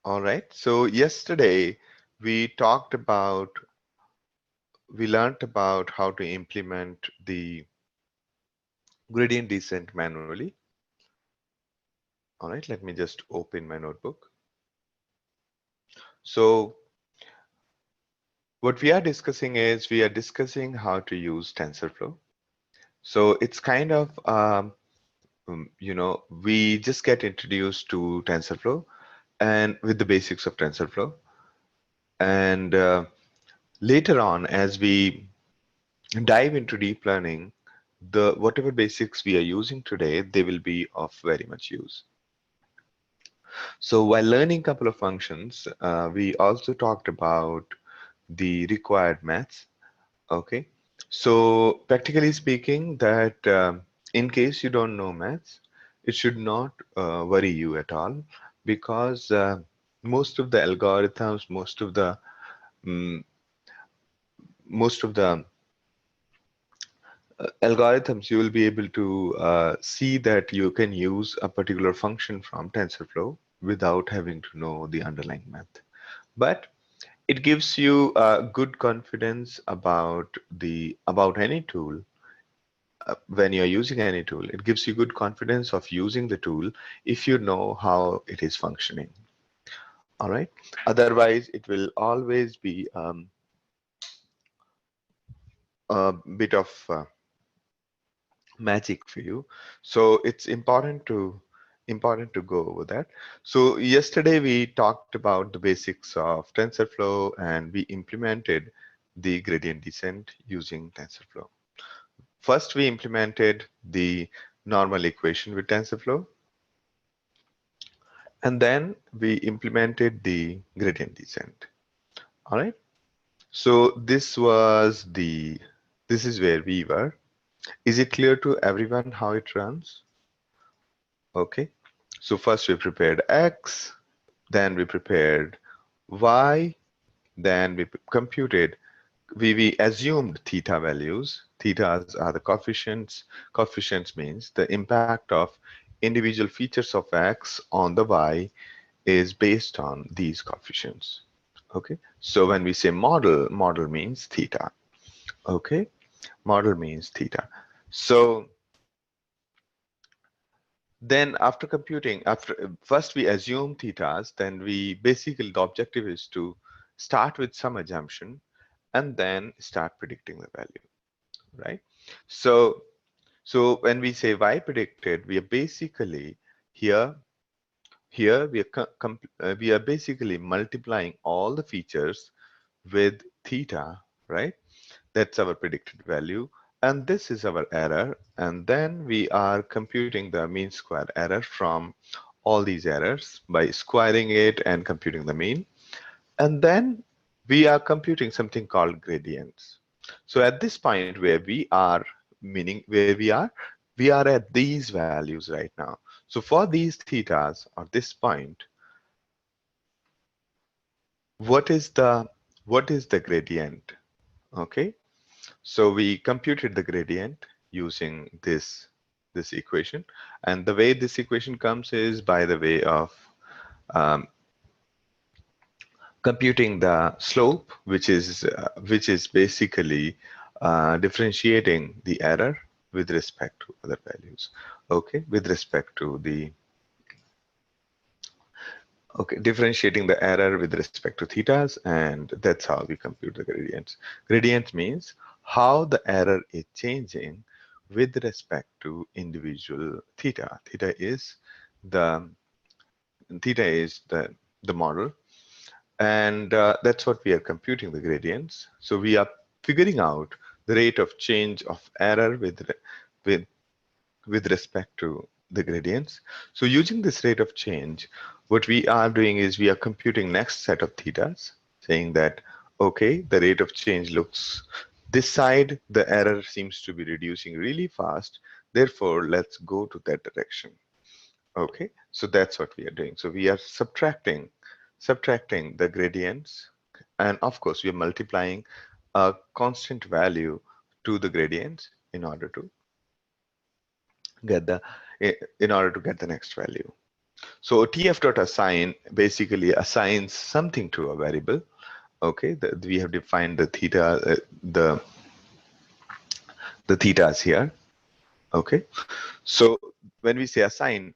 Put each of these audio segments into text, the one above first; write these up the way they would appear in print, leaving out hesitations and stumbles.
All right. So yesterday we talked about, we learned about how to implement the gradient descent manually. All right. Let me just open my notebook. So what we are discussing is we are discussing how to use TensorFlow. So it's kind of, we just get introduced to TensorFlow and with the basics of TensorFlow. And later on, as we dive into deep learning, the whatever basics we are using today, they will be of very much use. So while learning a couple of functions, we also talked about the required maths. Okay, so practically speaking, that in case you don't know maths, it should not worry you at all, because most of the algorithms, mm, most of the algorithms, you will be able to see that you can use a particular function from TensorFlow without having to know the underlying math. But it gives you good confidence about any tool. When you're using any tool, it gives you good confidence of using the tool if you know how it is functioning. All right. Otherwise, it will always be a bit of magic for you. So it's important to go over that. So yesterday we talked about the basics of TensorFlow and we implemented the gradient descent using TensorFlow. First, we implemented the normal equation with TensorFlow, and then we implemented the gradient descent. All right. So this is where we were. Is it clear to everyone how it runs? Okay. So first we prepared X, then we prepared Y, then we computed, we assumed theta values. Thetas are the coefficients. Coefficients means the impact of individual features of X on the Y is based on these coefficients. Okay. So when we say model, model means theta. Okay. Model means theta. So then after computing, after first we assume thetas, then we basically the objective is to start with some assumption and then start predicting the value, right? So so when we say y predicted, we are basically here we are we are basically multiplying all the features with theta, right? That's our predicted value. And this is our error. And then we are computing the mean square error from all these errors by squaring it and computing the mean. And then we are computing something called gradients. So at this point where we are, meaning where we are at these values right now. So for these thetas at this point, what is the gradient? Okay. So we computed the gradient using this equation, and the way this equation comes is by the way of um, computing the slope, which is basically differentiating the error with respect to other values. Okay, with respect to the differentiating the error with respect to thetas, and that's how we compute the gradients. Gradient means how the error is changing with respect to individual theta. The theta is the model, and that's what we are computing the gradients. So we are figuring out the rate of change of error with with respect to the gradients. So using this rate of change, what we are doing is we are computing next set of thetas, saying that, okay, the rate of change looks, this side, the error seems to be reducing really fast. Therefore, let's go to that direction. Okay, so that's what we are doing. So we are subtracting the gradients, and of course, we are multiplying a constant value to the gradients get the in order to get the next value. So tf.assign basically assigns something to a variable. Okay, we have defined the theta, the thetas here. Okay, so when we say assign,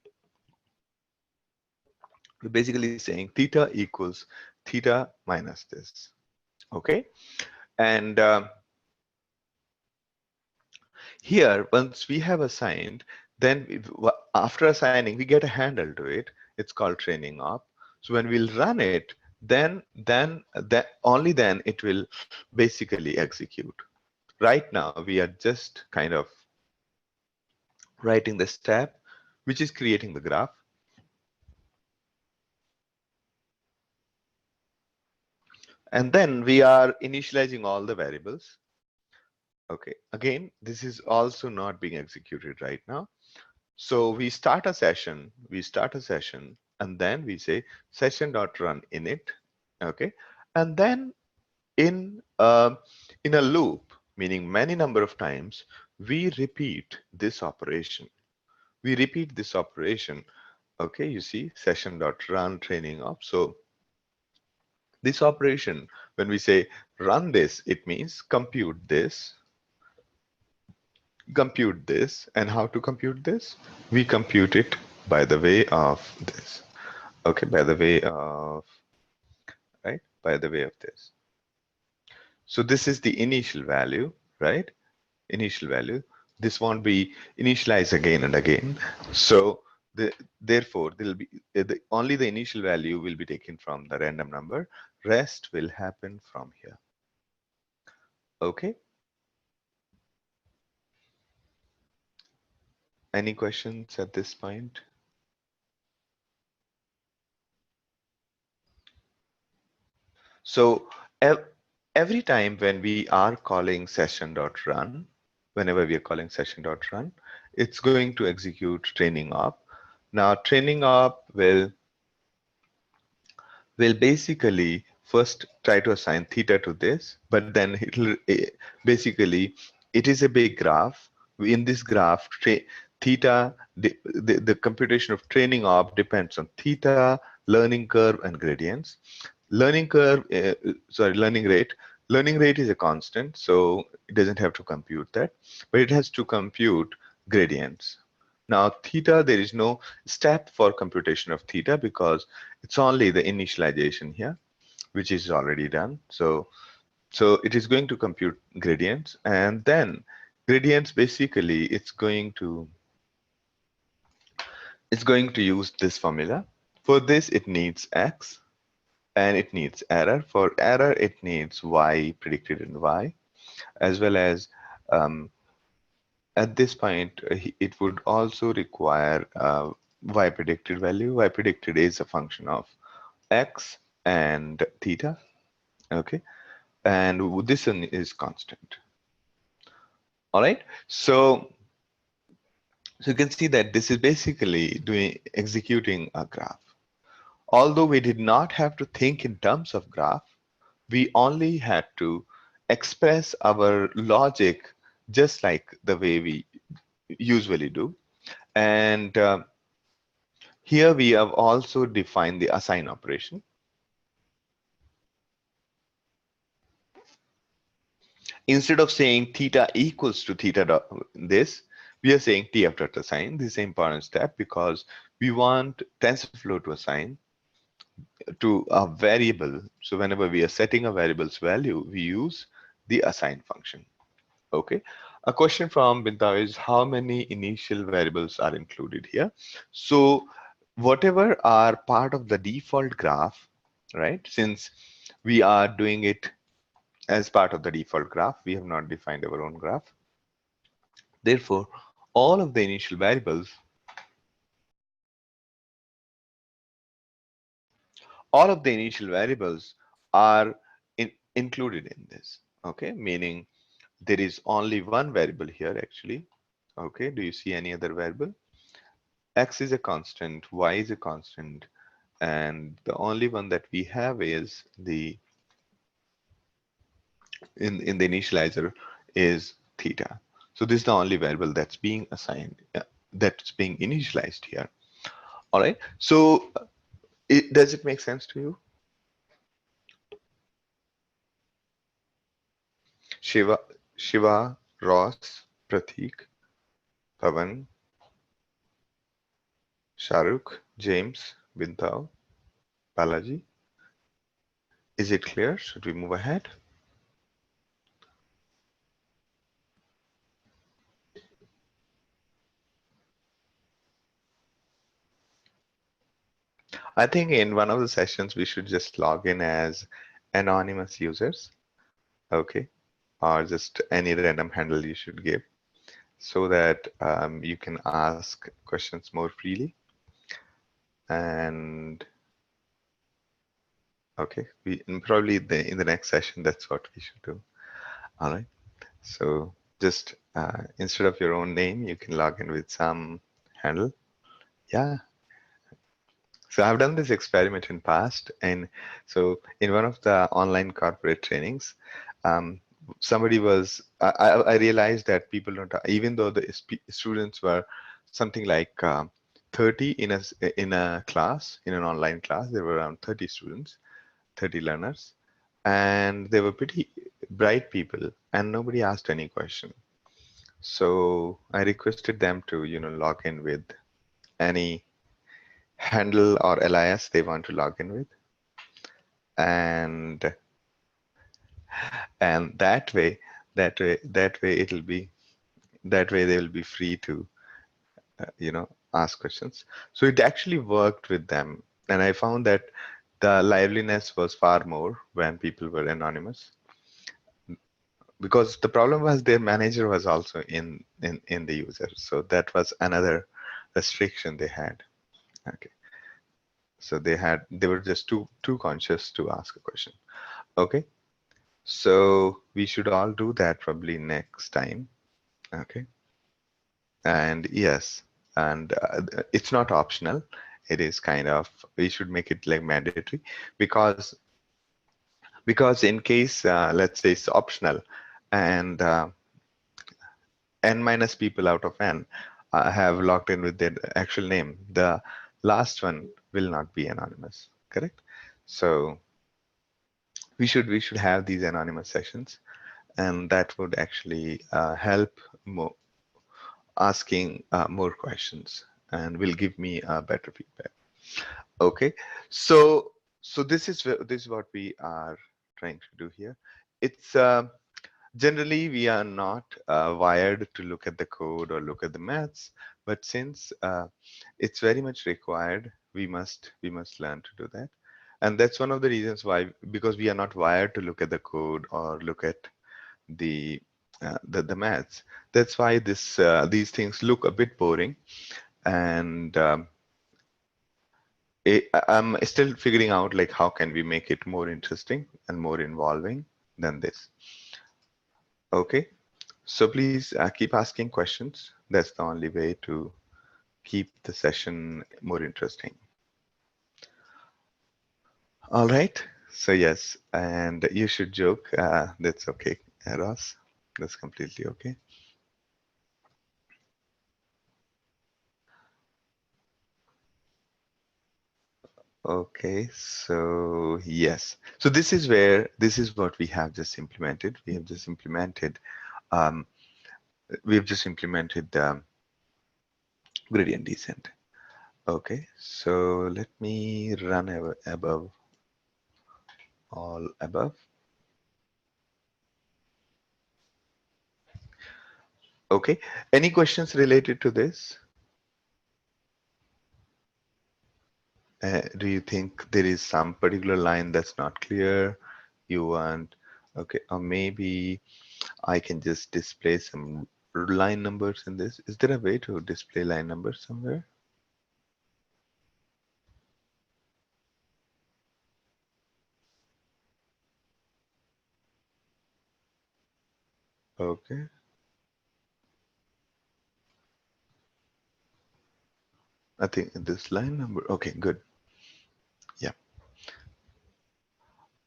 we're basically saying theta equals theta minus this. Okay, and here once we have assigned, then after assigning, we get a handle to it. It's called training op. So when we'll run it, then that only then it will basically execute. Right now, we are just kind of writing the step, which is creating the graph. And then we are initializing all the variables. Okay, again, this is also not being executed right now. So we start a session, and then we say session.run init. Okay, and then in in a loop, meaning many number of times, we repeat this operation. We repeat this operation. Okay, you see session.run training up. So this operation, when we say run this, it means compute this. And how to compute this? We compute it by the way of this. Okay, by the way of, right? By the way of this. So this is the initial value, right? Initial value. This won't be initialized again and again. So therefore, there'll be only the initial value will be taken from the random number. Rest will happen from here. Okay. Any questions at this point? So every time when we are calling session.run, whenever we are calling session.run, it's going to execute training op. Now training op will basically first try to assign theta to this, but then it'll basically, it is a big graph. In this graph, theta, the computation of training op depends on theta, learning curve, and gradients. Learning curve, learning rate. Learning rate is a constant, so it doesn't have to compute that, but it has to compute gradients. Now, theta, there is no step for computation of theta because it's only the initialization here, which is already done. So it is going to compute gradients, and then gradients basically it's going to use this formula. For this, it needs x, and it needs error. For error, it needs y predicted in y, as well as at this point, it would also require y predicted value. Y predicted is a function of x and theta. Okay, and this one is constant. All right, so you can see that this is basically executing a graph. Although we did not have to think in terms of graph, we only had to express our logic just like the way we usually do. And here we have also defined the assign operation. Instead of saying theta equals to theta this, we are saying tf.assign. This is an important step because we want TensorFlow to assign to a variable. So whenever we are setting a variable's value, we use the assign function. Okay. A question from Binta is how many initial variables are included here? So whatever are part of the default graph, right? Since we are doing it as part of the default graph, we have not defined our own graph. Therefore, all of the initial variables are included in this. Okay, meaning there is only one variable here actually. Okay, do you see any other variable? X is a constant, Y is a constant, and the only one that we have is the in the initializer is theta. So this is the only variable that's being assigned, that's being initialized here. All right. So does it make sense to you? Shiva, Shiva, Ross, Pratik, Pavan, Shahrukh, James, Bintao, Balaji. Is it clear? Should we move ahead? I think in one of the sessions we should just log in as anonymous users, okay, or just any random handle you should give, so that you can ask questions more freely. And okay, we and probably in the next session that's what we should do. All right. So just instead of your own name, you can log in with some handle. Yeah. So I've done this experiment in past, and so in one of the online corporate trainings, um, somebody was I realized that people don't, even though the students were something like 30 in a class, in an online class, there were around 30 students, 30 learners, and they were pretty bright people, and nobody asked any question. So I requested them to, log in with any handle or LIS they want to log in with, and that way, it'll be that way they will be free to, ask questions. So it actually worked with them, and I found that the liveliness was far more when people were anonymous, because the problem was their manager was also in the user, so that was another restriction they had. Okay. So they were just too conscious to ask a question. Okay, so we should all do that probably next time. Okay, and yes, and it's not optional. It is kind of, we should make it like mandatory, because in case let's say it's optional, and n minus people out of n have logged in with their actual name, the last one will not be anonymous. Correct. So we should have these anonymous sessions, and that would actually help asking more questions, and will give me better feedback. Okay, so this is what we are trying to do here. It's generally we are not wired to look at the code or look at the maths, but since it's very much required, we must learn to do that. And that's one of the reasons why, because we are not wired to look at the code or look at the the maths. That's why these things look a bit boring, and I'm still figuring out like how can we make it more interesting and more involving than this. Okay, so please keep asking questions. That's the only way to keep the session more interesting. All right. So yes, and you should joke. That's okay, Ross. That's completely okay. Okay, so yes. So this is what we have just implemented. Um, we have just implemented gradient descent. Okay, so let me run above all above. Okay, any questions related to this? Do you think there is some particular line that's not clear? You want, okay, or maybe I can just display some line numbers in this. Is there a way to display line numbers somewhere? Okay, I think this line number. Okay, good. Yeah.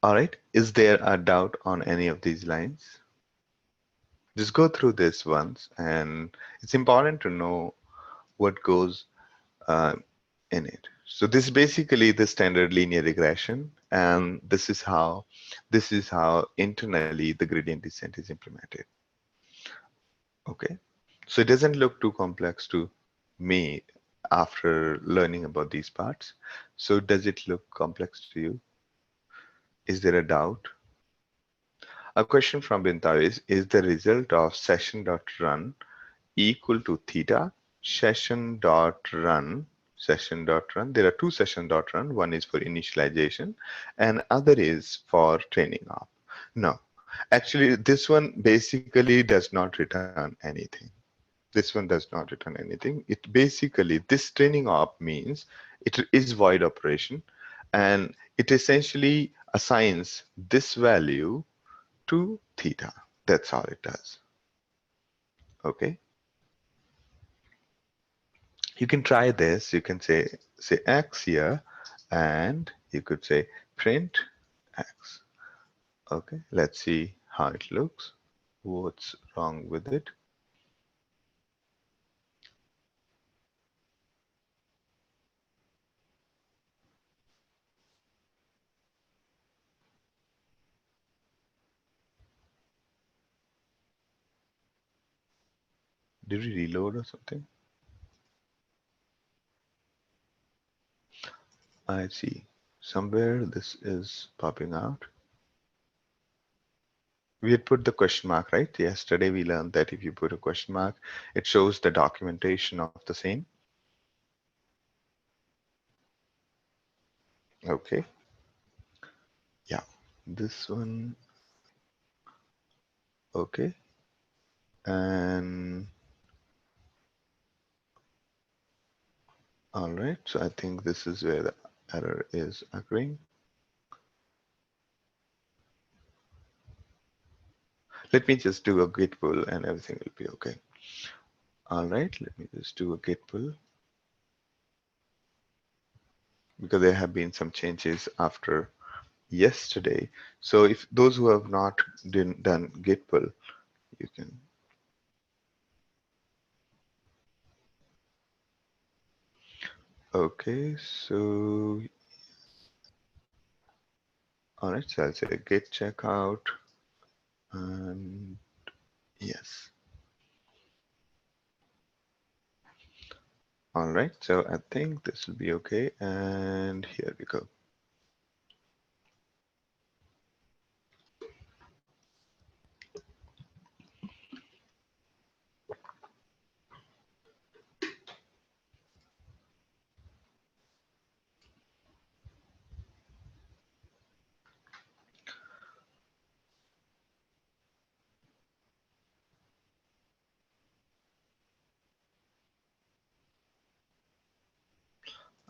All right. Is there a doubt on any of these lines? Just go through this once, and it's important to know what goes. in it. So this is basically the standard linear regression, and this is how internally the gradient descent is implemented. Okay, so it doesn't look too complex to me after learning about these parts. So does it look complex to you? Is there a doubt? A question from Binta is the result of session.run equal to theta session.run. There are two session.run. One is for initialization and other is for training op. No, actually this one basically does not return anything. This one does not return anything. It basically, this training op means it is void operation, and it essentially assigns this value to theta. That's all it does. Okay. You can try this. You can say x here, and you could say print x. Okay, let's see how it looks. What's wrong with it? Did we reload or something? I see. Somewhere this is popping out. We had put the question mark, right? Yesterday we learned that if you put a question mark, it shows the documentation of the same. Okay. Yeah. This one. Okay. And all right. So I think this is where the error is occurring. Let me just do a git pull and everything will be okay. All right. Let me just do a git pull because there have been some changes after yesterday. So if those who have not done git pull, you can. Okay, so all right, so I'll say git checkout, and yes. All right, so I think this will be okay, and here we go.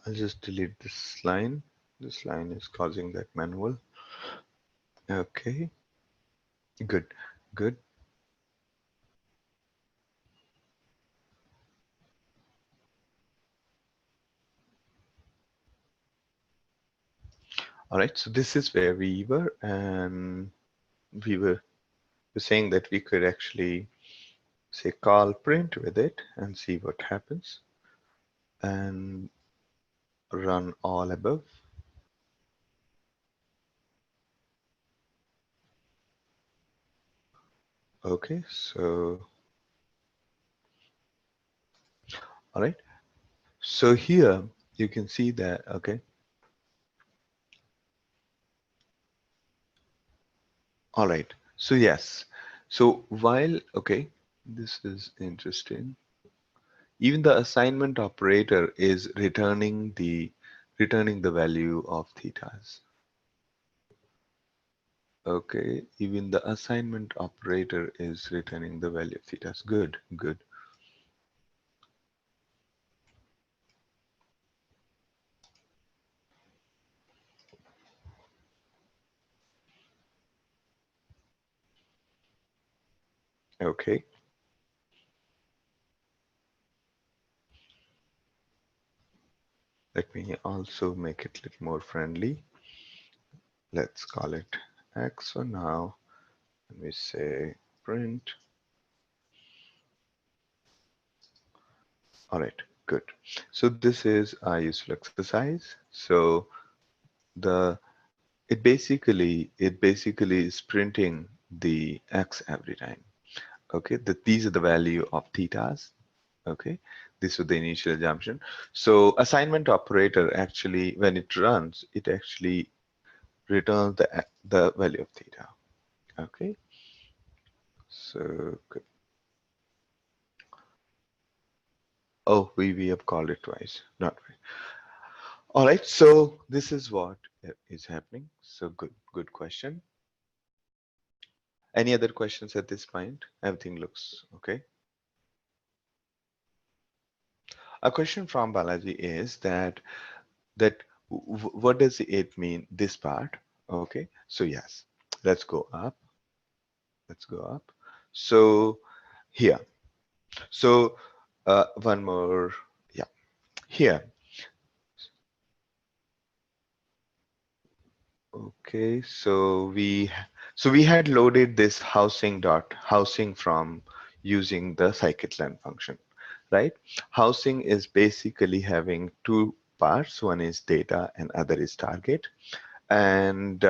I'll just delete this line. This line is causing that manual. Okay, good, good. All right, so this is where we were, and we were saying that we could actually say call print with it and see what happens, and run all above. Okay, so all right. So here you can see that, okay. All right. So yes. So while, okay, this is interesting. Even the assignment operator is returning the value of thetas. Okay, even the assignment operator is returning the value of thetas. Good, good. Okay. Let me also make it a little more friendly. Let's call it X for now. Let me say print. All right. Good. So this is our useful exercise. So the it basically is printing the x every time. Okay, these are the value of thetas. Okay, this was the initial assumption. So assignment operator actually, when it runs, it actually returns the value of theta. Okay, so good. Oh, we have called it twice. Not right. All right. So this is what is happening. So good question. Any other questions at this point? Everything looks okay. A question from Balaji is that what does it mean, this part? Okay, so yes, let's go up. Let's go up. So here, so one more, yeah, here. Okay, so we had loaded this housing from using the scikit-learn function, right? Housing is basically having two parts. One is data and other is target. And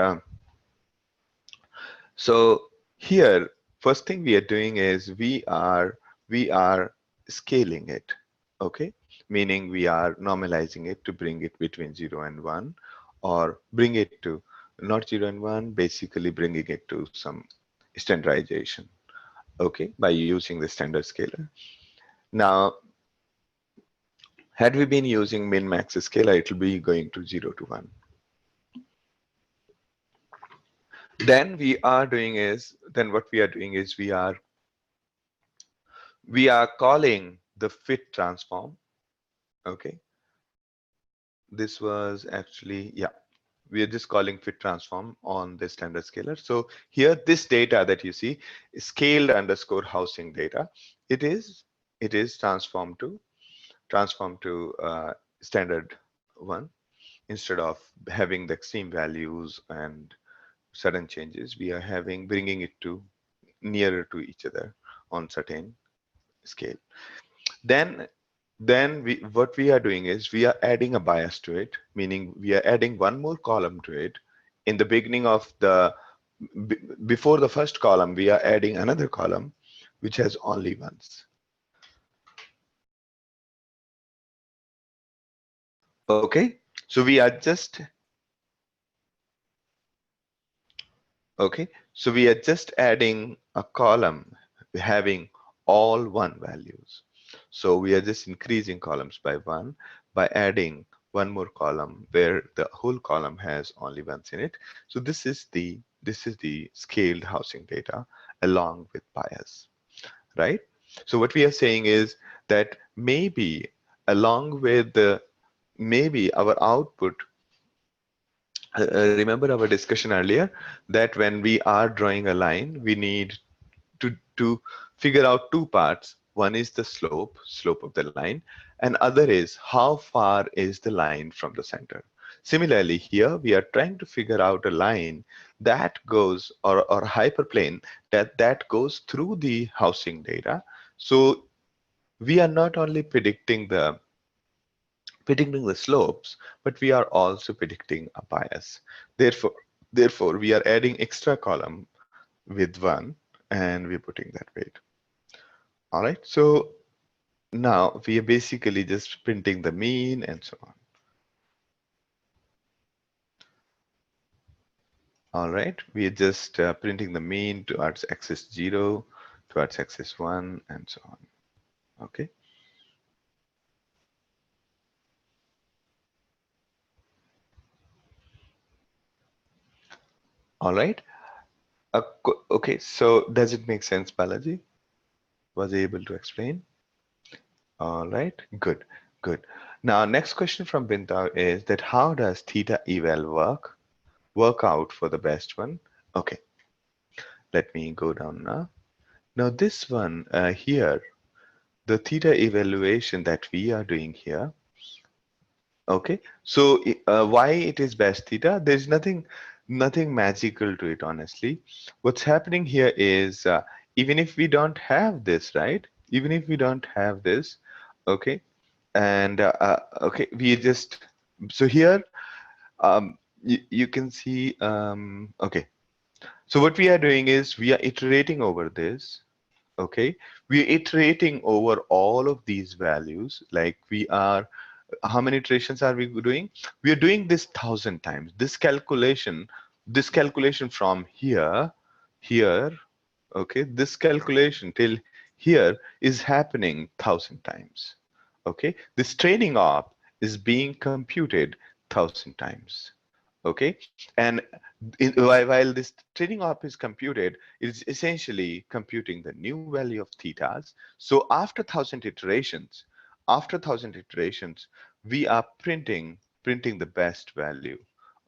so here, first thing we are doing is we are scaling it, okay? Meaning we are normalizing it to bring it between 0 and 1, or bring it to not 0 and 1, basically bringing it to some standardization, okay, by using the standard scaler. Now, had we been using min-max scaler, it will be going to 0 to 1. Then what we are doing is we are calling the fit transform. Okay, this was actually, yeah, we are just calling fit transform on the standard scaler. So here, this data that you see is scaled underscore housing data. It is transformed to standard one. Instead of having the extreme values and sudden changes, we are bringing it to nearer to each other on certain scale. Then what we are doing is we are adding a bias to it, meaning we are adding one more column to it. In the beginning of before the first column, we are adding another column which has only ones. Okay, so we are just adding a column having all one values. So we are just increasing columns by one by adding one more column where the whole column has only ones in it. So this is the scaled housing data along with bias, right? So what we are saying is that along with maybe our output, remember our discussion earlier that when we are drawing a line, we need to figure out two parts. One is the slope of the line, and other is how far is the line from the center. Similarly, here we are trying to figure out a line that goes, or hyperplane that goes through the housing data. So we are not only predicting the slopes, but we are also predicting a bias. Therefore, we are adding extra column with one, and we're putting that weight. All right. So now we are basically just printing the mean and so on. All right. We are just printing the mean towards axis 0, towards axis 1, and so on. Okay. All right. Okay. So does it make sense, Balaji? Was I able to explain? All right. Good. Good. Now, next question from Binta is that how does theta eval work out for the best one? Okay. Let me go down now. Now this one here, the theta evaluation that we are doing here. Okay, so why it is best theta? There's nothing magical to it, honestly. What's happening here is even if we don't have this, right? Even if we don't have this, okay. And okay, we just, so here you can see, okay, so what we are doing is we are iterating over this. Okay, we are iterating over all of these values. Like we are, how many iterations are we doing? We are doing this 1,000 times. This calculation from here, okay, this calculation till here is happening 1,000 times. Okay, this training op is being computed 1,000 times. Okay, and while this training op is computed, it's essentially computing the new value of thetas. So after 1,000 iterations, we are printing the best value.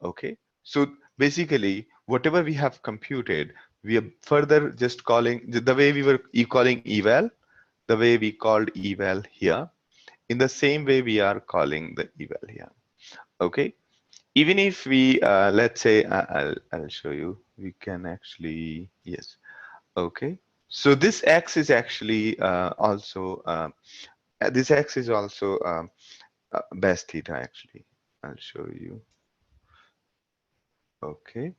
Okay, so basically whatever we have computed, we are further just calling the way we were calling eval, the way we called eval here. In the same way we are calling the eval here. Okay, even if we let's say I'll show you, we can actually, yes. Okay, so this x is actually also this x is also best theta actually. I'll show you. Okay,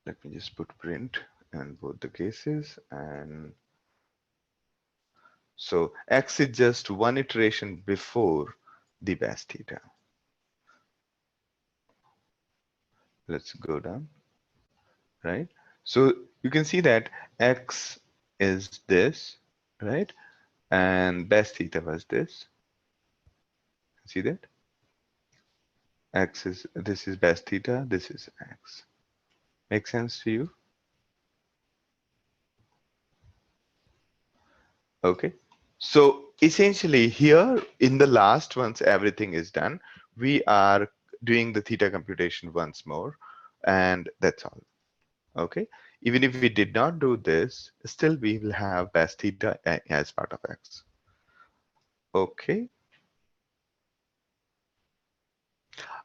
let me just put print in both the cases. And so x is just one iteration before the best theta. Let's go down, right? So you can see that x is this, right? And best theta was this. See that? X is, this is best theta, this is x. Make sense to you? Okay. So essentially here in the last, once everything is done, we are doing the theta computation once more, and that's all. Okay. Even if we did not do this, still we will have best theta as part of x. Okay.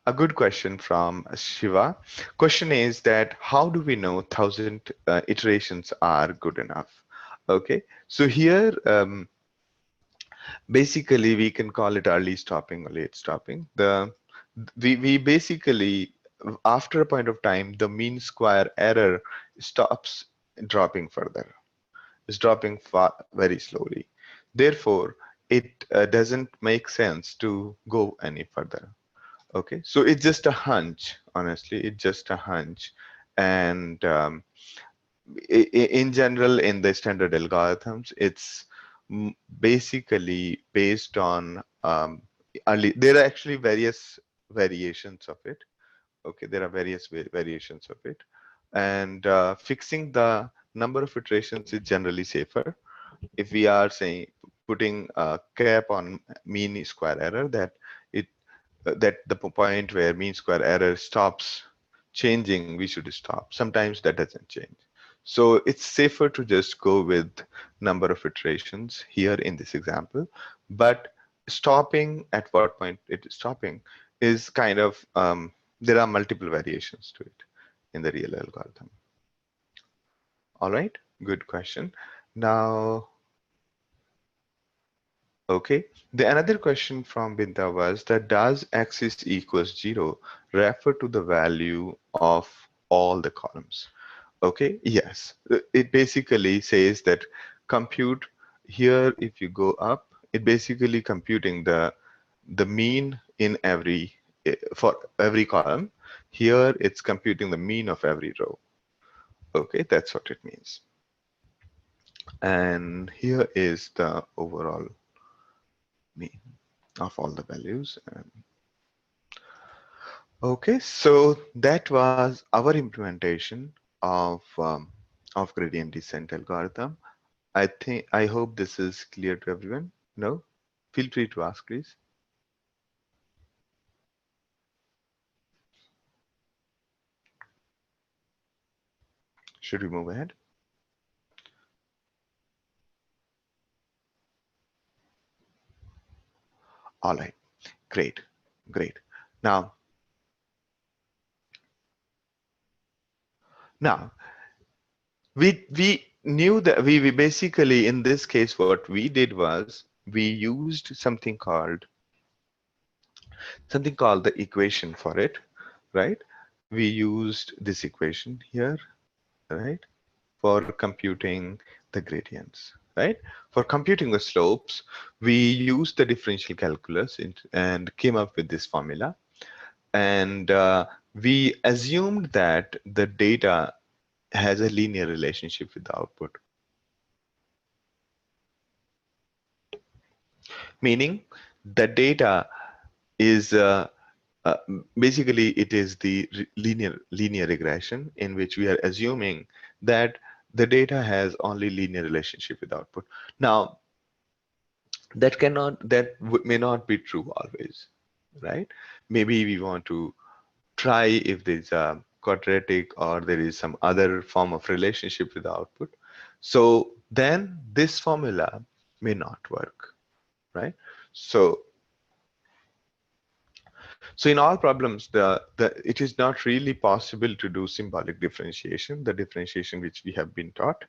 A good question from Shiva. Question is that how do we know 1,000 iterations are good enough? Okay, so here basically we can call it early stopping or late stopping. We basically, after a point of time, the mean square error stops dropping further. It's dropping very slowly. Therefore, it doesn't make sense to go any further. Okay, so it's just a hunch, honestly, it's just a hunch. And in general, in the standard algorithms, it's basically based on there are actually various variations of it. Okay, there are various variations of it. And fixing the number of iterations is generally safer. If we are saying putting a cap on mean square error, that it that the point where mean square error stops changing, we should stop. Sometimes that doesn't change. So it's safer to just go with number of iterations here in this example. But stopping, at what point it is stopping, is kind of, there are multiple variations to it in the real algorithm. All right, good question. Now, okay, the another question from Binta was that does x is equals 0 refer to the value of all the columns? Okay, yes. It basically says that compute here, if you go up, it basically computing the mean in every, for every column. Here it's computing the mean of every row. Okay, that's what it means. And here is the overall mean of all the values. Okay, so that was our implementation of gradient descent algorithm. I hope this is clear to everyone. No? Feel free to ask, please. Should we move ahead? All right, great, great. Now, now we knew that we basically, in this case, what we did was we used something called the equation for it, right? We used this equation here, right, for computing the gradients, right? For computing the slopes, we used the differential calculus and came up with this formula. And we assumed that the data has a linear relationship with the output, meaning the data is uh, basically it is the linear regression in which we are assuming that the data has only linear relationship with output. Now may not be true always, right? Maybe we want to try if there's a quadratic or there is some other form of relationship with the output. So then this formula may not work, right? So so in all problems, it is not really possible to do symbolic differentiation, the differentiation which we have been taught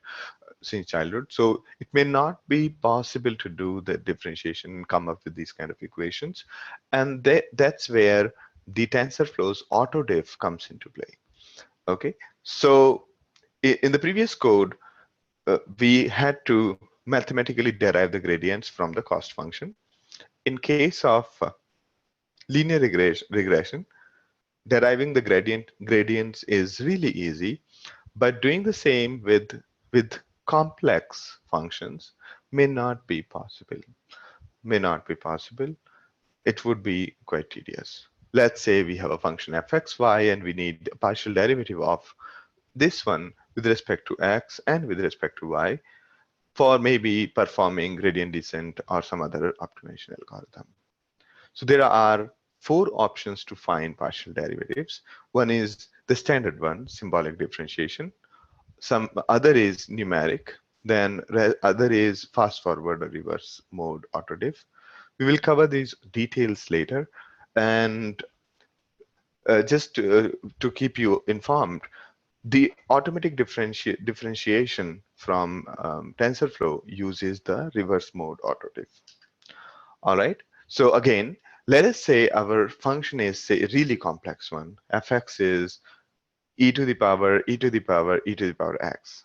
since childhood. So it may not be possible to do the differentiation and come up with these kind of equations. And that's where the TensorFlow's autodiff comes into play. Okay, so in the previous code, we had to mathematically derive the gradients from the cost function. In case of linear regression, deriving the gradients is really easy, but doing the same with complex functions may not be possible. May not be possible. It would be quite tedious. Let's say we have a function fxy and we need a partial derivative of this one with respect to x and with respect to y for maybe performing gradient descent or some other optimization algorithm. So there are four options to find partial derivatives. One is the standard one, symbolic differentiation. Some other is numeric. Then other is fast forward or reverse mode autodiff. We will cover these details later. And just to keep you informed, the automatic differentiation from TensorFlow uses the reverse mode autodiff. All right. So again, let us say our function is say a really complex one. Fx is e to the power, e to the power, e to the power x,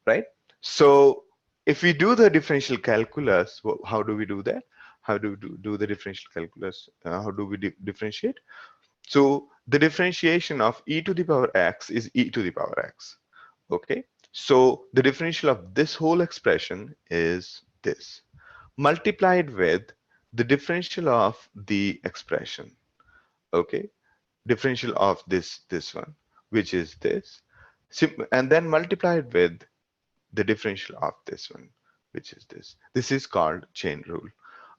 right? So if we do the differential calculus, how do we do that? How do we do the differential calculus? How do we differentiate? So the differentiation of e to the power x is e to the power x. Okay. So the differential of this whole expression is this, multiplied with the differential of the expression. Okay. Differential of this one, which is this, and then multiplied with the differential of this one, which is this. This is called chain rule.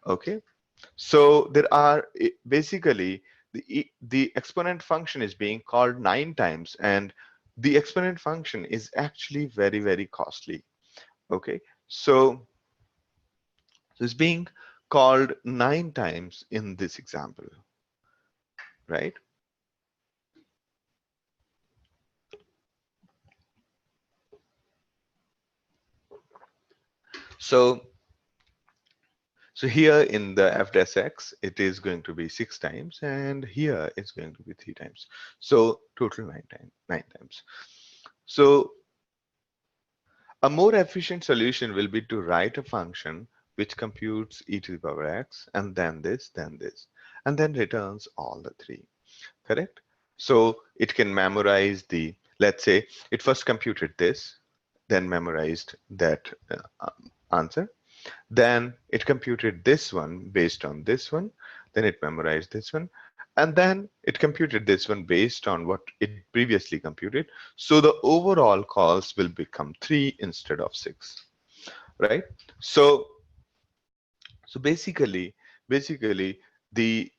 Okay. So there are basically the exponent function is being called 9 times, and the exponent function is actually very costly. Okay. So it's being called 9 times in this example, right? So here in the f dash x, it is going to be 6 times, and here it's going to be 3 times. So total 9 times. So a more efficient solution will be to write a function which computes e to the power x, and then this, and then returns all the three, correct? So it can memorize let's say it first computed this, then memorized that answer. Then it computed this one based on this one, then it memorized this one, and then it computed this one based on what it previously computed. So the overall calls will become 3 instead of 6, right? So basically the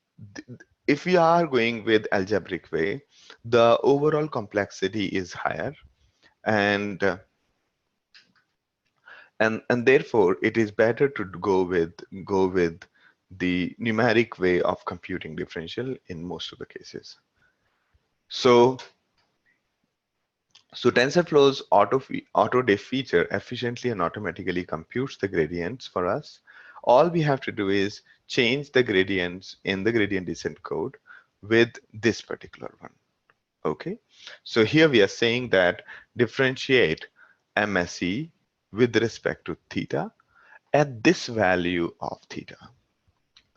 if we are going with algebraic way, the overall complexity is higher, and and therefore it is better to go with the numeric way of computing differential in most of the cases. So So TensorFlow's auto-diff feature efficiently and automatically computes the gradients for us. All we have to do is change the gradients in the gradient descent code with this particular one. Okay, so here we are saying that differentiate MSE with respect to theta at this value of theta.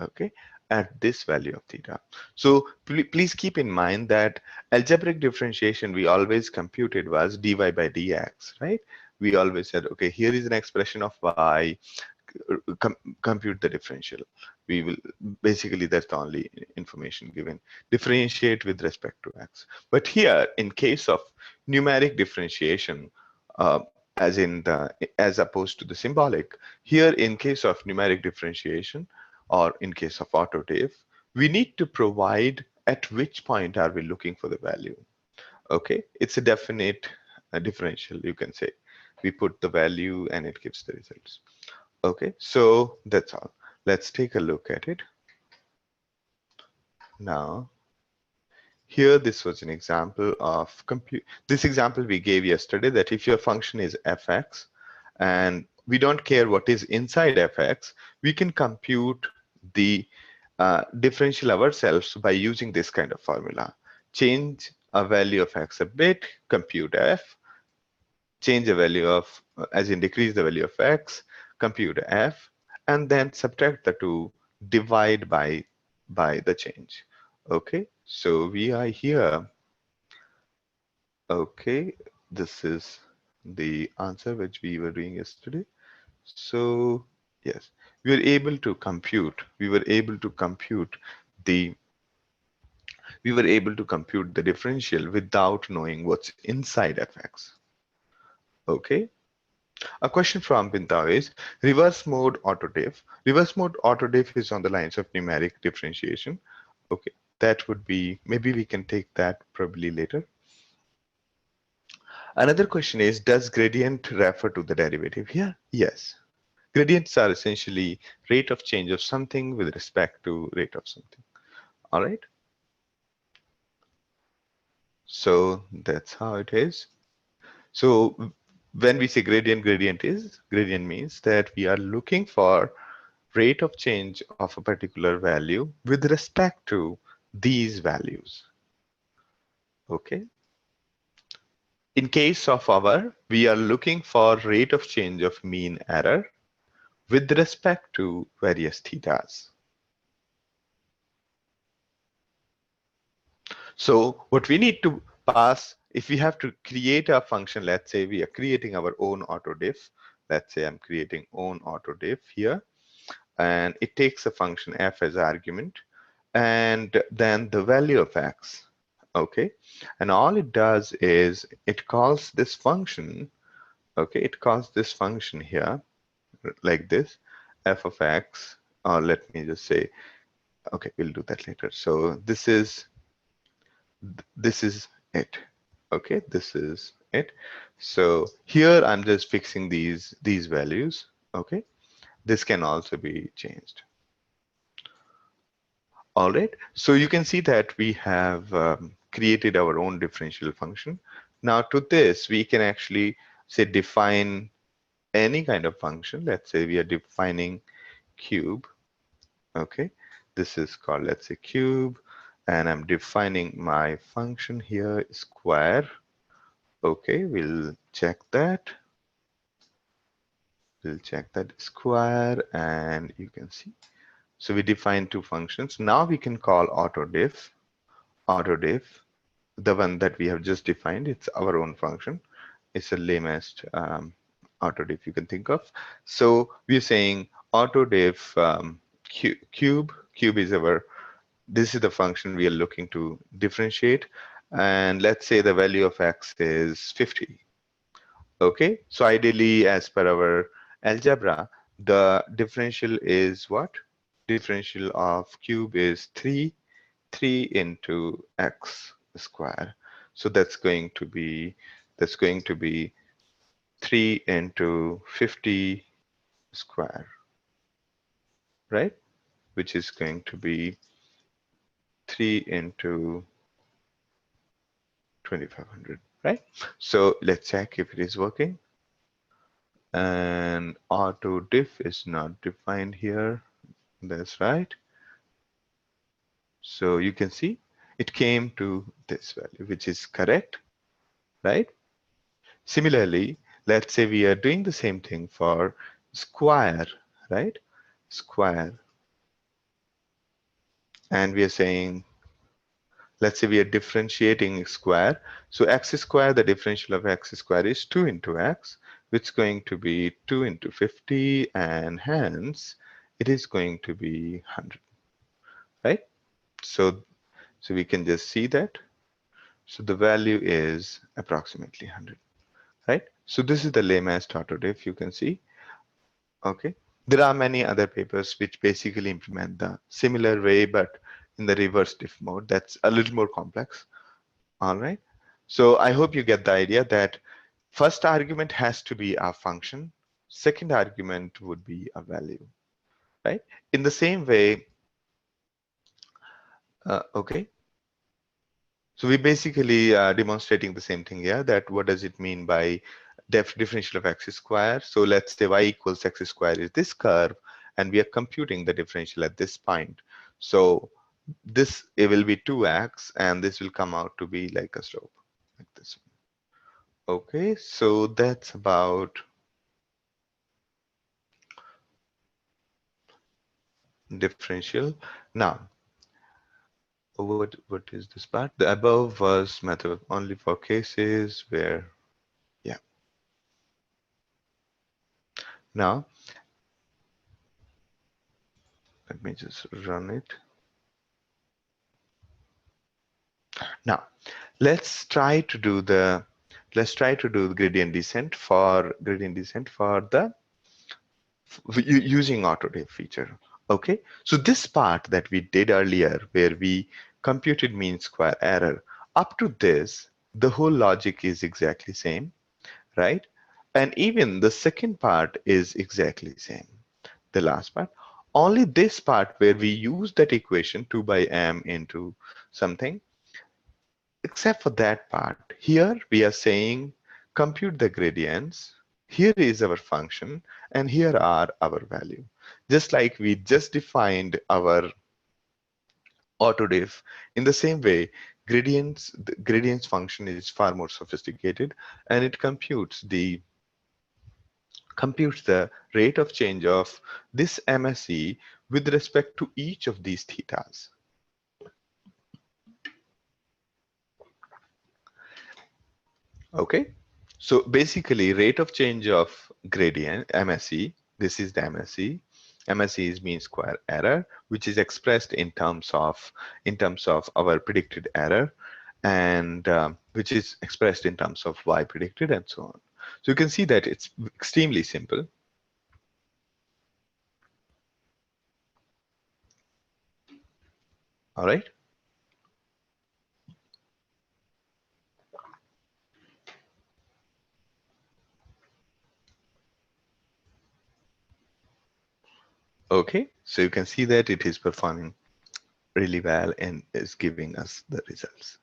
Okay, at this value of theta. So please keep in mind that algebraic differentiation we always computed was dy by dx, right? We always said, okay, here is an expression of y, compute the differential. We will basically, that's the only information given. Differentiate with respect to x. But here, in case of numeric differentiation, as opposed to the symbolic, here in case of numeric differentiation, or in case of autodiff, we need to provide at which point are we looking for the value. Okay, it's a definite differential, you can say. We put the value and it gives the results. Okay, so that's all. Let's take a look at it. Now, here this was an example of compute. This example we gave yesterday, that if your function is fx and we don't care what is inside fx, we can compute the differential ourselves by using this kind of formula. Change a value of x a bit, compute f, change the value of, as in decrease the value of x, compute f, and then subtract the two, divide by the change. Okay, so we are here. Okay, this is the answer which we were doing yesterday. So yes, we were able to compute. The we were able to compute the differential without knowing what's inside fx. Okay. A question from Binta is reverse mode autodiff. Reverse mode autodiff is on the lines of numeric differentiation. Okay, that would be, maybe we can take that probably later. Another question is, does gradient refer to the derivative here? Yes. Gradients are essentially rate of change of something with respect to rate of something. All right. So that's how it is. So when we say gradient means that we are looking for rate of change of a particular value with respect to these values. Okay. In case of our, we are looking for rate of change of mean error with respect to various thetas. So what we need to pass, if we have to create a function, let's say we are creating our own autodiff. Let's say I'm creating own autodiff here, and it takes a function f as argument, and then the value of x. Okay, and all it does is it calls this function. Okay, it calls this function here like this, f of x, or let me just say, okay, we'll do that later. So this is it. Okay, this is it. So here I'm just fixing these values. Okay, this can also be changed. All right, so you can see that we have created our own differential function. Now to this, we can actually say define any kind of function. Let's say we are defining cube. Okay, this is called, let's say, cube, and I'm defining my function here, square. Okay, we'll check that. We'll check that square, and you can see. So we define two functions. Now we can call autodiff. Autodiff, the one that we have just defined, it's our own function. It's the lamest autodiff you can think of. So we're saying autodiff cube. Cube is our, this is the function we are looking to differentiate. And let's say the value of x is 50. Okay, so ideally, as per our algebra, the differential is what? Differential of cube is 3 into x square. So that's going to be 3 into 50 square, right? Which is going to be 3 into 2500. right? So let's check if it is working. And auto diff is not defined here. That's right. So you can see it came to this value, which is correct, right? Similarly, let's say we are doing the same thing for square, right? Square. And we are saying, let's say we are differentiating square. So x square, the differential of x square is 2 into x, which is going to be 2 into 50, and hence it is going to be 100, right? So we can just see that. So the value is approximately 100, right? So this is the layman's autodiff, you can see. Okay. There are many other papers which basically implement the similar way, but in the reverse diff mode. That's a little more complex. All right. So I hope you get the idea that first argument has to be a function. Second argument would be a value, right? In the same way, okay. So we basically demonstrating the same thing here, that what does it mean by differential of x square. So let's say y equals x square is this curve, and we are computing the differential at this point. So this, it will be 2x, and this will come out to be like a slope, like this. Okay, so that's about differential. Now, what is this part? The above was method only for cases where, yeah. Now, let me just run it. Now, let's try to do the gradient descent for the using autodiff feature. Okay, so this part that we did earlier, where we computed mean square error, up to this, the whole logic is exactly same, right? And even the second part is exactly same. The last part, only this part where we use that equation 2 by m into something. Except for that part, here we are saying compute the gradients. Here is our function, and here are our value. Just like we just defined our autodiff, in the same way, the gradients function is far more sophisticated, and it computes the rate of change of this MSE with respect to each of these thetas. Okay, so basically rate of change of gradient MSE, this is the MSE. MSE is mean square error, which is expressed in terms of our predicted error, and which is expressed in terms of y predicted, and so on. So you can see that it's extremely simple. All right. Okay, so you can see that it is performing really well and is giving us the results.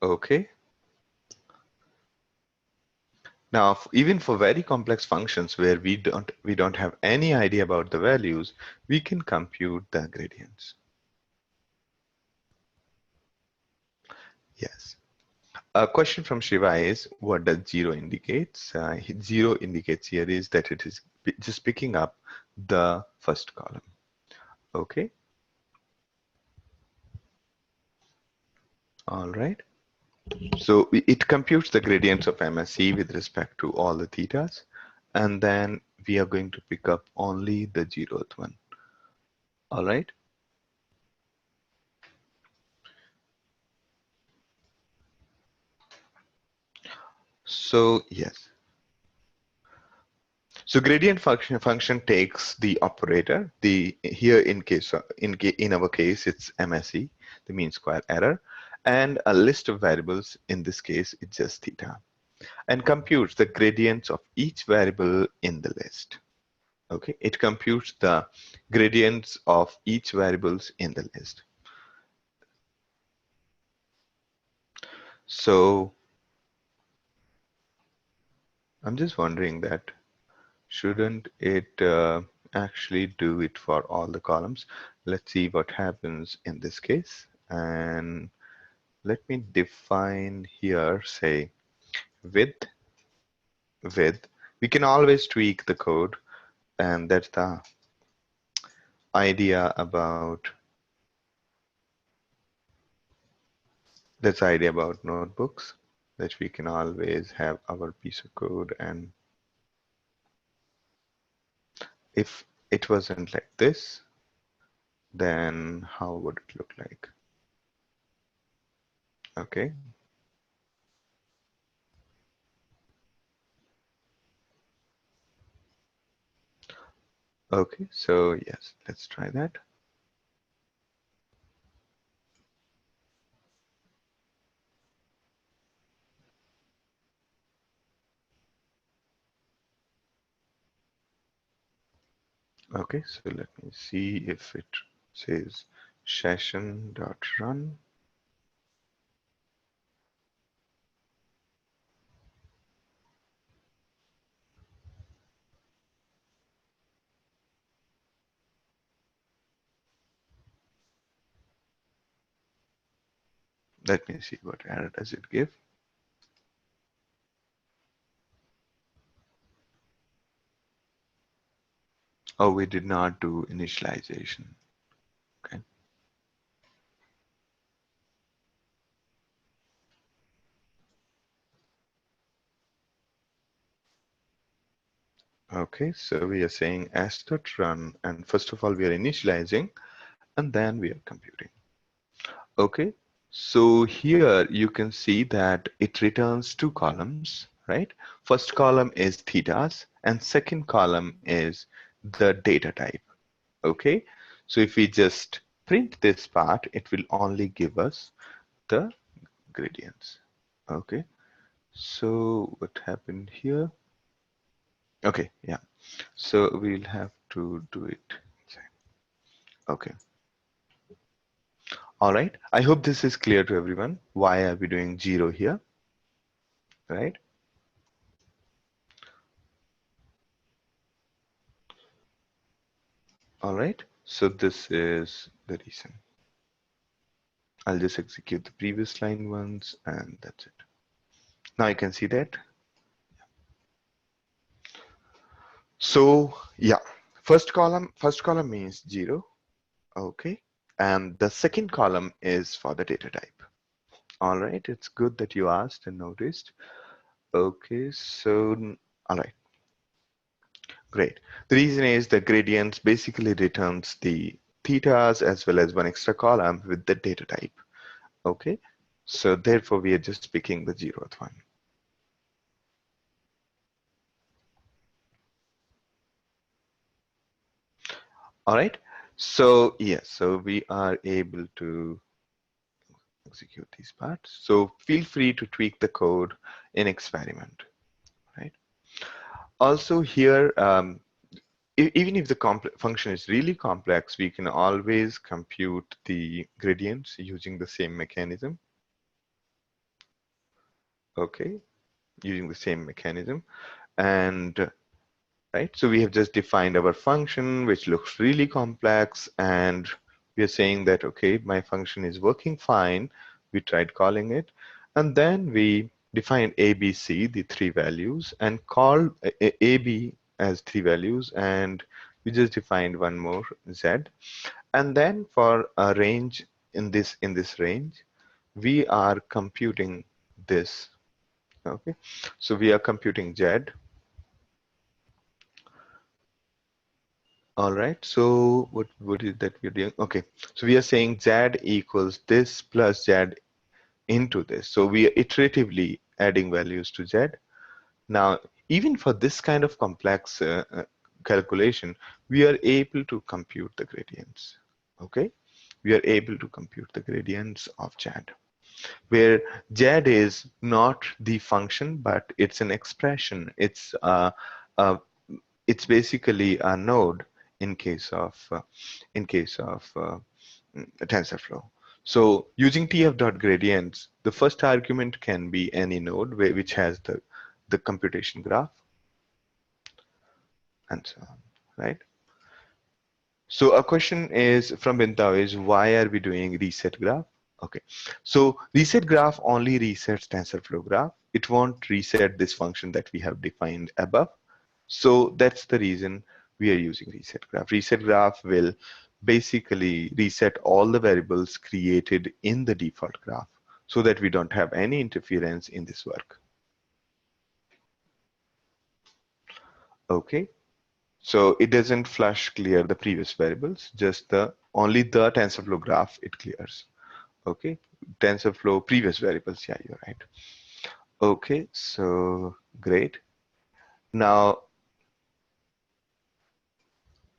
Okay. Now, even for very complex functions where we don't have any idea about the values, we can compute the gradients. Yes. A question from Shiva is, what does 0 indicates? 0 indicates here is that it is just picking up the first column. Okay. All right. So it computes the gradients of MSE with respect to all the thetas, and then we are going to pick up only the 0th one. All right. So yes. So gradient function takes the operator. Here in our case it's MSE, the mean square error, and a list of variables. In this case, it's just theta, and computes the gradients of each variable in the list. Okay, it computes the gradients of each variables in the list. So I'm just wondering that shouldn't it actually do it for all the columns? Let's see what happens in this case. And let me define here, say width, width. We can always tweak the code, and that's the idea about notebooks, that we can always have our piece of code. And if it wasn't like this, then how would it look like? Okay. Okay, so yes, let's try that. Okay, so let me see if it says session.run. Let me see what error does it give. Oh, we did not do initialization. Okay. Okay, so we are saying s.run, and first of all, we are initializing, and then we are computing. Okay, so here you can see that it returns two columns, right? First column is thetas, and second column is the data type. Okay, so if we just print this part, it will only give us the gradients. Okay, so what happened here? Okay, yeah, so we'll have to do it. Okay, all right. I hope this is clear to everyone. Why are we doing 0 here, right? All right, so this is the reason. I'll just execute the previous line once, and that's it. Now you can see that. So yeah, first column means 0. Okay, and the second column is for the data type. All right, it's good that you asked and noticed. Okay, so all right, great. The reason is the gradients basically returns the thetas as well as one extra column with the data type. Okay, so therefore we are just picking the 0th one. All right, so yes, so we are able to execute these parts. So feel free to tweak the code in experiment, right? Also here, even if the function is really complex, we can always compute the gradients using the same mechanism. Okay, using the same mechanism. And right, so we have just defined our function, which looks really complex, and we are saying that, okay, my function is working fine. We tried calling it, and then we defined ABC, the three values, and called AB as three values, and we just defined one more Z. And then for a range in this range, we are computing this. Okay, so we are computing Z. All right, so what is that we're doing? Okay, so we are saying Z equals this plus Z into this. So we are iteratively adding values to Z. Now, even for this kind of complex calculation, we are able to compute the gradients. Okay, we are able to compute the gradients of Z, where Z is not the function, but it's an expression. Uh, it's basically a node in case of TensorFlow. So using tf.gradients, the first argument can be any node which has the computation graph and so on, right? So a question is from Bintao is why are we doing reset graph? Okay, so reset graph only resets TensorFlow graph. It won't reset this function that we have defined above. So that's the reason we are using reset graph. Reset graph will basically reset all the variables created in the default graph so that we don't have any interference in this work. Okay, so it doesn't flush clear the previous variables, just the only the TensorFlow graph it clears. Okay, TensorFlow previous variables, yeah, you're right. Okay, so great. Now,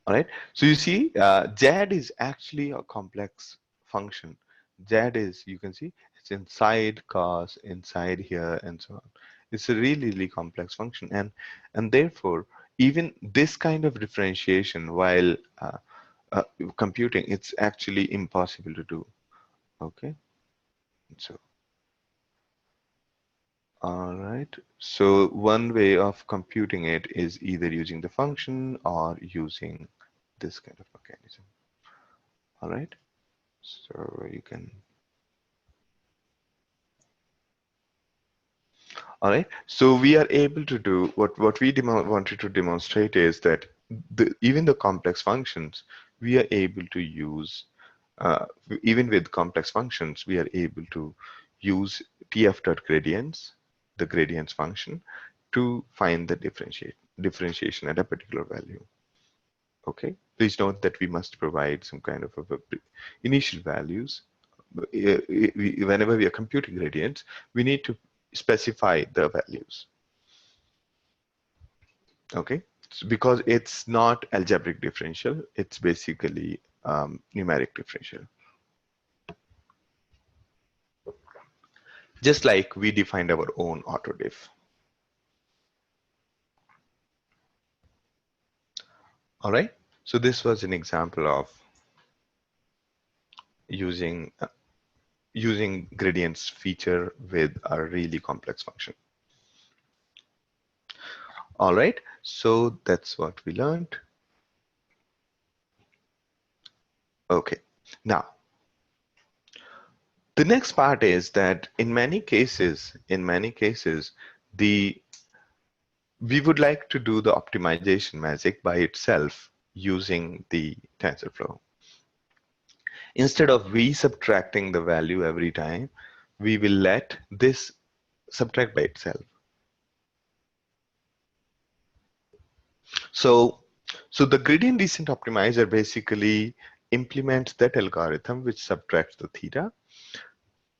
all right, so you see, JAD is actually a complex function. JAD is, you can see, it's inside cos, inside here, and so on. It's a really, really complex function, and therefore, even this kind of differentiation, while uh, computing, it's actually impossible to do. Okay, so all right. So one way of computing it is either using the function or using this kind of mechanism. All right. So you can. All right. So we are able to do what we wanted to demonstrate is that even the complex functions we are able to use. Uh, Even with complex functions, we are able to use tf.gradients, the gradients function, to find the differentiation at a particular value. Okay, please note that we must provide some kind of initial values. Whenever we are computing gradients, we need to specify the values. Okay, because it's not algebraic differential, it's basically numeric differential. Just like we defined our own autodiff. All right, so this was an example of using gradients feature with a really complex function. All right, so that's what we learned. Okay, now the next part is that in many cases, the we would like to do the optimization magic by itself using the TensorFlow. Instead of we subtracting the value every time, we will let this subtract by itself. So the gradient descent optimizer basically implements that algorithm which subtracts the theta.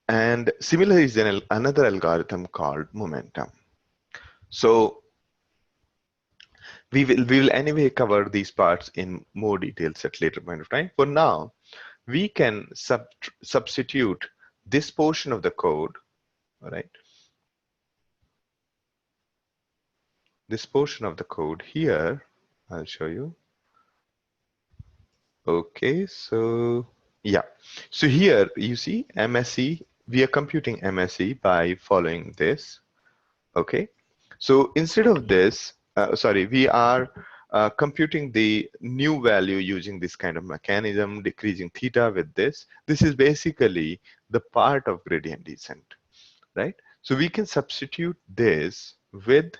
And similarly is another algorithm called momentum. So we will anyway cover these parts in more details at later point of time. For now, we can substitute this portion of the code, all right? This portion of the code here, I'll show you. Okay, so yeah. So here you see MSE, we are computing MSE by following this. Okay, so instead of this, sorry, we are computing the new value using this kind of mechanism, decreasing theta with this. This is basically the part of gradient descent, right? So we can substitute this with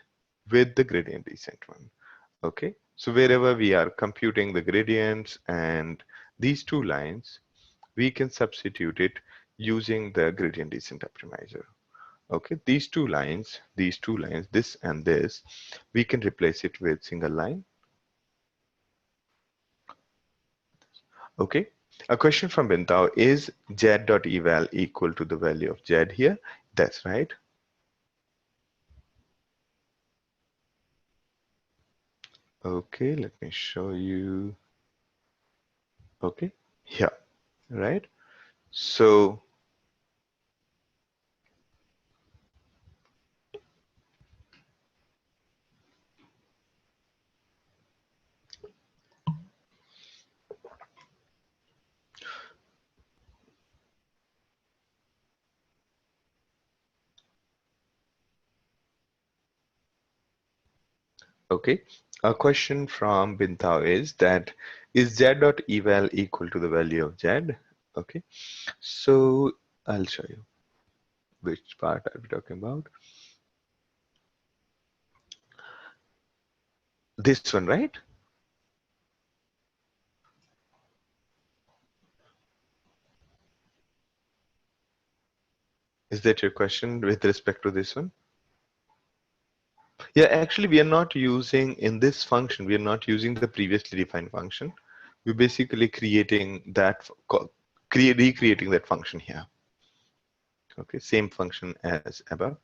the gradient descent one. Okay, so wherever we are computing the gradients and these two lines, we can substitute it using the gradient descent optimizer. Okay, these two lines, this and this, we can replace it with single line. Okay, a question from Bintao, is z.eval equal to the value of z here? That's right. Okay, let me show you. Okay, yeah, right. So Okay. A question from Bintao is that is z.eval equal to the value of z? Okay. So I'll show you which part are we talking about. This one, right? Is that your question with respect to this one? Yeah, actually, we are not using in this function, we are not using the previously defined function. We're basically creating that, recreating that function here. Okay, same function as above.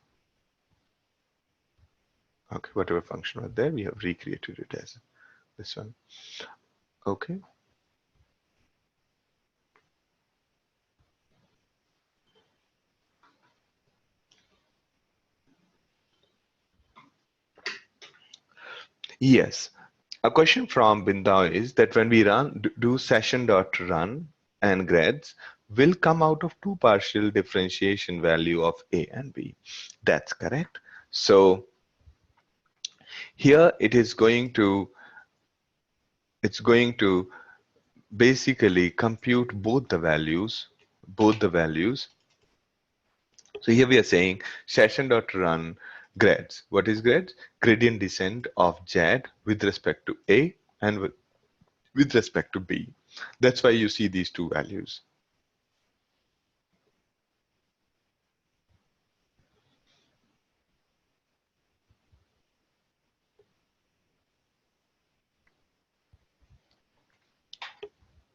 Okay, whatever function was there, we have recreated it as this one. Okay. Yes. A question from Bindao is that when we do session.run and grades will come out of two partial differentiation value of A and B. That's correct. So here it's going to basically compute both the values. So here we are saying session.run grades. What is grades? Gradient descent of Z with respect to A and with respect to B. That's why you see these two values.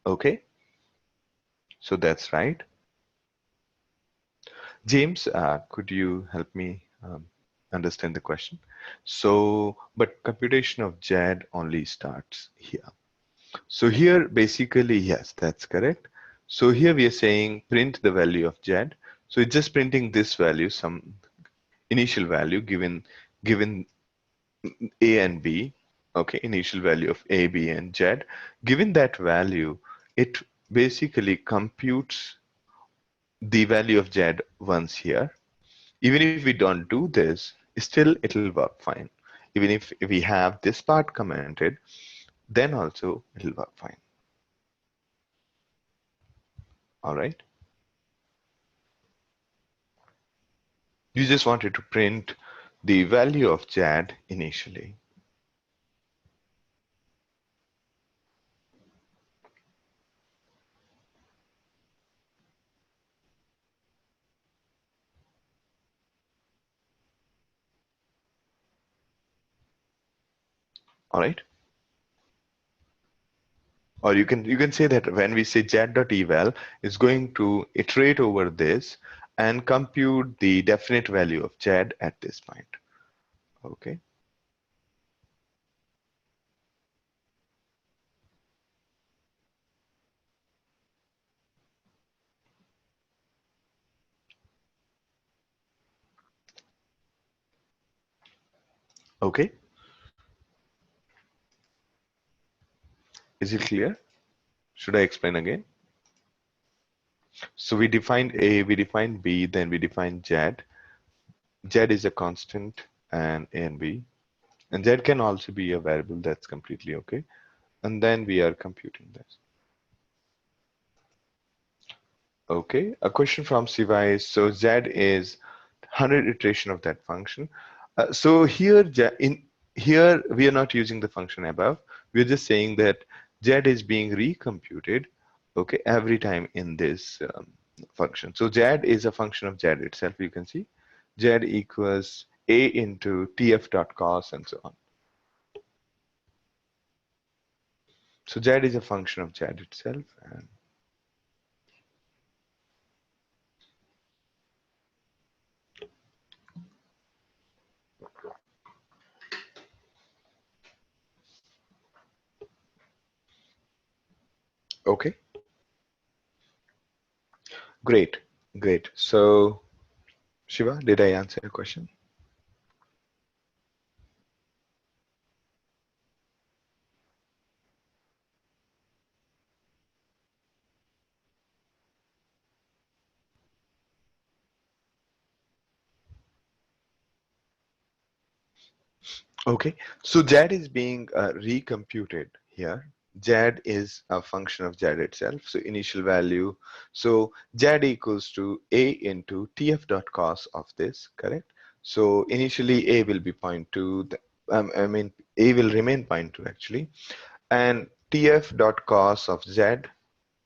Okay, so that's right. James, could you help me understand the question? So, but computation of Z only starts here. So here, basically, yes, that's correct. So here we are saying print the value of Z. So it's just printing this value, some initial value given A and B. Okay, initial value of A, B, and Z. Given that value, it basically computes the value of Z once here. Even if we don't do this, still it'll work fine. Even if we have this part commented, then also it'll work fine. All right. You just wanted to print the value of Z initially. All right. Or you can say that when we say z.eval, it's going to iterate over this and compute the definite value of z at this point. Okay. Okay. Is it clear? Should I explain again? So we defined A, we defined B, then we defined Z. Z is a constant and A and B. And Z can also be a variable, that's completely okay. And then we are computing this. Okay, a question from Siva is, so Z is 100 iteration of that function. So here we are not using the function above. We're just saying that Z is being recomputed, okay, every time in this function. So Z is a function of Z itself. You can see Z equals A into tf.cos and so on. So Z is a function of Z itself. And okay, great, great. So Shiva, did I answer your question? Okay, so Z is being recomputed here. Z is a function of Z itself. So initial value. So Z equals to A into TF dot cos of this, correct? So initially A will be 0.2. I mean, A will remain 0.2 actually. And TF dot cos of Z,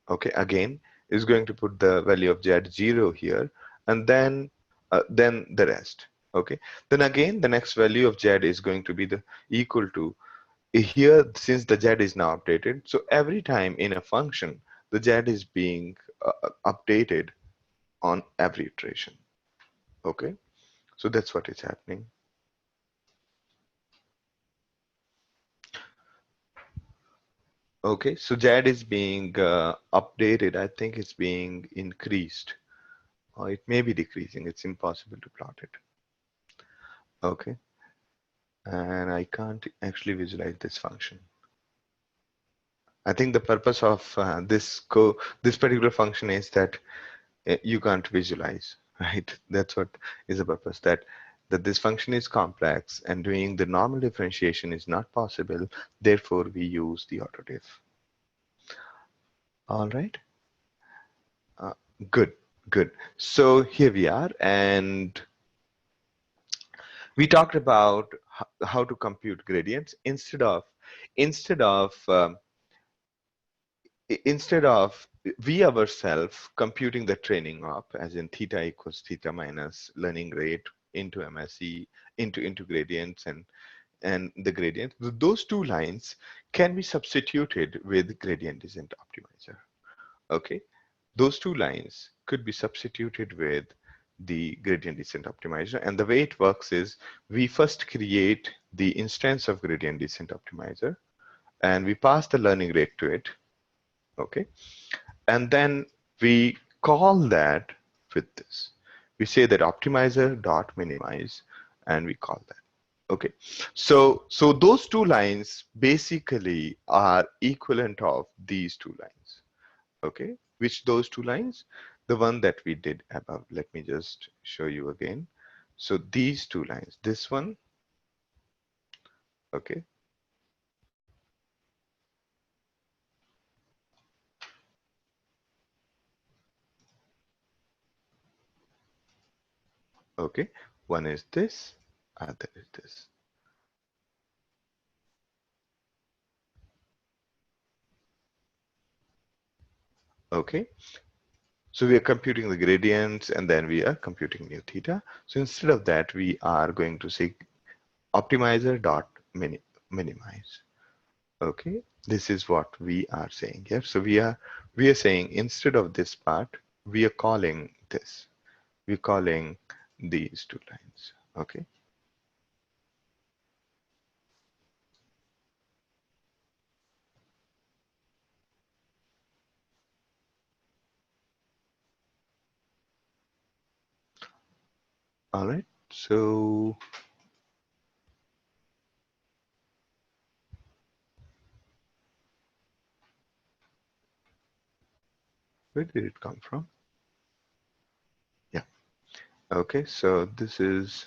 okay, again, is going to put the value of Z 0 here. And then the rest. Okay, then again, the next value of Z is going to be the equal to here, since the Z is now updated. So every time in a function, the Z is being updated on every iteration. Okay, so that's what is happening. Okay, so Z is being updated. I think it's being increased, or it may be decreasing. It's impossible to plot it. Okay, and I can't actually visualize this function. I think the purpose of this particular function is that you can't visualize, right? That's what is the purpose, that this function is complex and doing the normal differentiation is not possible. Therefore, we use the autodiff. All right. Uh, good, good. So here we are, and we talked about how to compute gradients instead of um, instead of we ourselves computing the training up, as in theta equals theta minus learning rate into MSE into gradients and the gradient, those two lines can be substituted with gradient descent optimizer. Okay, those two lines could be substituted with the gradient descent optimizer, and the way it works is we first create the instance of gradient descent optimizer and we pass the learning rate to it. Okay, and then we call that with this. We say that optimizer dot minimize, and we call that. Okay, so those two lines basically are equivalent of these two lines. Okay, which those two lines? The one that we did above. Let me just show you again. So these two lines, this one, okay, okay, one is this, other is this. Okay, so we are computing the gradients and then we are computing new theta. So instead of that, we are going to say optimizer dot minimize. Okay, this is what we are saying here. So we are saying instead of this part, we are calling this. We're calling these two lines. Okay. All right. So where did it come from? Yeah. Okay. So this is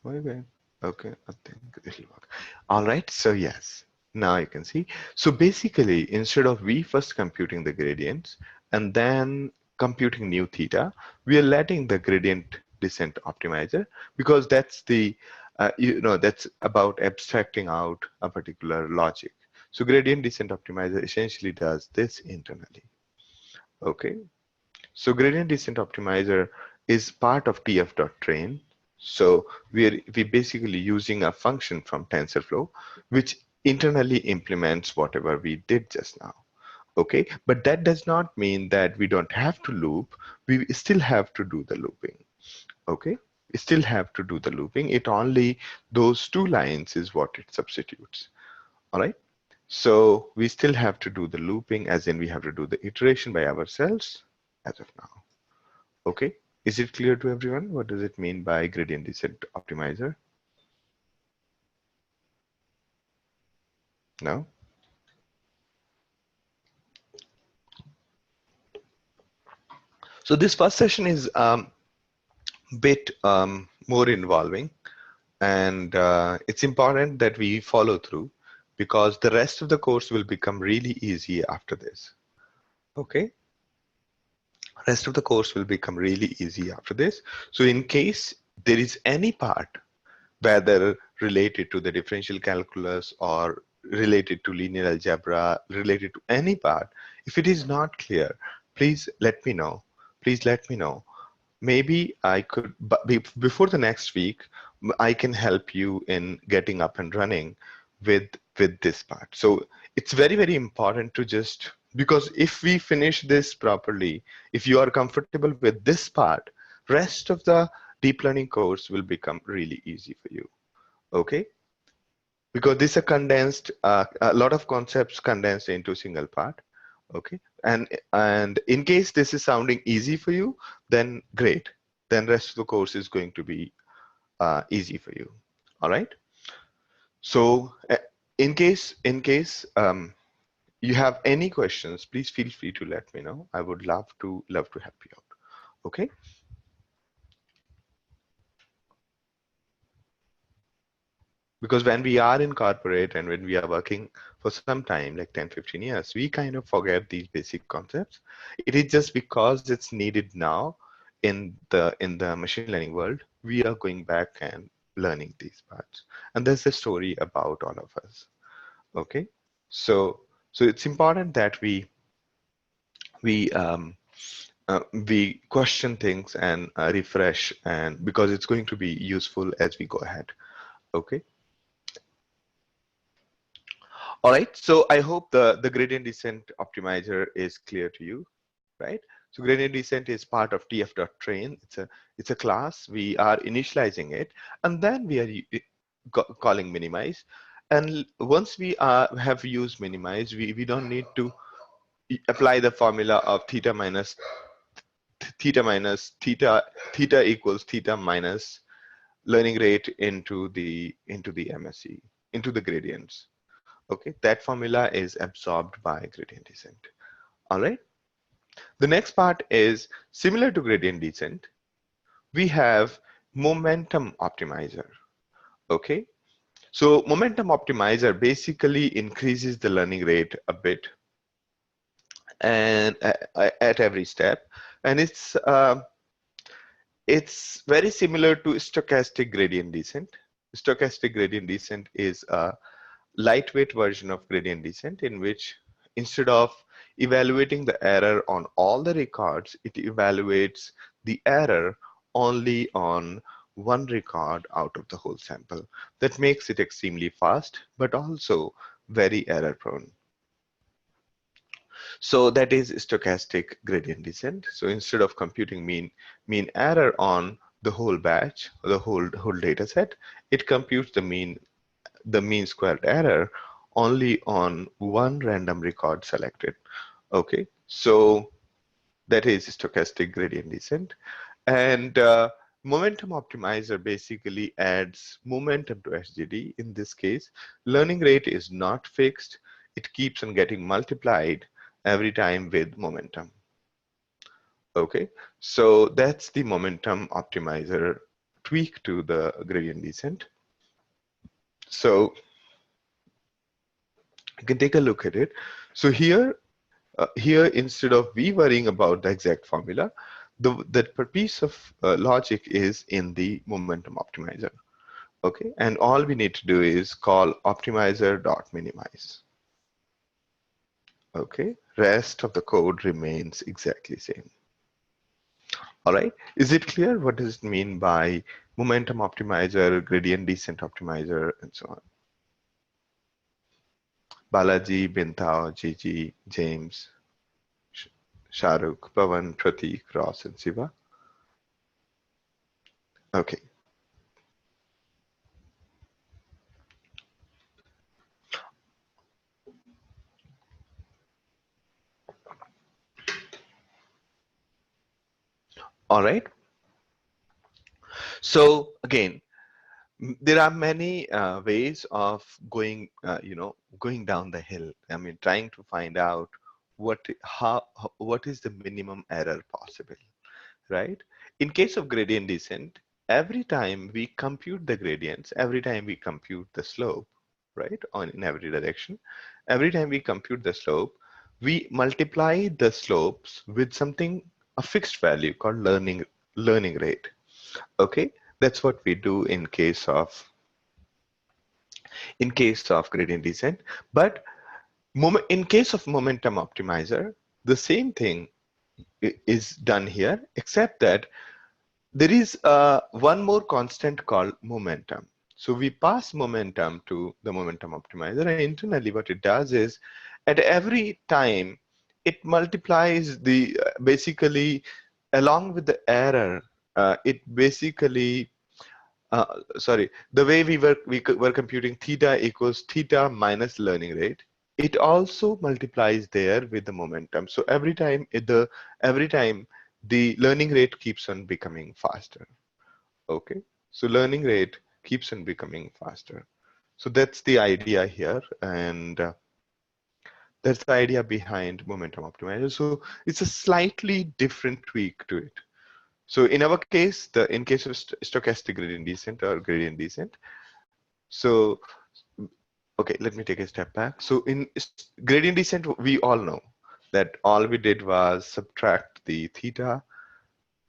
wait. Okay. I think it'll work. All right. So yes. Now you can see. So basically, instead of we first computing the gradients and then computing new theta, we are letting the gradient descent optimizer, because that's the that's about abstracting out a particular logic. So gradient descent optimizer essentially does this internally. Okay, so gradient descent optimizer is part of tf.train. So we basically using a function from TensorFlow, which internally implements whatever we did just now. Okay, but that does not mean that we don't have to loop. We still have to do the looping. Okay, we still have to do the looping. It only those two lines is what it substitutes. All right. So we still have to do the looping, as in we have to do the iteration by ourselves as of now. Okay, is it clear to everyone? What does it mean by gradient descent optimizer? No? So this first session is bit more involving, and it's important that we follow through because the rest of the course will become really easy after this. Okay, rest of the course will become really easy after this. So in case there is any part, whether related to the differential calculus or related to linear algebra, related to any part, if it is not clear, please let me know. Please let me know. Maybe I could, but before the next week, I can help you in getting up and running with this part. So it's very, very important to just, because if we finish this properly, if you are comfortable with this part, rest of the deep learning course will become really easy for you. Okay, because this is a condensed, a lot of concepts condensed into a single part. Okay, and in case this is sounding easy for you, then great, then rest of the course is going to be easy for you. All right, so in case you have any questions, please feel free to let me know. I would love to help you out. Okay, because when we are in corporate and when we are working for some time, like 10-15 years, we kind of forget these basic concepts. It is just because it's needed now in the machine learning world, we are going back and learning these parts. And there's a story about all of us. Okay, so it's important that we um, we question things and refresh, and because it's going to be useful as we go ahead. Okay. All right, so I hope the gradient descent optimizer is clear to you, right? So gradient descent is part of tf.train. It's a class. We are initializing it, and then we are calling minimize. And once we have used minimize, we don't need to apply the formula of theta equals theta minus learning rate into the MSE, into the gradients. Okay, that formula is absorbed by gradient descent. All right. The next part is similar to gradient descent. We have momentum optimizer. Okay. So momentum optimizer basically increases the learning rate a bit and at every step, and it's very similar to stochastic gradient descent. Stochastic gradient descent is a lightweight version of gradient descent in which instead of evaluating the error on all the records, it evaluates the error only on one record out of the whole sample. That makes it extremely fast, but also very error prone. So that is stochastic gradient descent. So instead of computing mean error on the whole batch, the whole data set, it computes the mean squared error only on one random record selected. Okay, so that is stochastic gradient descent. And momentum optimizer basically adds momentum to SGD. In this case, learning rate is not fixed. It keeps on getting multiplied every time with momentum. Okay, so that's the momentum optimizer tweak to the gradient descent. So you can take a look at it. So here instead of we worrying about the exact formula, the piece of logic is in the momentum optimizer. Okay, and all we need to do is call optimizer.minimize. Okay, rest of the code remains exactly same. All right, is it clear what does it mean by momentum optimizer, gradient descent optimizer, and so on? Balaji, Bintao, Gigi, James, Shahrukh, Pavan, Pratik, Ross, and Siva. Okay. All right. So again, there are many ways of going down the hill. I mean, trying to find out what is the minimum error possible, right? In case of gradient descent, every time we compute the gradients, every time we compute the slope, right, on in every direction, every time we compute the slope, we multiply the slopes with something, a fixed value called learning rate. Okay, that's what we do in case of gradient descent. But in case of momentum optimizer, the same thing is done here, except that there is one more constant called momentum. So we pass momentum to the momentum optimizer, and internally what it does is at every time it multiplies the basically along with the error, it basically sorry, the way we were computing theta equals theta minus learning rate, it also multiplies there with the momentum. So every time the learning rate keeps on becoming faster. Okay, so learning rate keeps on becoming faster. So that's the idea here, and that's the idea behind momentum optimizer. So it's a slightly different tweak to it. So in our case, in case of stochastic gradient descent or gradient descent, so okay, let me take a step back. So in gradient descent, we all know that all we did was subtract the theta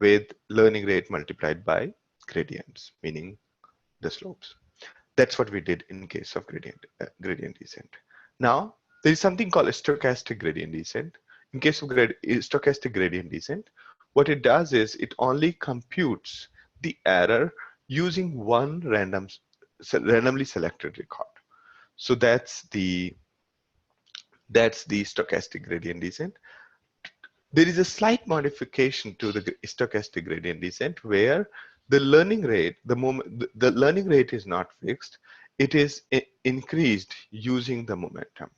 with learning rate multiplied by gradients, meaning the slopes. That's what we did in case of gradient descent. Now, there is something called a stochastic gradient descent. In case of stochastic gradient descent, what it does is it only computes the error using one randomly selected record. So that's the stochastic gradient descent. There is a slight modification to the stochastic gradient descent where the learning rate, the learning rate is not fixed. It is increased using the momentum.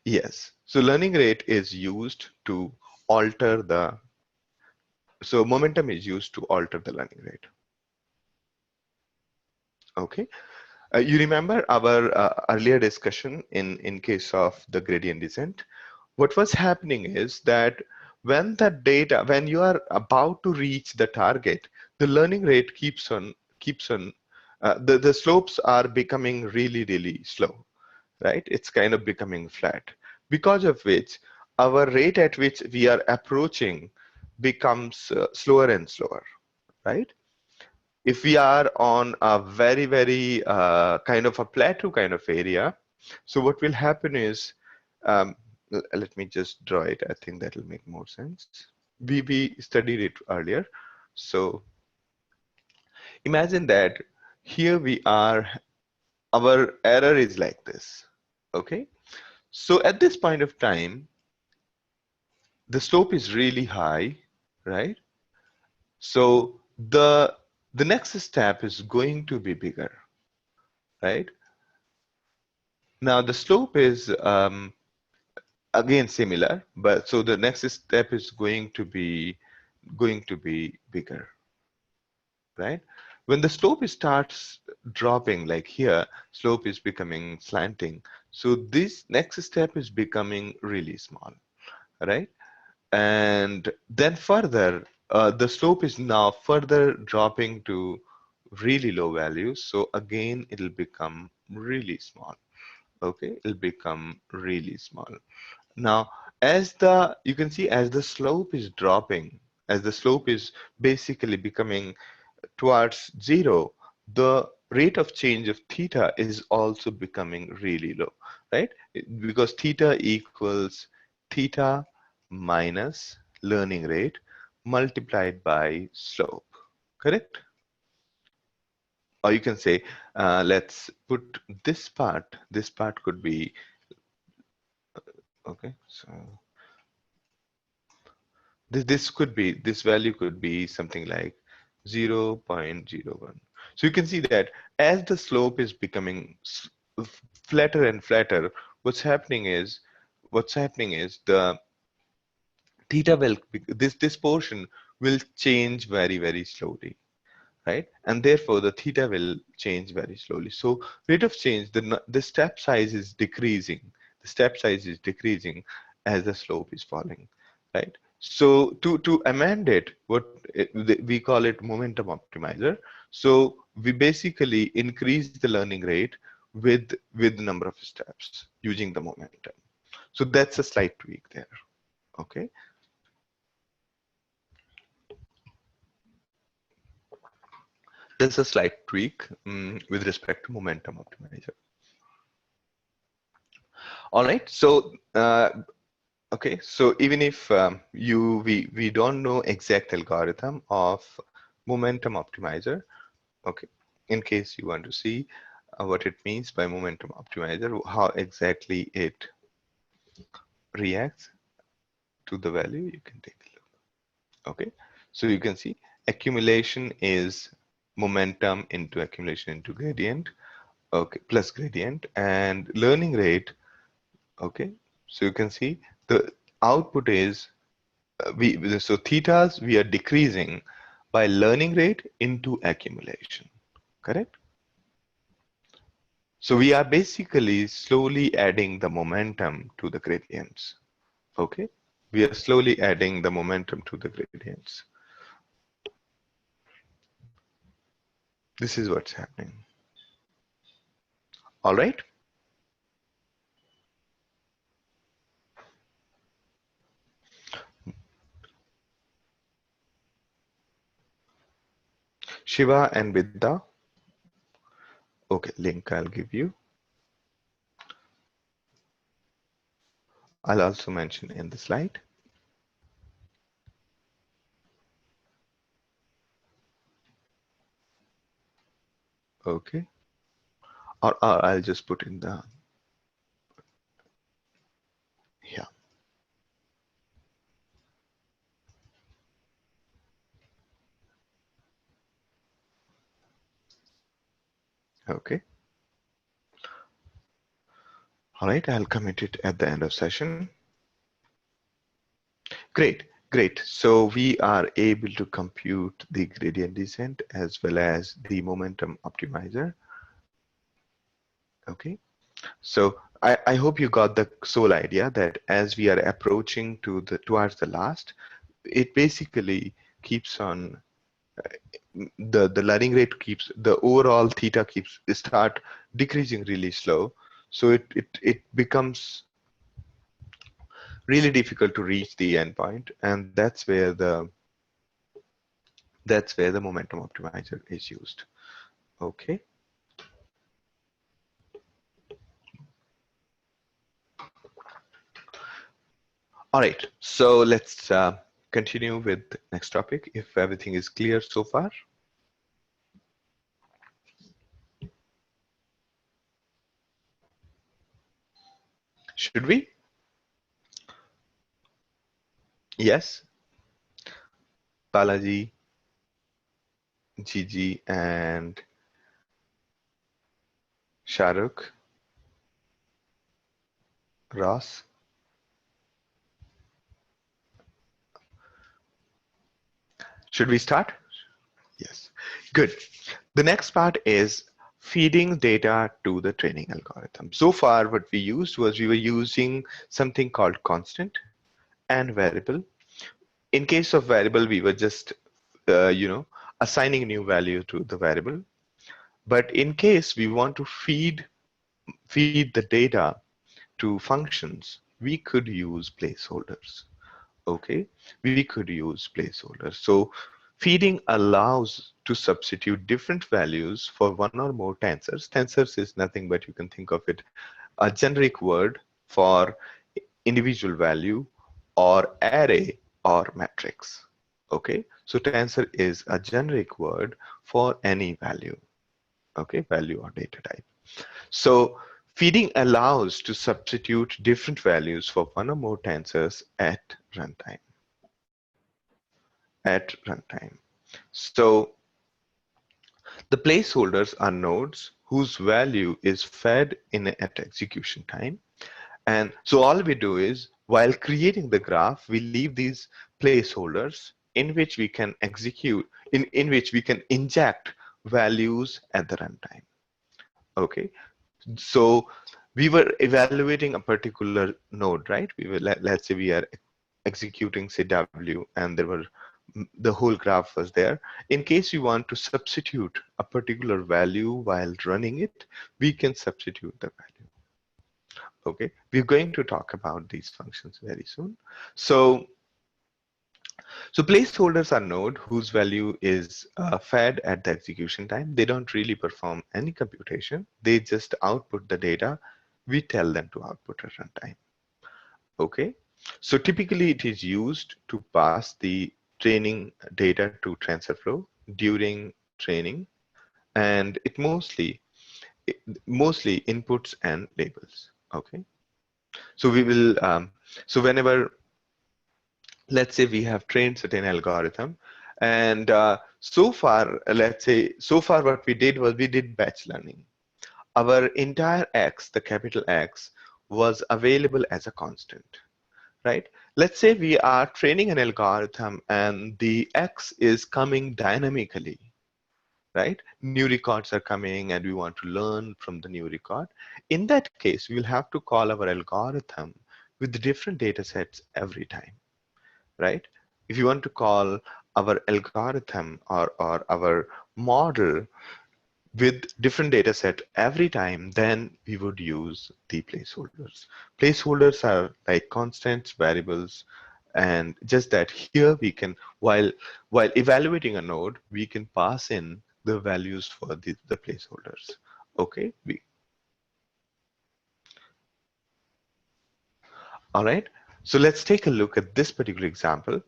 Yes. So learning rate is used to alter the, so momentum is used to alter the learning rate. Okay. You remember our earlier discussion in case of the gradient descent. What was happening is that when you are about to reach the target, the learning rate keeps on the slopes are becoming really slow, right? It's kind of becoming flat, because of which our rate at which we are approaching becomes slower and slower, right? If we are on a very kind of a plateau kind of area, so what will happen is, let me just draw it. I think that will make more sense. We studied it earlier. So imagine that here we are, our error is like this. Okay, so at this point of time the slope is really high, right? So the next step is going to be bigger, right? Now the slope is again similar, but so the next step is going to be bigger, right? When the slope starts dropping, like here, slope is becoming slanting. So this next step is becoming really small, right? And then further, the slope is now further dropping to really low values. So again, it'll become really small. Okay, it'll become really small. Now, you can see as the slope is dropping, as the slope is basically becoming towards zero, the rate of change of theta is also becoming really low, right? Because theta equals theta minus learning rate multiplied by slope, correct? Or you can say, let's put this part could be, okay, so this value could be something like 0.01. So you can see that as the slope is becoming flatter and flatter, what's happening is the theta will this portion will change very slowly, right? And therefore the theta will change very slowly. So rate of change, the step size is decreasing. The step size is decreasing as the slope is falling. right? So to amend it, we call it momentum optimizer. So we basically increase the learning rate with the number of steps using the momentum. So that's a slight tweak there. Okay, there's a slight tweak with respect to momentum optimizer. All right, so okay, so even if we don't know exact algorithm of momentum optimizer, okay, in case you want to see what it means by momentum optimizer, how exactly it reacts to the value, you can take a look. Okay, so you can see accumulation is momentum into accumulation into gradient, okay, plus gradient, and learning rate, okay, so you can see the output is so thetas we are decreasing by learning rate into accumulation, correct? So we are basically slowly adding the momentum to the gradients. Okay, we are slowly adding the momentum to the gradients. This is what's happening. All right. Shiva and Vidya. Okay, link I'll give you. I'll also mention in the slide. Okay, or I'll just put in the yeah. Okay. All right, I'll commit it at the end of session. Great, great. So we are able to compute the gradient descent as well as the momentum optimizer. Okay, so I hope you got the sole idea that as we are approaching to towards the last, it basically keeps on the learning rate keeps the overall theta keeps start decreasing really slow. So it becomes really difficult to reach the endpoint, and that's where the momentum optimizer is used. Okay. All right. So let's continue with next topic if everything is clear so far. Should we? Yes. Balaji, Gigi, and Shahrukh, Ross. Should we start? Yes. Good. The next part is feeding data to the training algorithm. So far, what we used was we were using something called constant and variable. In case of variable, we were just, assigning new value to the variable. But in case we want to feed the data to functions, we could use placeholders. Okay, we could use placeholders. So feeding allows to substitute different values for one or more tensors. Tensors is nothing but you can think of it a generic word for individual value or array or matrix. Okay, so tensor is a generic word for any value. Okay, value or data type. So feeding allows to substitute different values for one or more tensors at runtime. At runtime. So the placeholders are nodes whose value is fed in at execution time. And so all we do is while creating the graph, we leave these placeholders in which we can execute, in which we can inject values at the runtime. Okay, so we were evaluating a particular node, right? We were let's say we are executing say W, and there were the whole graph was there. In case you want to substitute a particular value while running it, we can substitute the value. Okay, we're going to talk about these functions very soon. So placeholders are node whose value is fed at the execution time. They don't really perform any computation. They just output the data. We tell them to output at runtime. Okay, so typically it is used to pass the training data to TensorFlow during training, and mostly inputs and labels. Okay, so we will so whenever, let's say we have trained certain algorithm, and so far, let's say so far what we did was we did batch learning. Our entire X, the capital X, was available as a constant, right? Let's say we are training an algorithm and the X is coming dynamically, right? New records are coming and we want to learn from the new record. In that case, we'll have to call our algorithm with different data sets every time, right? If you want to call our algorithm or our model with different data set every time, then we would use the placeholders. Placeholders are like constants, variables, and just that here we can, while evaluating a node, we can pass in the values for the placeholders. Okay, all right. So let's take a look at this particular example.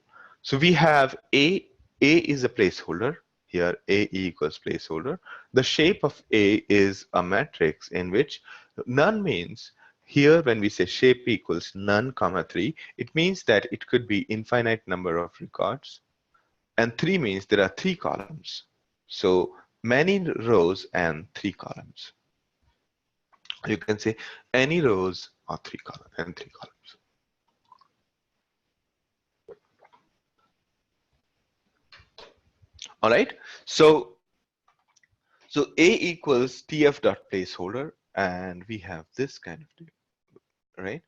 So we have A is a placeholder. Here, A equals placeholder. The shape of A is a matrix in which none means, here when we say shape equals none comma 3, it means that it could be infinite number of records. And 3 means there are 3 columns. So many rows and 3 columns. You can say any rows or 3 columns and 3 columns. All right. So A equals TF dot placeholder, and we have this kind of, right?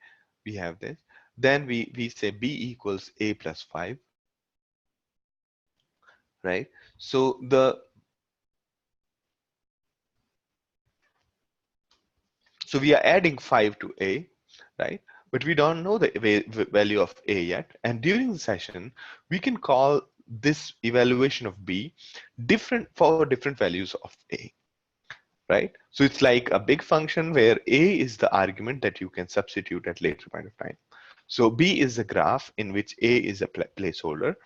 We have this. Then we say B equals A plus 5, right? So we are adding 5 to A, right? But we don't know the value of A yet. And during the session, we can call this evaluation of B for different values of A, right? So it's like a big function where A is the argument that you can substitute at later point of time. So B is a graph in which A is a placeholder,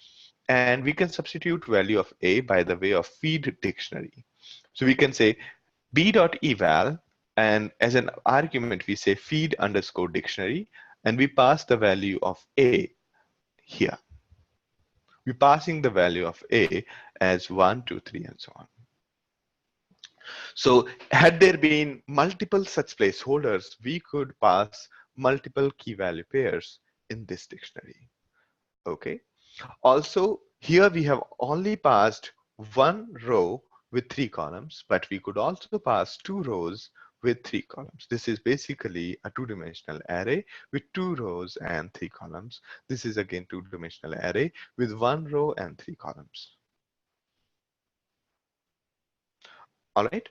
and we can substitute value of A by the way of feed dictionary. So we can say b.eval, and as an argument we say feed underscore dictionary, and we pass the value of A here. We're passing the value of A as 1, 2, 3, and so on. So had there been multiple such placeholders, we could pass multiple key value pairs in this dictionary. Okay. Also, here we have only passed one row with 3 columns, but we could also pass 2 rows with 3 columns. This is basically a 2-dimensional array with 2 rows and 3 columns. This is again 2-dimensional array with 1 row and 3 columns. All right.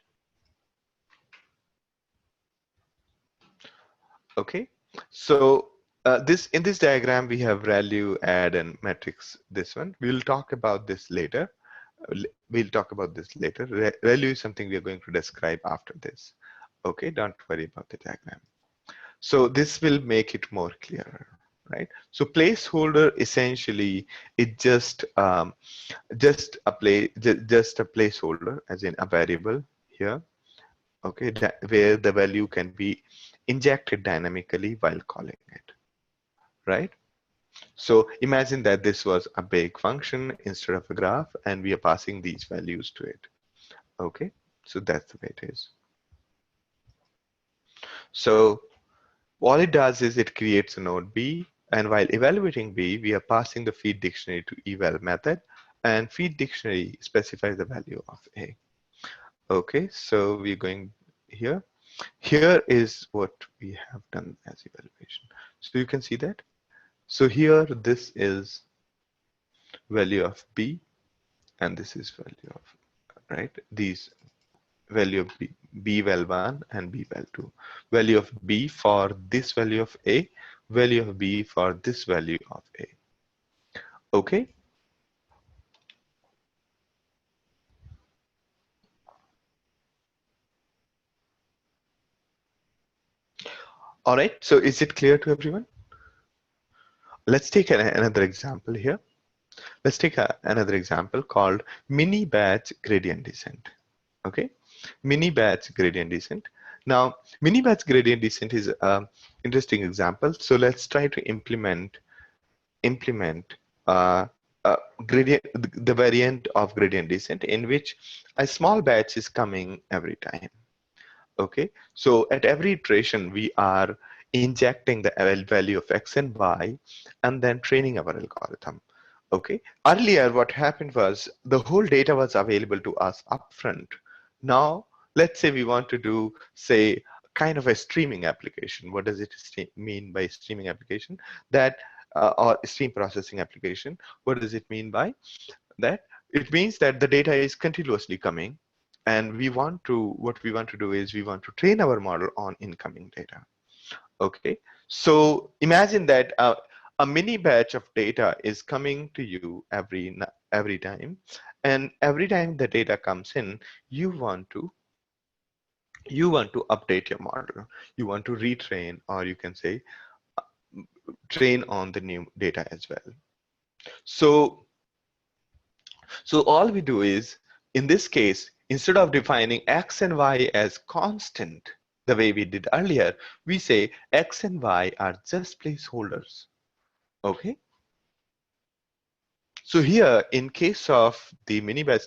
Okay. So in this diagram, we have value, add, and matrix. This one, we'll talk about this later. We'll talk about this later. Value is something we are going to describe after this. Okay, don't worry about the diagram. So this will make it more clearer, right? So placeholder essentially is just a placeholder, as in a variable here. Okay, where the value can be injected dynamically while calling it, right? So imagine that this was a big function instead of a graph, and we are passing these values to it. Okay, so that's the way it is. So all it does is it creates a node B, and while evaluating B, we are passing the feed dictionary to eval method, and feed dictionary specifies the value of A. Okay, so we're going here. Here is what we have done as evaluation. So you can see that. So here this is value of B and this is value of, right, these value of B val 1 and B val 2. Value of B for this value of A, value of B for this value of A. Okay. All right. So is it clear to everyone? Let's take another example here. Let's take another example called mini batch gradient descent. Okay. Mini batch gradient descent. Now, mini batch gradient descent is an interesting example. So let's try to implement uh, gradient, the variant of gradient descent in which a small batch is coming every time. Okay, so at every iteration we are injecting the value of x and y and then training our algorithm. Okay, earlier what happened was the whole data was available to us upfront. Now let's say we want to do, say, kind of a streaming application. What does it mean by streaming application? That or stream processing application. What does it mean by that? It means that the data is continuously coming, and what we want to do is we want to train our model on incoming data. Okay, so imagine that a mini batch of data is coming to you every time, and every time the data comes in, you want to update your model. You want to retrain, or you can say train on the new data as well. So all we do is, in this case, instead of defining x and y as constant, the way we did earlier, we say x and y are just placeholders. Okay. So here, in case of the mini batch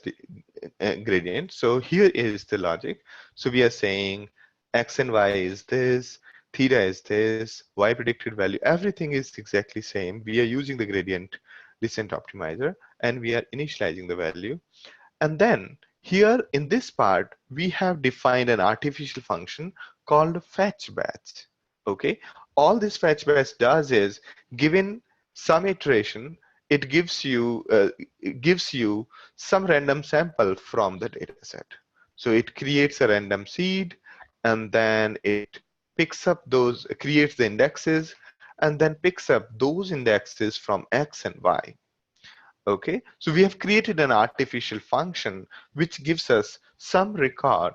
gradient, so here is the logic. So we are saying x and y is this, theta is this, y predicted value, everything is exactly same. We are using the gradient descent optimizer, and we are initializing the value. And then here in this part, we have defined an artificial function called fetch batch. Okay, all this fetch batch does is, given some iteration, it gives you some random sample from the data set. So it creates a random seed, and then it picks up those, creates the indexes, and then picks up those indexes from x and y. Okay, so we have created an artificial function which gives us some record.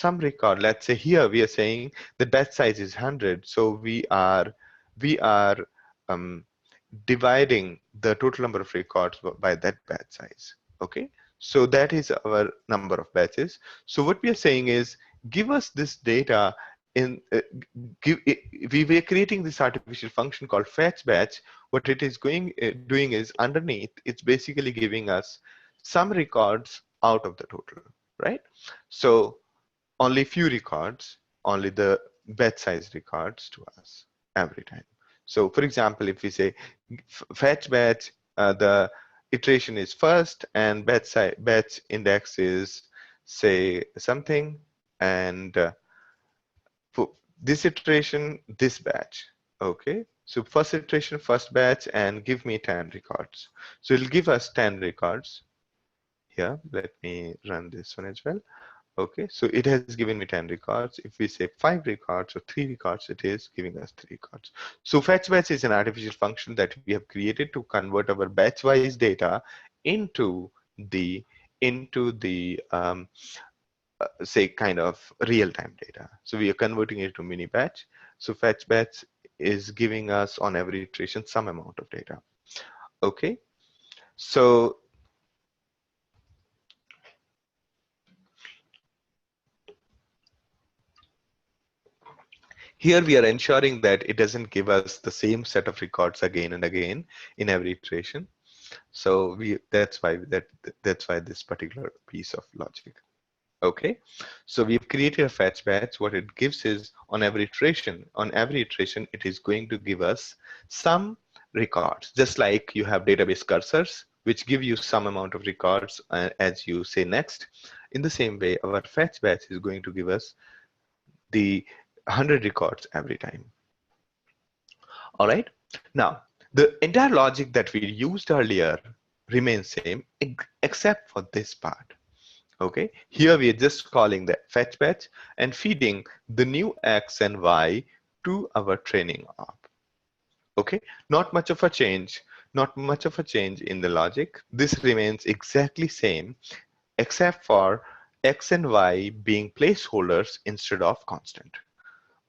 Let's say here we are saying the batch size is 100, so we are um, dividing the total number of records by that batch size. Okay, so that is our number of batches. So what we are saying is, give us this data in we were creating this artificial function called fetch batch. What it is doing is, underneath, it's basically giving us some records out of the total, right? So only few records, only the batch size records to us every time. So for example, if we say fetch batch, the iteration is first, and batch index is, say, something, and for this iteration, this batch. Okay, so first iteration, first batch, and give me 10 records. So it'll give us 10 records here. Let me run this one as well. Okay, so it has given me 10 records. If we say 5 records or 3 records, it is giving us 3 records. So fetch batch is an artificial function that we have created to convert our batch-wise data into the say, kind of real-time data. So we are converting it to mini batch. So fetch batch is giving us on every iteration some amount of data. Okay, so here we are ensuring that it doesn't give us the same set of records again and again in every iteration. So that's why this particular piece of logic. Okay, so we've created a fetch batch. What it gives is, on every iteration, it is going to give us some records, just like you have database cursors, which give you some amount of records as you say next. In the same way, our fetch batch is going to give us the 100 records every time. All right. Now, The entire logic that we used earlier remains same except for this part. Okay, here we are just calling the fetch batch and feeding the new x and y to our training op. Okay, not much of a change, not much of a change in the logic. This remains exactly same except for x and y being placeholders instead of constant.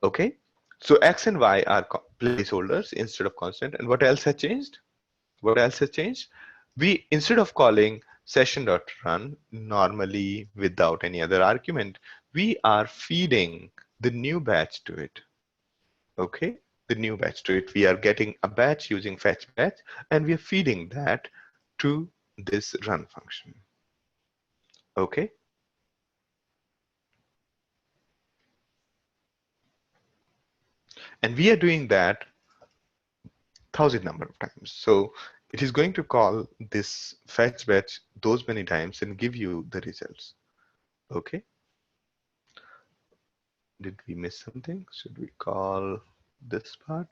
Okay, so x and y are placeholders instead of constant. And what else has changed? What else has changed? We, instead of calling session.run normally without any other argument, we are feeding the new batch to it. Okay, the new batch to it. We are getting a batch using fetch batch, and we are feeding that to this run function. Okay. And we are doing that 1,000 number of times. So it is going to call this fetch batch those many times and give you the results. Okay. Did we miss something? Should we call this part?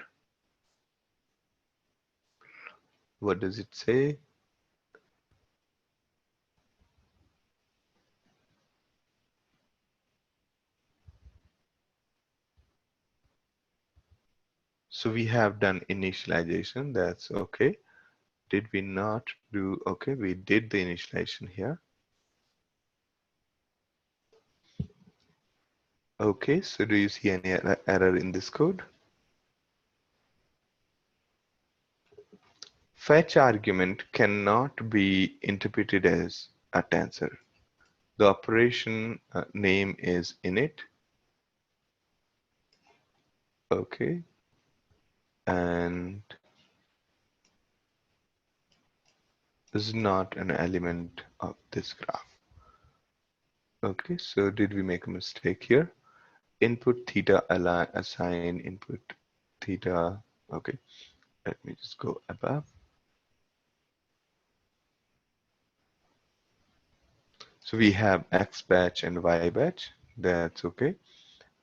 What does it say? So we have done initialization. That's okay. Did we not do? Okay, we did the initialization here. Okay, so do you see any error in this code? Fetch argument cannot be interpreted as a tensor. The operation name is init. Okay, and is not an element of this graph. Okay, so did we make a mistake here? Input theta assign input theta. Okay, let me just go above. So we have X batch and Y batch. That's okay.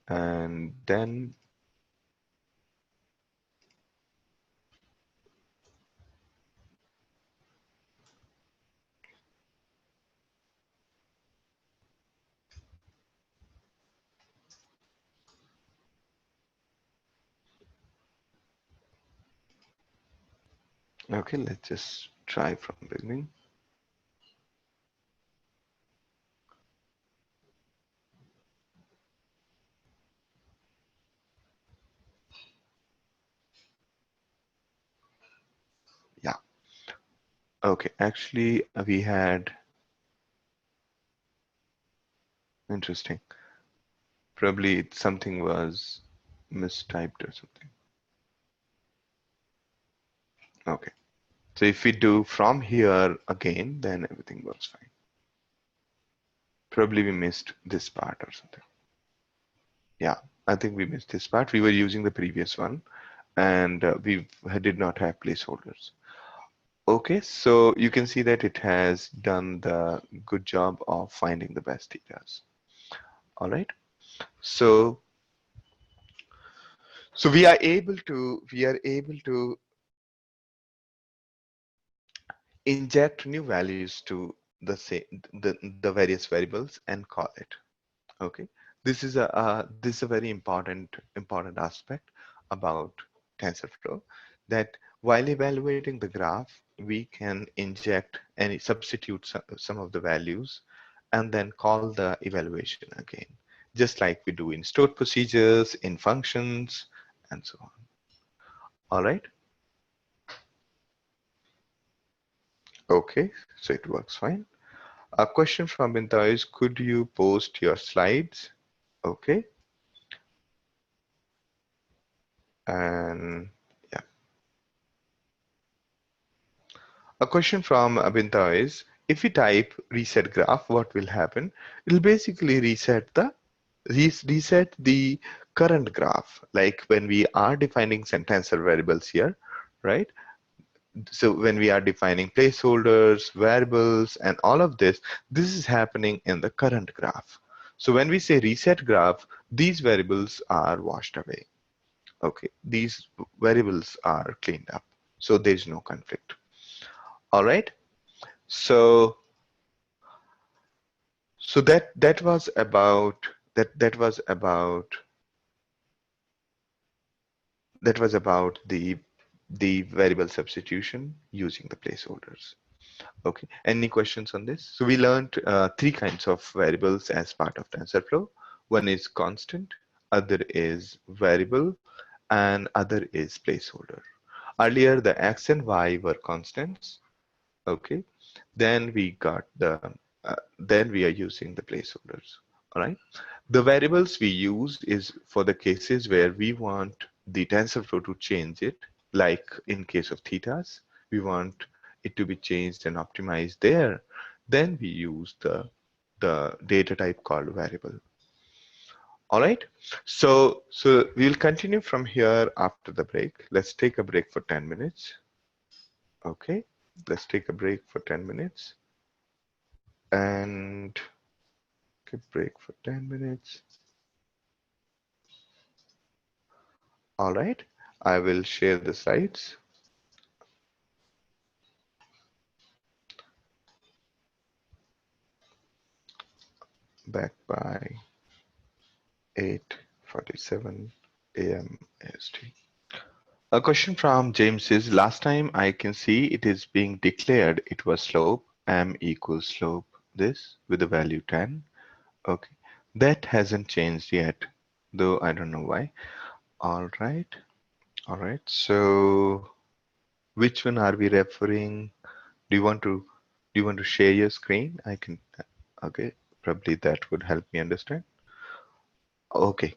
And then okay, let's just try from beginning. Yeah. Okay, actually we had interesting. Probably something was mistyped or something. Okay. So if we do from here again, then everything works fine. Probably we missed this part or something. Yeah, I think we missed this part. We were using the previous one and we did not have placeholders. Okay, so you can see that it has done the good job of finding the best thetas. All right. So we are able to inject new values to the various variables and call it. Okay, this is a very important aspect about TensorFlow, that while evaluating the graph, we can inject and substitute some of the values and then call the evaluation again, just like we do in stored procedures, in functions, and so on. All right. Okay, so it works fine. A question from Binta is, could you post your slides? Okay. And yeah. A question from Abhinta is, if we type reset graph, what will happen? It will basically reset the current graph, like when we are defining some tensor variables here, right? So when we are defining placeholders, variables, and all of this, this is happening in the current graph. So when we say reset graph, these variables are washed away. Okay, these variables are cleaned up. So there's no conflict. All right. So that was about the variable substitution using the placeholders. Okay, any questions on this? So we learned three kinds of variables as part of TensorFlow. One is constant, other is variable, and other is placeholder. Earlier, the x and y were constants. Okay, then we are using the placeholders. All right. The variables we use is for the cases where we want the TensorFlow to change it, like in case of thetas, we want it to be changed and optimized there. Then we use the data type called variable. All right. So we'll continue from here after the break. Let's take a break for 10 minutes. Okay. Let's take a break for 10 minutes and break for 10 minutes. All right. I will share the slides. Back by 8:47 a.m. AST. A question from James is, last time I can see it is being declared it was slope, m equals slope this with the value 10. Okay, that hasn't changed yet, though I don't know why. All right, all right. So which one are we referring? Do you want to share your screen? I can. Okay, probably that would help me understand. Okay,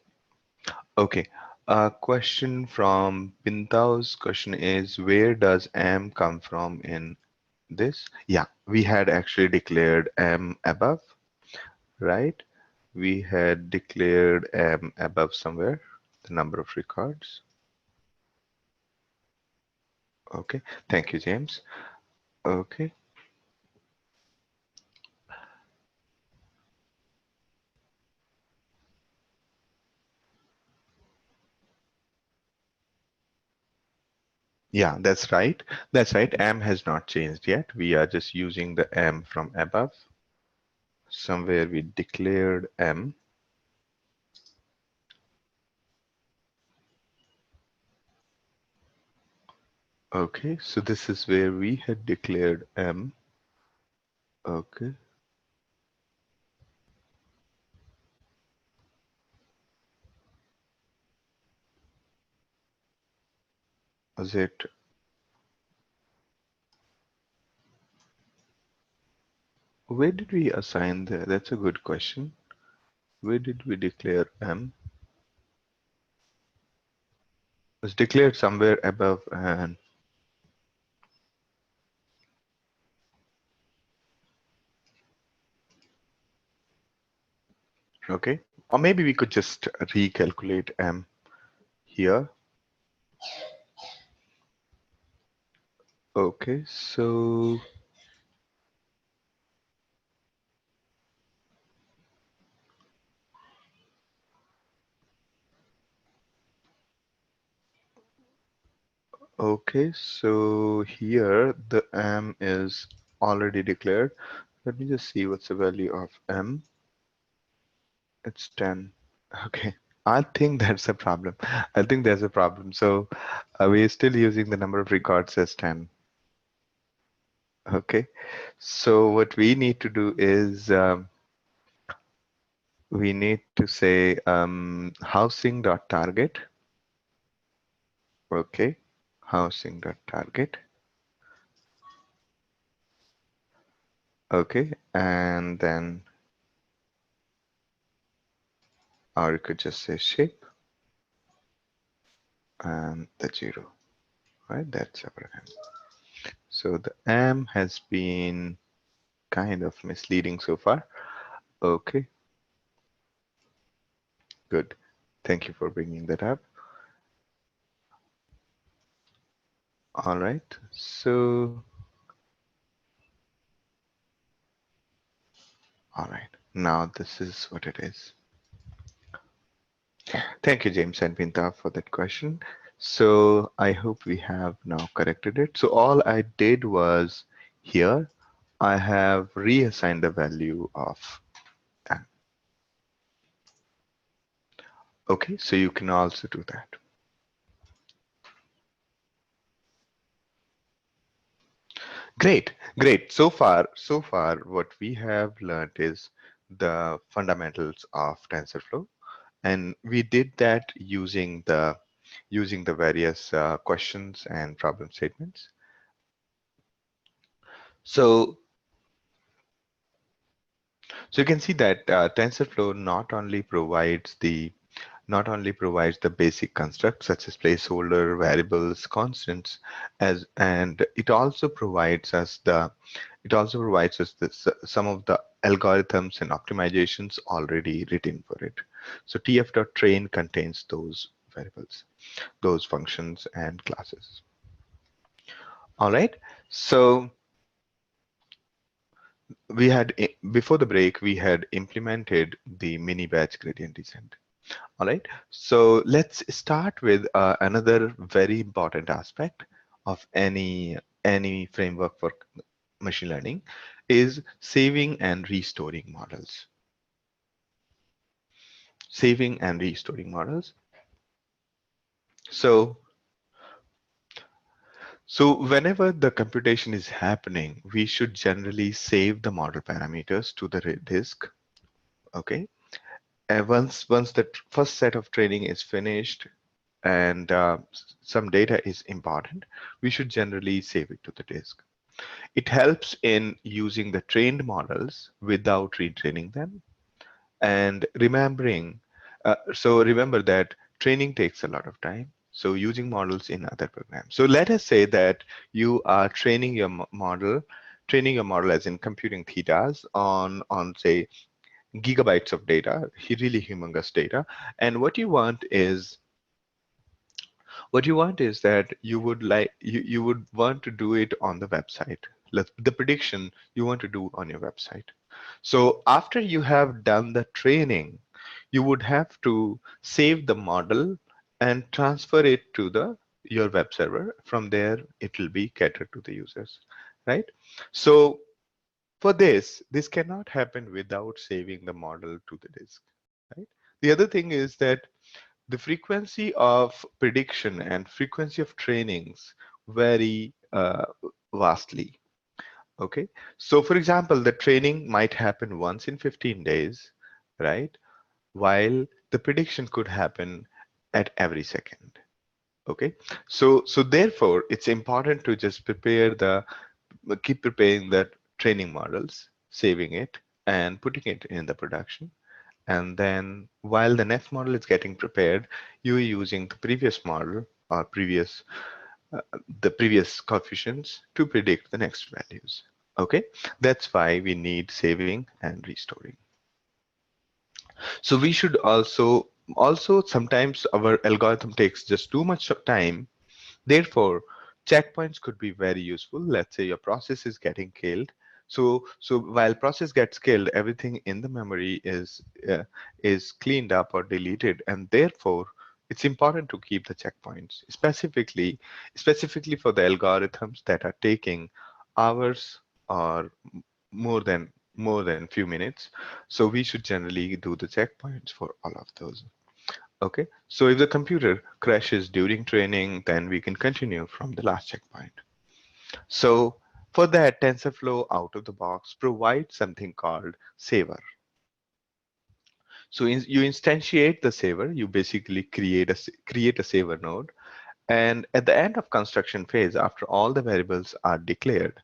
okay. A question from Pintao's question is, where does m come from in this? Yeah, we had actually declared m above, right? We had declared m above somewhere, the number of records. Okay, thank you, James. Okay, yeah, that's right. That's right. M has not changed yet. We are just using the m from above. Somewhere we declared m. Okay, so this is where we had declared m. Okay, was it? Where did we assign the? That's a good question. Where did we declare m? It was declared somewhere above and okay, or maybe we could just recalculate m here. Okay, so okay, so here the m is already declared. Let me just see what's the value of m. It's 10. Okay, I think that's a problem. I think there's a problem. So we're still using the number of records as 10. Okay, so what we need to do is we need to say housing.target. Okay, housing.target. Okay, and then, or you could just say shape and the 0, right? That's our M. So the M has been kind of misleading so far. Okay, good. Thank you for bringing that up. All right, so, all right, now this is what it is. Thank you, James and Pinta, for that question. So I hope we have now corrected it. So all I did was here, I have reassigned the value of n. Okay, so you can also do that. Great, great. So far, what we have learned is the fundamentals of TensorFlow, and we did that using the various questions and problem statements. So, so you can see that TensorFlow not only provides the basic constructs such as placeholder, variables, constants, and it also provides us some of the algorithms and optimizations already written for it. So tf.train contains those variables, those functions and classes. All right. So before the break, we had implemented the mini batch gradient descent. All right, so let's start with another very important aspect of any framework for machine learning is saving and restoring models. Saving and restoring models. So, so whenever the computation is happening, we should generally save the model parameters to the disk. Okay, and once the first set of training is finished, and some data is important, we should generally save it to the disk. It helps in using the trained models without retraining them and remembering. So remember that training takes a lot of time. So using models in other programs. So let us say that you are training your model as in computing thetas on say gigabytes of data, really humongous data, and what you want is that you would want to do it on the website. The prediction you want to do on your website. So after you have done the training, you would have to save the model and transfer it to the your web server. From there, it will be catered to the users, right? So for this cannot happen without saving the model to the disk, right? The other thing is that the frequency of prediction and frequency of trainings vary vastly. Okay, so for example, the training might happen once in 15 days, right? While the prediction could happen at every second. Okay, so therefore, it's important to just keep preparing the training models, saving it, and putting it in the production. And then while the next model is getting prepared, you're using the previous model or uh, the previous coefficients to predict the next values. Okay, that's why we need saving and restoring. So we should also sometimes our algorithm takes just too much time. Therefore, checkpoints could be very useful. Let's say your process is getting killed. So while process gets killed, everything in the memory is cleaned up or deleted, and therefore it's important to keep the checkpoints, specifically for the algorithms that are taking hours or more than few minutes. So we should generally do the checkpoints for all of those. Okay, so if the computer crashes during training, then we can continue from the last checkpoint. So for that, TensorFlow out of the box provides something called saver. So you instantiate the saver, you basically create a saver node, and at the end of construction phase, after all the variables are declared,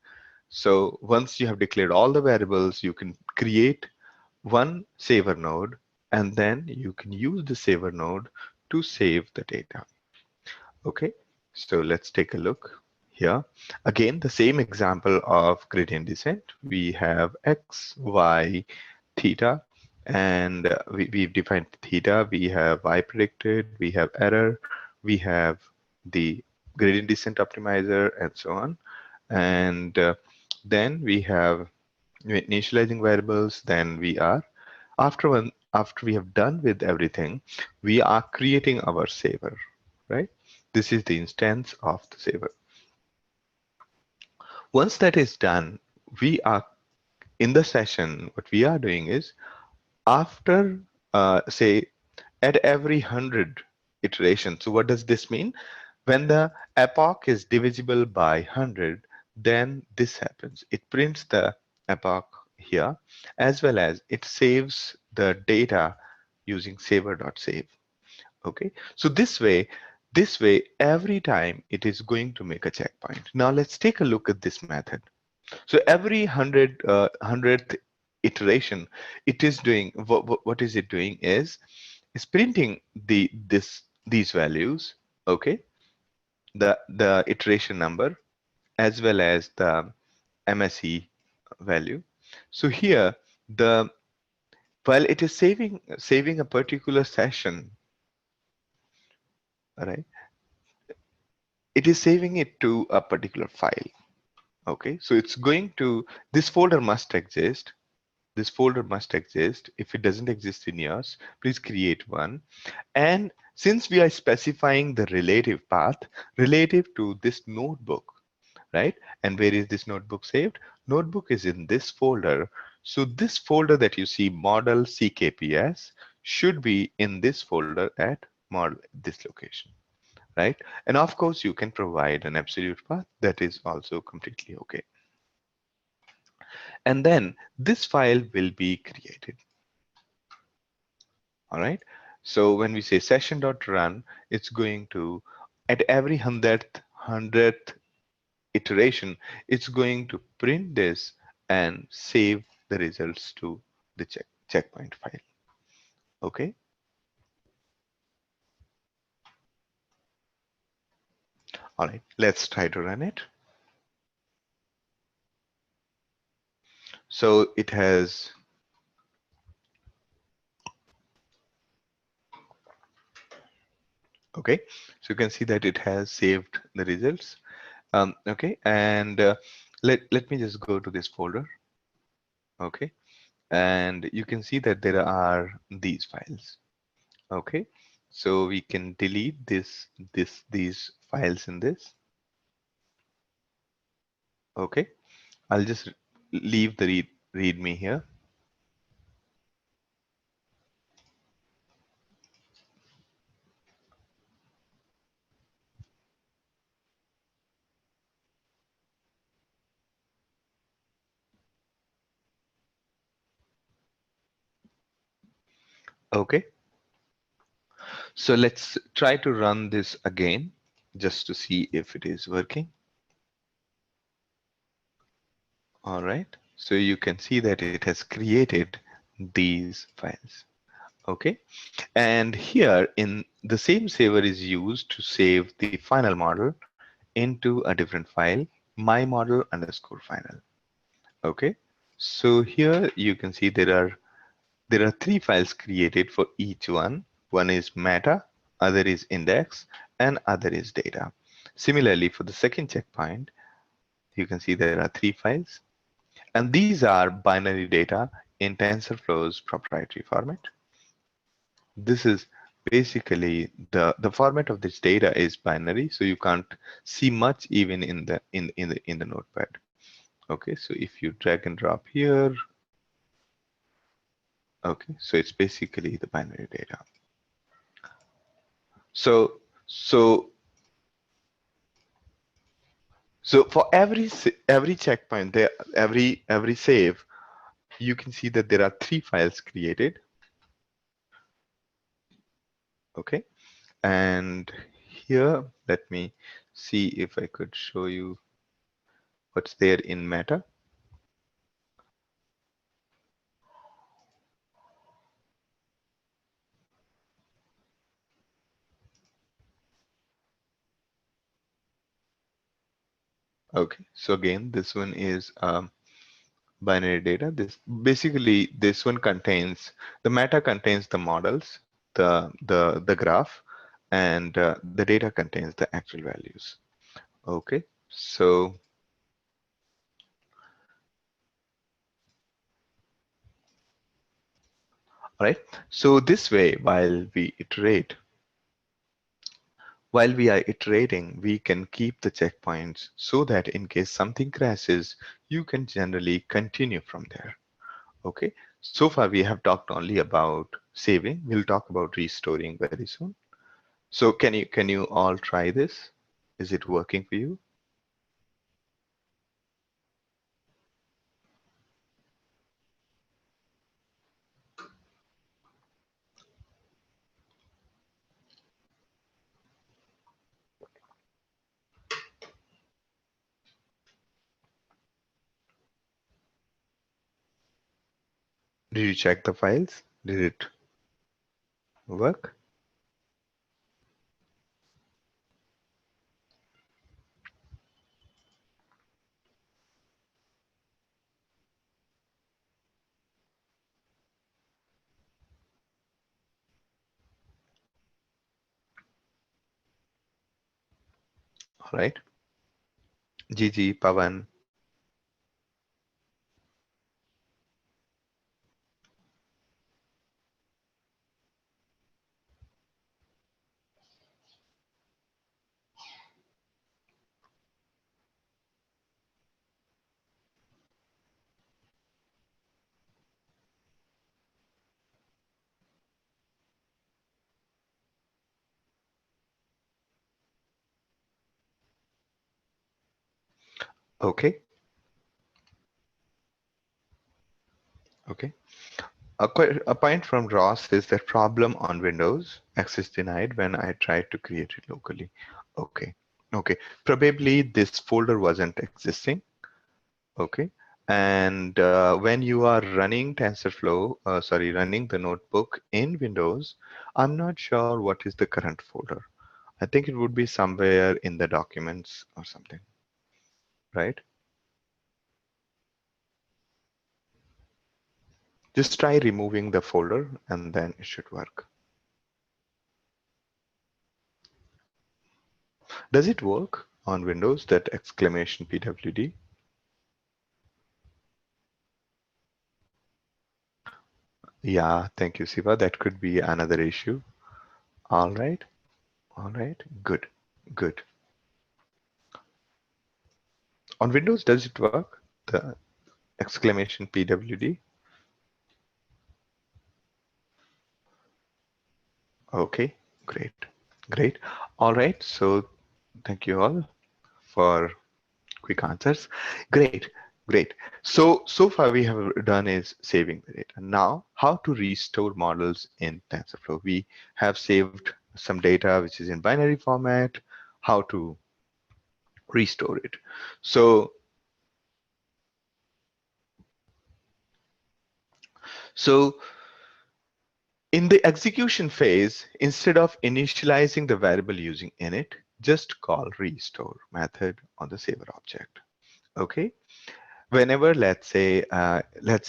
so once you have declared all the variables, you can create one saver node, and then you can use the saver node to save the data. Okay, so let's take a look here. Again, the same example of gradient descent. We have x, y, theta, and we've defined theta. We have y predicted, we have error, we have the gradient descent optimizer, and so on. And then we have initializing variables. Then after we have done with everything, we are creating our saver, right? This is the instance of the saver. Once that is done, we are in the session, what we are doing is after, say, at every 100 iterations. So what does this mean? When the epoch is divisible by 100, then this happens. It prints the epoch here, as well as it saves the data using saver.save. Okay, so this way, every time it is going to make a checkpoint. Now let's take a look at this method. So every 100th iteration, it is doing what is it doing is printing these values, okay, the iteration number as well as the MSE value. So here the while it is saving a particular session, right? It is saving it to a particular file. Okay, so it's going to this folder must exist. This folder must exist. If it doesn't exist in yours, please create one. And since we are specifying the relative path relative to this notebook, right? And where is this notebook saved? Notebook is in this folder. So this folder that you see model CKPS should be in this folder at model this location, right? And of course, you can provide an absolute path that is also completely okay. And then this file will be created. All right. So when we say session.run, it's going to, at every 100th iteration, it's going to print this and save the results to the checkpoint file. Okay. All right. Let's try to run it. So it has, okay. So you can see that it has saved the results. Okay. And let me just go to this folder. Okay. And you can see that there are these files. Okay, so we can delete these files in this. Okay, I'll just leave the readme here. Okay, so let's try to run this again just to see if it is working. All right, so you can see that it has created these files. Okay, and here in the same saver is used to save the final model into a different file, my model underscore final. Okay, so here you can see there are three files created for each one. One is meta, other is index, and other is data. Similarly, for the second checkpoint, you can see there are three files, and these are binary data in TensorFlow's proprietary format. This is basically the format of this data is binary, so you can't see much even in the notepad. Okay, so if you drag and drop here, okay, so it's basically the binary data. So so so for every checkpoint there, every save, you can see that there are three files created. Okay, and here let me see if I could show you what's there in meta. Okay, so again, this one is binary data. This basically this one contains the meta contains the models, the graph, and the data contains the actual values. Okay, so all right. So this way, while we iterate, While we are iterating, we can keep the checkpoints so that in case something crashes, you can generally continue from there. Okay, so far we have talked only about saving. We'll talk about restoring very soon. So can you all try this? Is it working for you? Did you check the files? Did it work? All right. Gigi, Pavan. Okay. Okay. A point from Ross is that problem on Windows, access denied when I tried to create it locally. Okay. Okay. Probably this folder wasn't existing. Okay. And when you are running TensorFlow, running the notebook in Windows, I'm not sure what is the current folder. I think it would be somewhere in the documents or something, right? Just try removing the folder and then it should work. Does it work on Windows, that exclamation PWD? Yeah, thank you, Siva. That could be another issue. All right. All right. Good. Good. On Windows, does it work? The exclamation PWD? Okay. Great. Great. All right. So thank you all for quick answers. Great. Great. So far we have done is saving the data. Now, how to restore models in TensorFlow? We have saved some data which is in binary format. How to restore it? So so in the execution phase, instead of initializing the variable using init, just call restore method on the saver object. Okay. Whenever let's say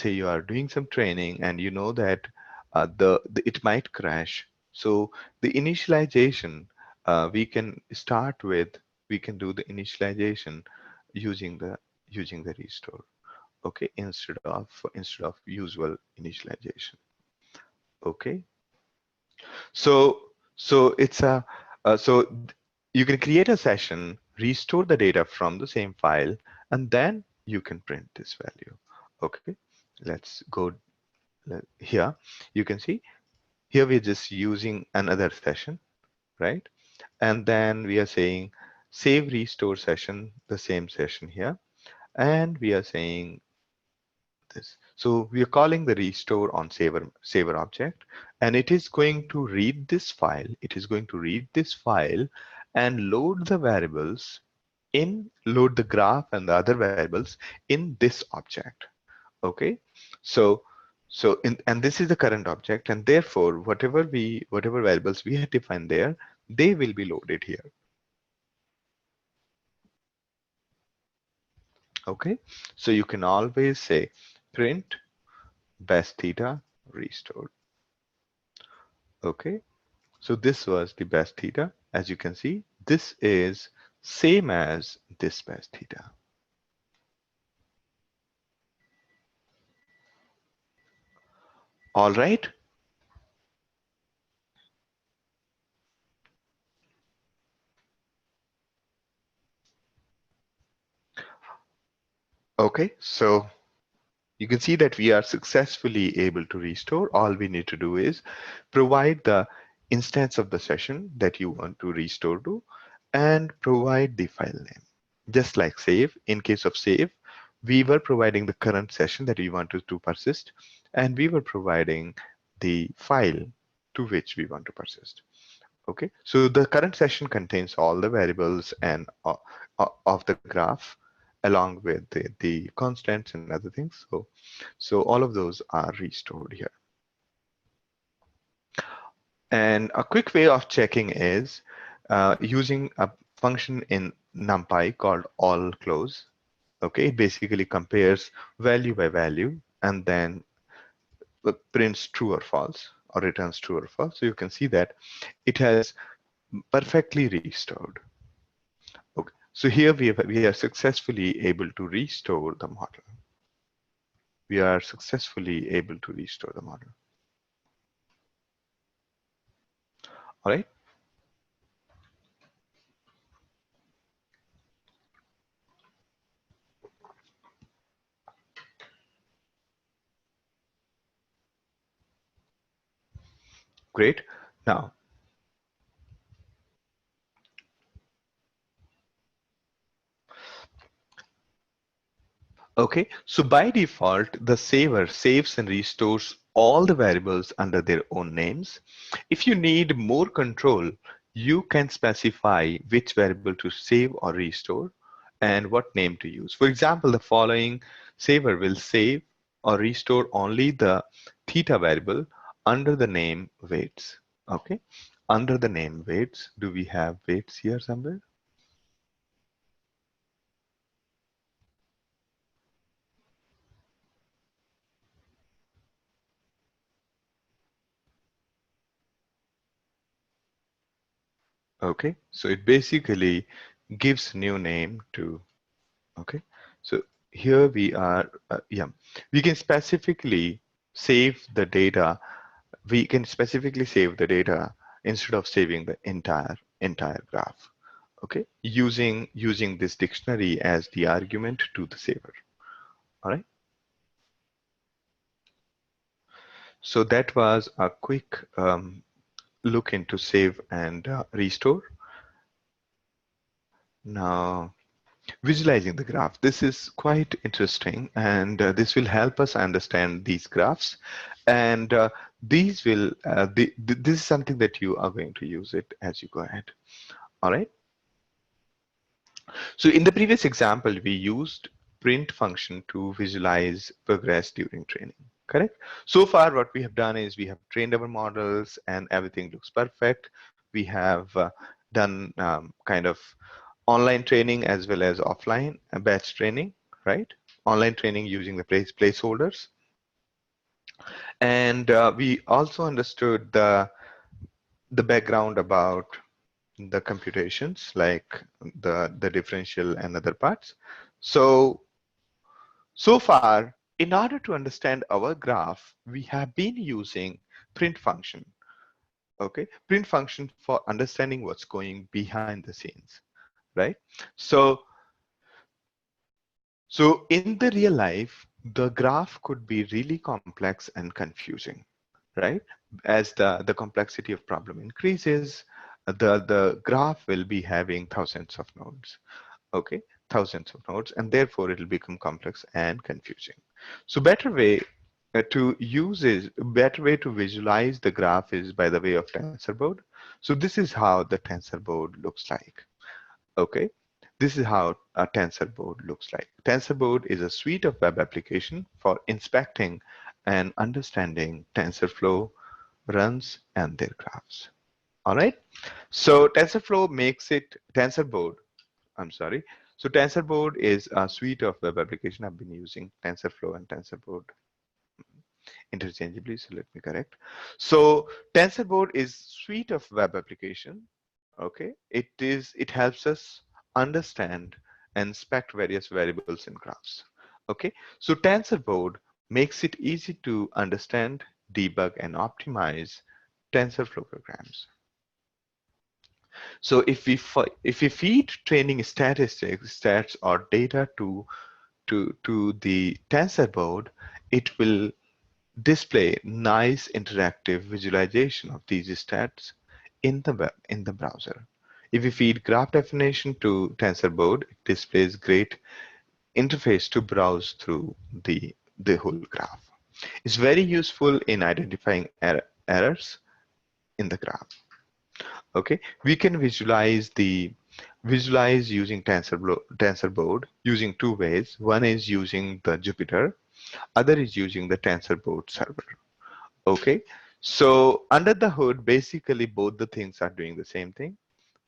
you are doing some training and you know that the it might crash, so the initialization we can do the initialization using the restore, okay, instead of usual initialization. Okay, so so it's a so you can create a session, restore the data from the same file, and then you can print this value. Okay, let's go here. You can see here we're just using another session, right? And then we are saying save restore session, the same session here, and we are saying this. So we are calling the restore on saver object, and it is going to read this file. It is going to read this file and load the variables load the graph and the other variables in this object. Okay, so and this is the current object, and therefore whatever variables we had defined there, they will be loaded here. Okay, so you can always say print best theta restored. Okay, so this was the best theta. As you can see, this is same as this best theta. All right. Okay, so you can see that we are successfully able to restore. All we need to do is provide the instance of the session that you want to restore to and provide the file name. Just like save, in case of save, we were providing the current session that we wanted to persist, and we were providing the file to which we want to persist. Okay, so the current session contains all the variables and of the graph along with the constants and other things. So all of those are restored here. And a quick way of checking is using a function in NumPy called allClose. Okay, it basically compares value by value and then prints true or false or returns true or false. So you can see that it has perfectly restored. Okay, so here we are successfully able to restore the model. We are successfully able to restore the model. All right. Great. Now, okay, so by default, the saver saves and restores all the variables under their own names. If you need more control, you can specify which variable to save or restore and what name to use. For example, the following saver will save or restore only the theta variable under the name weights. Okay, under the name weights, do we have weights here somewhere? Okay, so it basically gives new name to, okay, so here we are, yeah, we can specifically save the data. We can specifically save the data instead of saving the entire graph. Okay, using this dictionary as the argument to the saver. All right. So that was a quick look into save and restore. Now, visualizing the graph. This is quite interesting, and this will help us understand these graphs. And these will, this is something that you are going to use it as you go ahead. All right. So in the previous example, we used print function to visualize progress during training, correct? So far, what we have done is we have trained our models and everything looks perfect. We have done kind of online training as well as offline batch training, right? Online training using the placeholders. And we also understood the background about the computations, like the differential and other parts. So far, in order to understand our graph, we have been using print function. Okay, print function for understanding what's going behind the scenes, right? So in the real life, the graph could be really complex and confusing, right? As the complexity of problem increases, the graph will be having thousands of nodes, okay? Thousands of nodes, and therefore it will become complex and confusing. So better way to visualize the graph is by the way of TensorBoard. So this is how the TensorBoard looks like, okay? This is how a TensorBoard looks like. TensorBoard is a suite of web application for inspecting and understanding TensorFlow runs and their graphs. All right. So TensorBoard, I'm sorry. So TensorBoard is a suite of web application. I've been using TensorFlow and TensorBoard interchangeably, so let me correct. So TensorBoard is suite of web application. Okay, it helps us understand and inspect various variables in graphs. Okay, so TensorBoard makes it easy to understand, debug, and optimize TensorFlow programs. So if we feed training statistics, stats, or data to to the TensorBoard, it will display nice interactive visualization of these stats in the in the browser. If we feed graph definition to TensorBoard, it displays great interface to browse through the whole graph. It's very useful in identifying errors in the graph. Okay, we can visualize using TensorBoard using two ways. One is using the Jupyter, other is using the TensorBoard server. Okay, so under the hood, basically both the things are doing the same thing.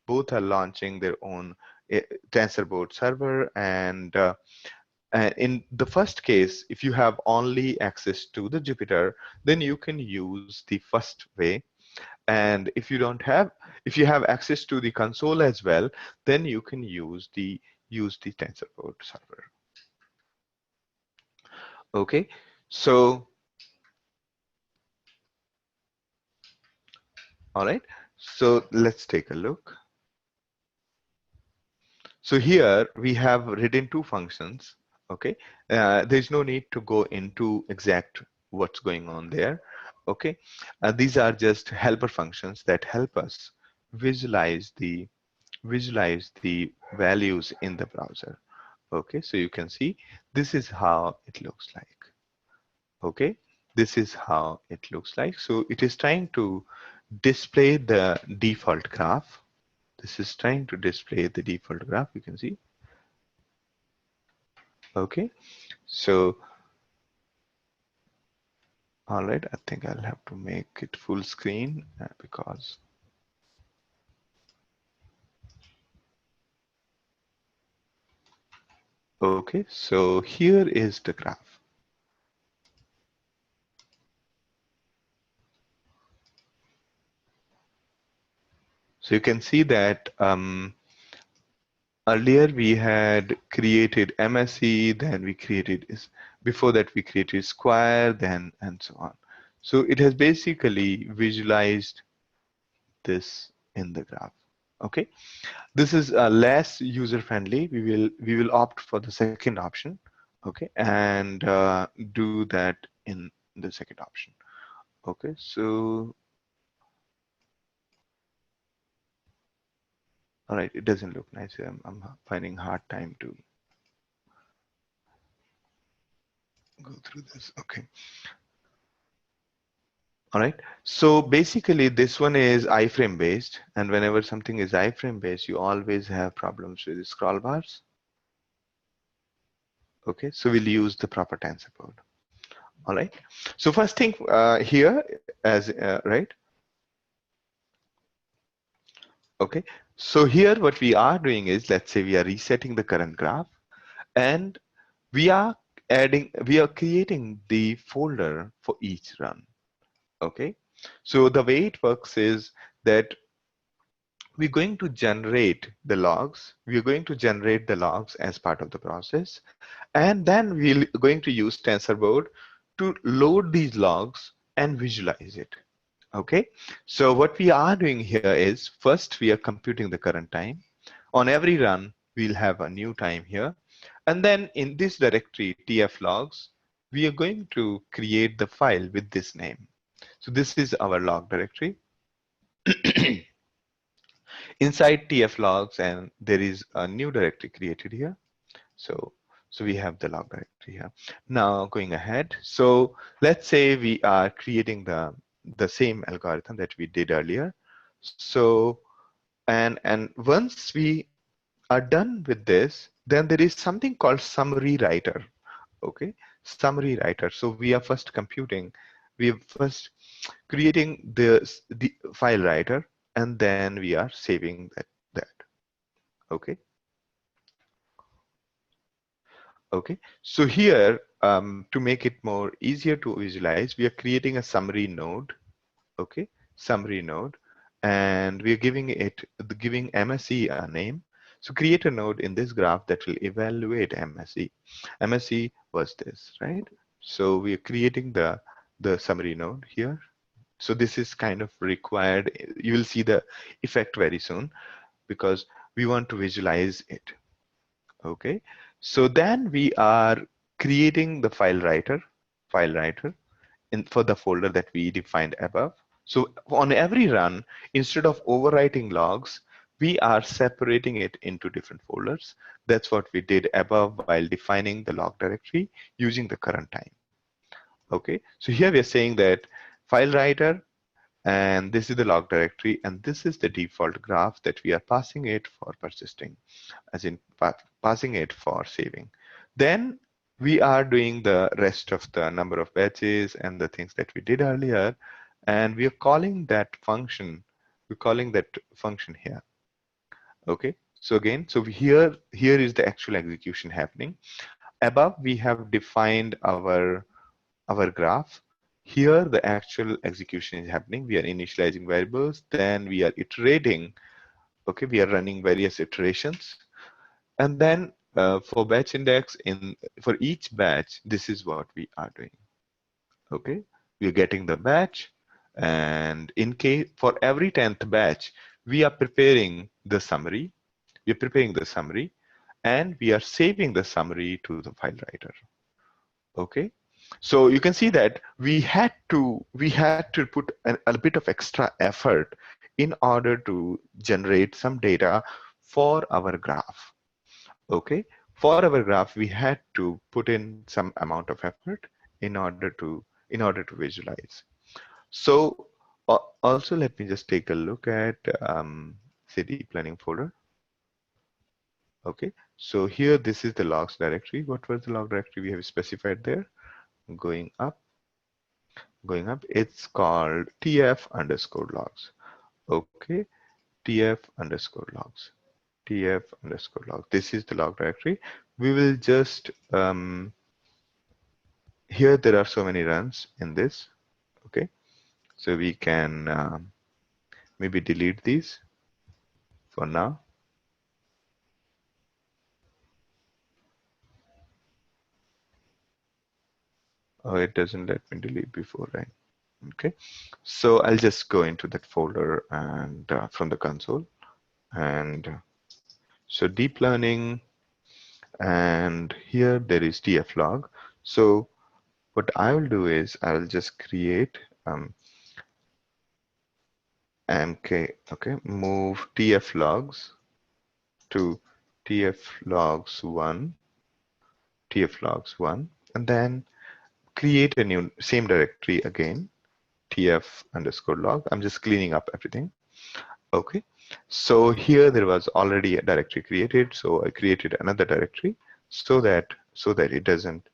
Both are launching their own TensorBoard server, and in the first case, if you have only access to the Jupyter, then you can use the first way. And if you have access to the console as well, then you can use the TensorBoard server. Okay, so all right, so let's take a look. So here we have written two functions. Okay, there's no need to go into exact what's going on there. Okay, these are just helper functions that help us visualize the values in the browser. Okay, so you can see this is how it looks like. Okay, this is how it looks like. So it is trying to display the default graph. This is trying to display the default graph, you can see. Okay, so all right, I think I'll have to make it full screen because okay, so here is the graph. So you can see that earlier we had created MSE, then we created before that we created square, then and so on. So it has basically visualized this in the graph. Okay, this is less user friendly. We will opt for the second option. Okay, and do that in the second option. Okay, so all right, it doesn't look nice. I'm finding hard time to go through this. Okay. All right. So basically this one is iframe based, and whenever something is iframe based, you always have problems with the scroll bars. Okay, so we'll use the proper TensorBoard. All right. So first thing here as right. Okay. So here what we are doing is, let's say we are resetting the current graph, and we are creating the folder for each run. Okay. So the way it works is that we're going to generate the logs. We're going to generate the logs as part of the process. And then we're going to use TensorBoard to load these logs and visualize it. Okay. So what we are doing here is, first we are computing the current time. On every run, we'll have a new time here. And then in this directory, TF logs, we are going to create the file with this name. So this is our log directory. Inside TF logs, and there is a new directory created here. So we have the log directory here. Now going ahead, so let's say we are creating the same algorithm that we did earlier. So and once we are done with this, then there is something called summary writer. Okay, summary writer. So we are first computing, we are first creating the file writer, and then we are saving that. Okay. Okay, so here to make it more easier to visualize, we are creating a summary node. Okay, summary node, and we are giving MSE a name. So create a node in this graph that will evaluate MSE. MSE was this, right? So we are creating the summary node here. So this is kind of required. You will see the effect very soon because we want to visualize it. Okay, So then we are creating the file writer for the folder that we defined above. So on every run, instead of overwriting logs, we are separating it into different folders. That's what we did above while defining the log directory using the current time. Okay, so here we are saying that file writer, and this is the log directory, and this is the default graph that we are passing it for persisting, as in passing it for saving. Then we are doing the rest of the number of batches and the things that we did earlier, and we are calling that function. We're calling that function here. Okay. So again, so here is the actual execution happening. Above we have defined our graph. Here the actual execution is happening. We are initializing variables, then we are iterating. Okay, we are running various iterations, and then for batch index, for each batch, this is what we are doing. Okay, we are getting the batch, and in case for every 10th batch, we are preparing the summary. We are preparing the summary, and we are saving the summary to the file writer. Okay, so you can see that we had to put a bit of extra effort in order to generate some data for our graph. Okay, for our graph, we had to put in some amount of effort in order to visualize. So also let me just take a look at say deep learning folder. Okay, so here this is the logs directory. What was the log directory we have specified there? Going up, it's called tf underscore logs. Okay, tf underscore logs, tf underscore log. This is the log directory. We will just here there are so many runs in this. Okay, so we can maybe delete these for now. Oh, it doesn't let me delete before, right? Okay, so I'll just go into that folder and from the console, and so deep learning, and here there is tflog. So what I will do is I will just create mk, okay, move tflogs to tflogs1, and then create a new same directory again, tf underscore log. I'm just cleaning up everything. Okay, so here there was already a directory created, so I created another directory so that it doesn't,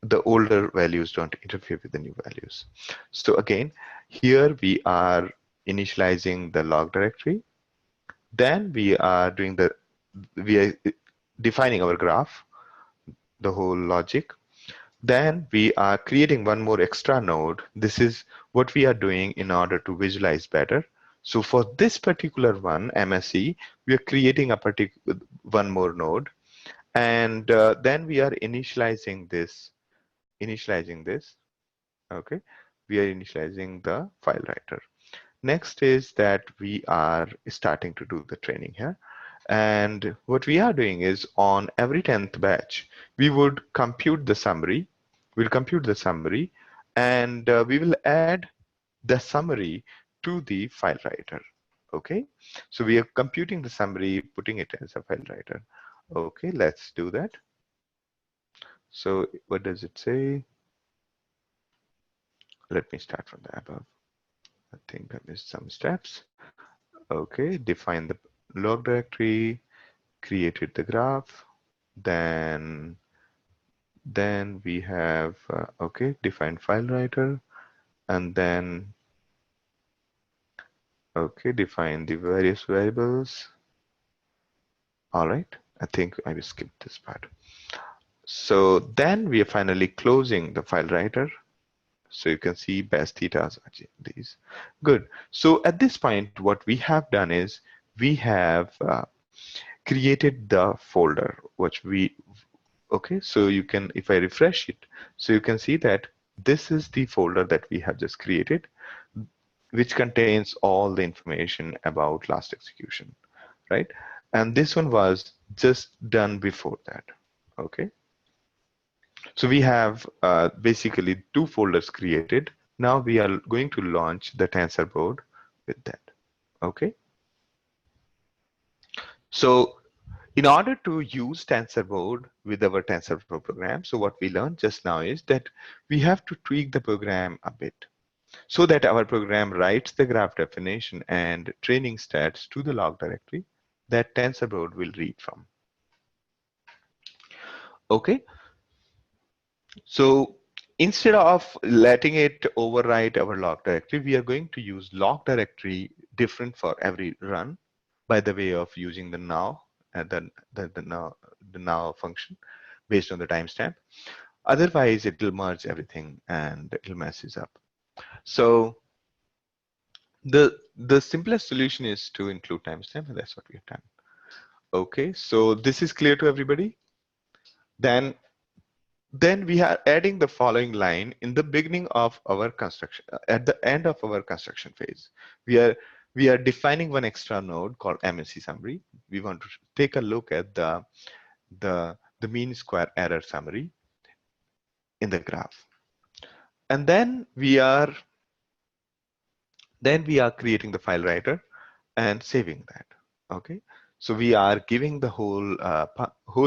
the older values don't interfere with the new values. So again, here we are initializing the log directory. Then we are defining our graph, the whole logic. Then we are creating one more extra node. This is what we are doing in order to visualize better. So for this particular one, MSE, we are creating one more node, and then we are initializing this. Okay, we are initializing the file writer. Next is that we are starting to do the training here. And what we are doing is on every 10th batch, we would compute the summary. We'll compute the summary, and we will add the summary to the file writer. Okay, so we are computing the summary, putting it as a file writer. Okay, let's do that. So what does it say? Let me start from the above. I think I missed some steps. Okay, define the log directory, created the graph, then we have okay, define file writer, and then okay, define the various variables. All right, I think I will skip this part. So then we are finally closing the file writer. So you can see best thetas are these. Good. So at this point, what we have done is we have created the folder, which we, okay, so you can, if I refresh it, so you can see that this is the folder that we have just created, which contains all the information about last execution, right? And this one was just done before that. Okay. So we have basically two folders created. Now we are going to launch the TensorBoard with that. Okay. So in order to use TensorBoard with our TensorFlow program, so what we learned just now is that we have to tweak the program a bit so that our program writes the graph definition and training stats to the log directory that TensorBoard will read from. Okay, so instead of letting it overwrite our log directory, we are going to use log directory different for every run by the way of using the now and then the now function based on the timestamp. Otherwise, it will merge everything and it'll mess it up. So the simplest solution is to include timestamp, and that's what we have done. Okay, so this is clear to everybody. Then we are adding the following line in the beginning of our construction, at the end of our construction phase. We are defining one extra node called MSE summary. We want to take a look at the mean square error summary in the graph. And then we are creating the file writer and saving that. Okay, so we are giving the whole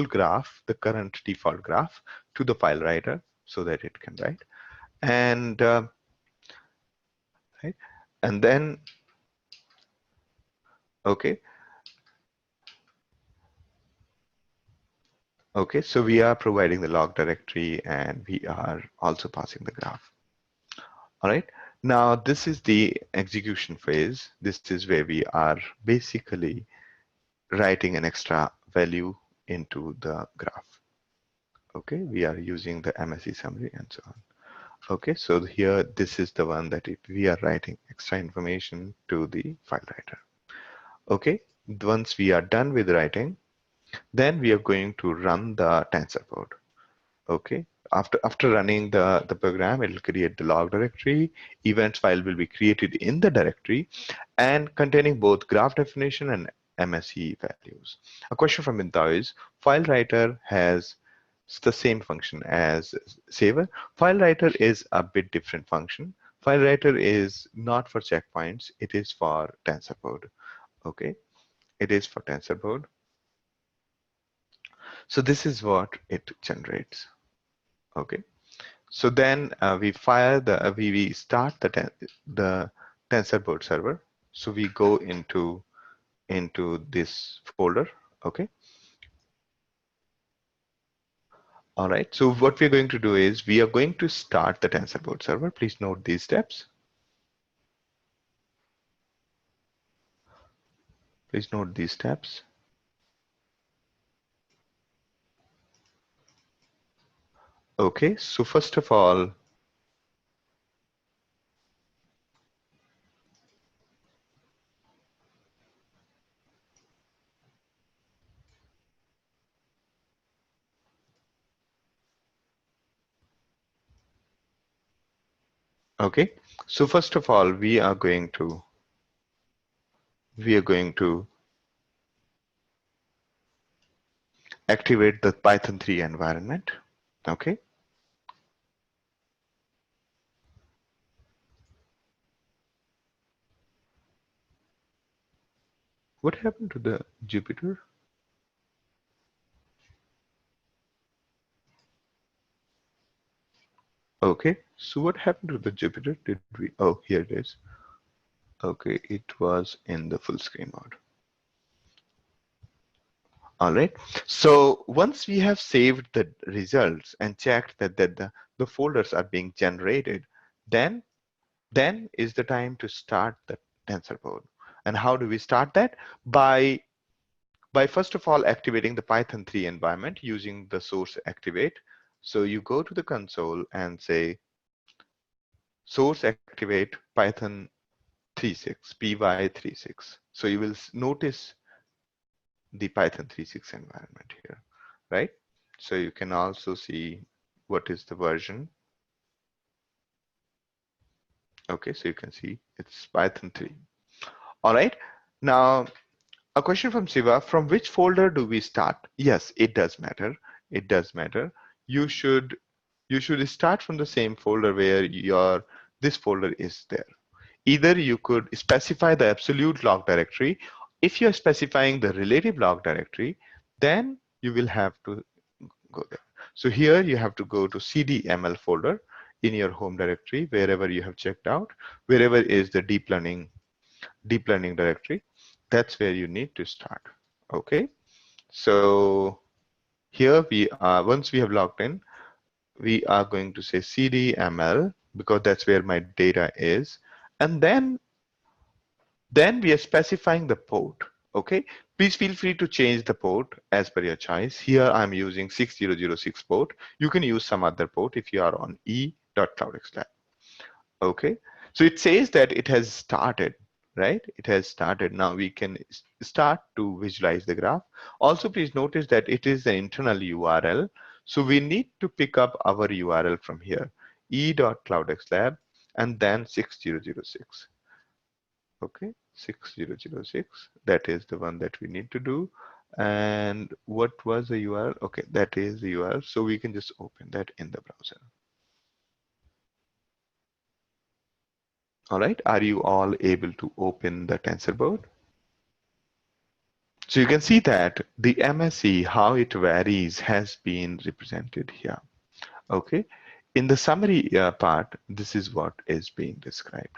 graph, the current default graph, to the file writer so that it can write. And right, and then okay, okay, so we are providing the log directory and we are also passing the graph. All right, now this is the execution phase. This is where we are basically writing an extra value into the graph. Okay, we are using the MSE summary and so on. Okay, so here this is the one that we are writing extra information to the file writer. Okay, once we are done with writing, then we are going to run the TensorBoard. Okay, after running the program, it will create the log directory. Events file will be created in the directory and containing both graph definition and MSE values. A question from Minta is, file writer has the same function as saver. File writer is a bit different function. File writer is not for checkpoints. It is for TensorBoard. Okay, it is for TensorBoard. So this is what it generates. Okay, so then we start the TensorBoard server. So we go into this folder. Okay. All right. So what we're going to do is we are going to start the TensorBoard server. Please note these steps. Please note these steps. Okay. So first of all, okay. So first of all, we are going to activate the Python 3 environment. Okay. What happened to the Jupyter? Okay. So what happened to the Jupyter? Did we? Oh, here it is. Okay, it was in the full screen mode. All right. So once we have saved the results and checked that the folders are being generated, then is the time to start the TensorBoard. And how do we start that? By first of all activating the Python 3 environment using the source activate. So you go to the console and say source activate Python 36 py36. So you will notice the Python 3.6 environment here, right? So you can also see what is the version. Okay, so you can see it's Python 3. All right. Now, a question from Siva, from which folder do we start? Yes, it does matter. it does matter. You should start from the same folder where this folder is there. Either you could specify the absolute log directory. If you're specifying the relative log directory, then you will have to go there. So here you have to go to cdml folder in your home directory, wherever you have checked out, wherever is the deep learning directory. That's where you need to start. Okay. So here we are, once we have logged in, we are going to say cdml because that's where my data is. And then we are specifying the port. Okay. Please feel free to change the port as per your choice. Here I'm using 6006 port. You can use some other port if you are on e.cloudxlab. Okay. So it says that it has started, right? It has started. Now we can start to visualize the graph. Also, please notice that it is an internal URL. So we need to pick up our URL from here, e.cloudxlab and then 6006. Okay, 6006. That is the one that we need to do. And what was the URL? Okay, that is the URL. So we can just open that in the browser. All right, are you all able to open the TensorBoard? So you can see that the MSE, how it varies, has been represented here. Okay, in the summary part, this is what is being described.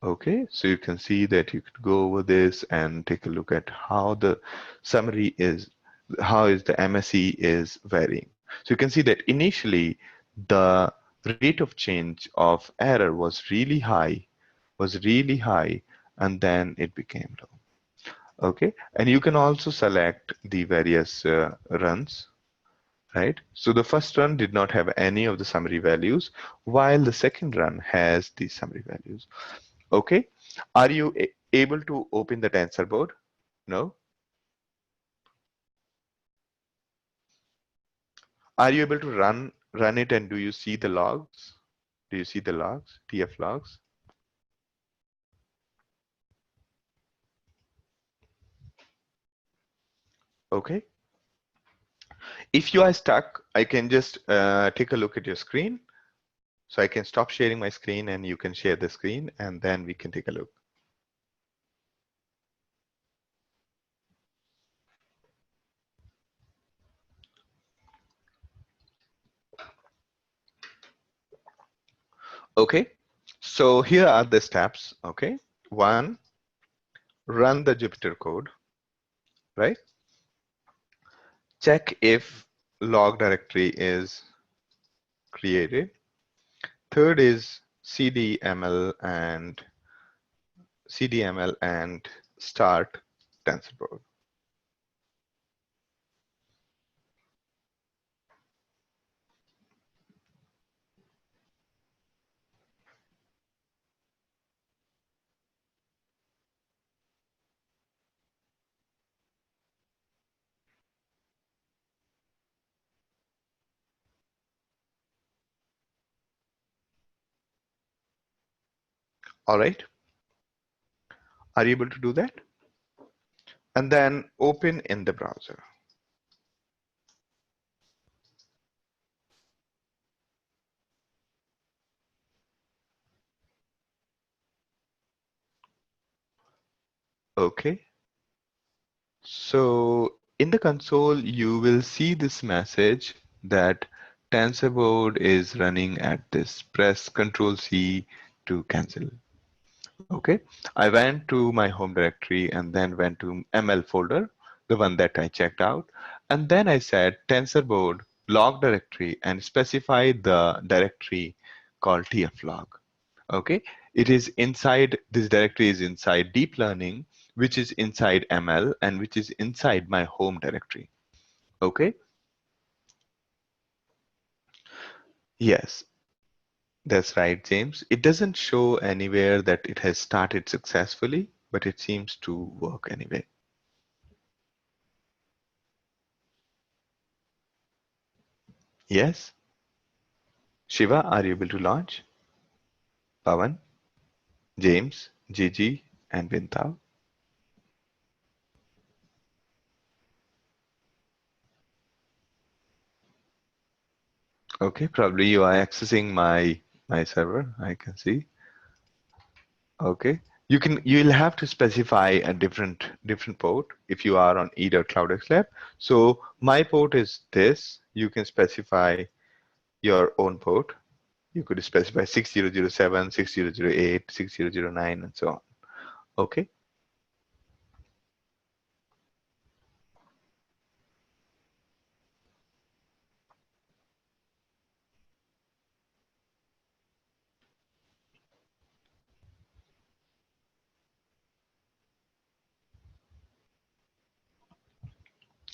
Okay, so you can see that you could go over this and take a look at how the summary is, how is the MSE is varying. So you can see that initially the rate of change of error was really high, and then it became low. Okay, and you can also select the various runs, right? So the first run did not have any of the summary values, while the second run has the summary values. Okay, are you able to open the TensorBoard? No? Are you able to run it, and do you see the logs? Do you see the logs, TF logs? Okay. If you are stuck, I can just take a look at your screen. So I can stop sharing my screen and you can share the screen and then we can take a look. Okay. So here are the steps. Okay. One, run the Jupyter code, right? Check if log directory is created. Third is cdml and start TensorBoard. All right. Are you able to do that? And then open in the browser. Okay. So in the console, you will see this message that TensorBoard is running at this. Press Control C to cancel. Okay. I went to my home directory and then went to ML folder, the one that I checked out. And then I said TensorBoard log directory and specify the directory called tflog. Okay. It is inside, this directory is inside deep learning, which is inside ML and which is inside my home directory. Okay. Yes, that's right, James. It doesn't show anywhere that it has started successfully, but it seems to work anyway. Yes. Shiva, are you able to launch? Pawan, James, Gigi, and Vintav. Okay, probably you are accessing my server. I can see. Okay. You'll have to specify a different port if you are on either CloudxLab. So my port is this. You can specify your own port. You could specify 6007, 6008, 6009, and so on. Okay.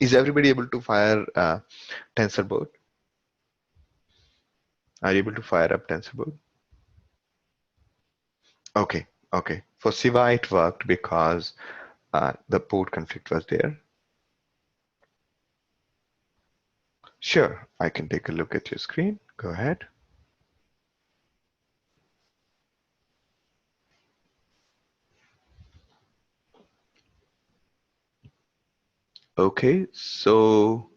Is everybody able to fire TensorBoard? Are you able to fire up TensorBoard? Okay. Okay. For Siva, it worked because the port conflict was there. Sure, I can take a look at your screen. Go ahead. Okay, so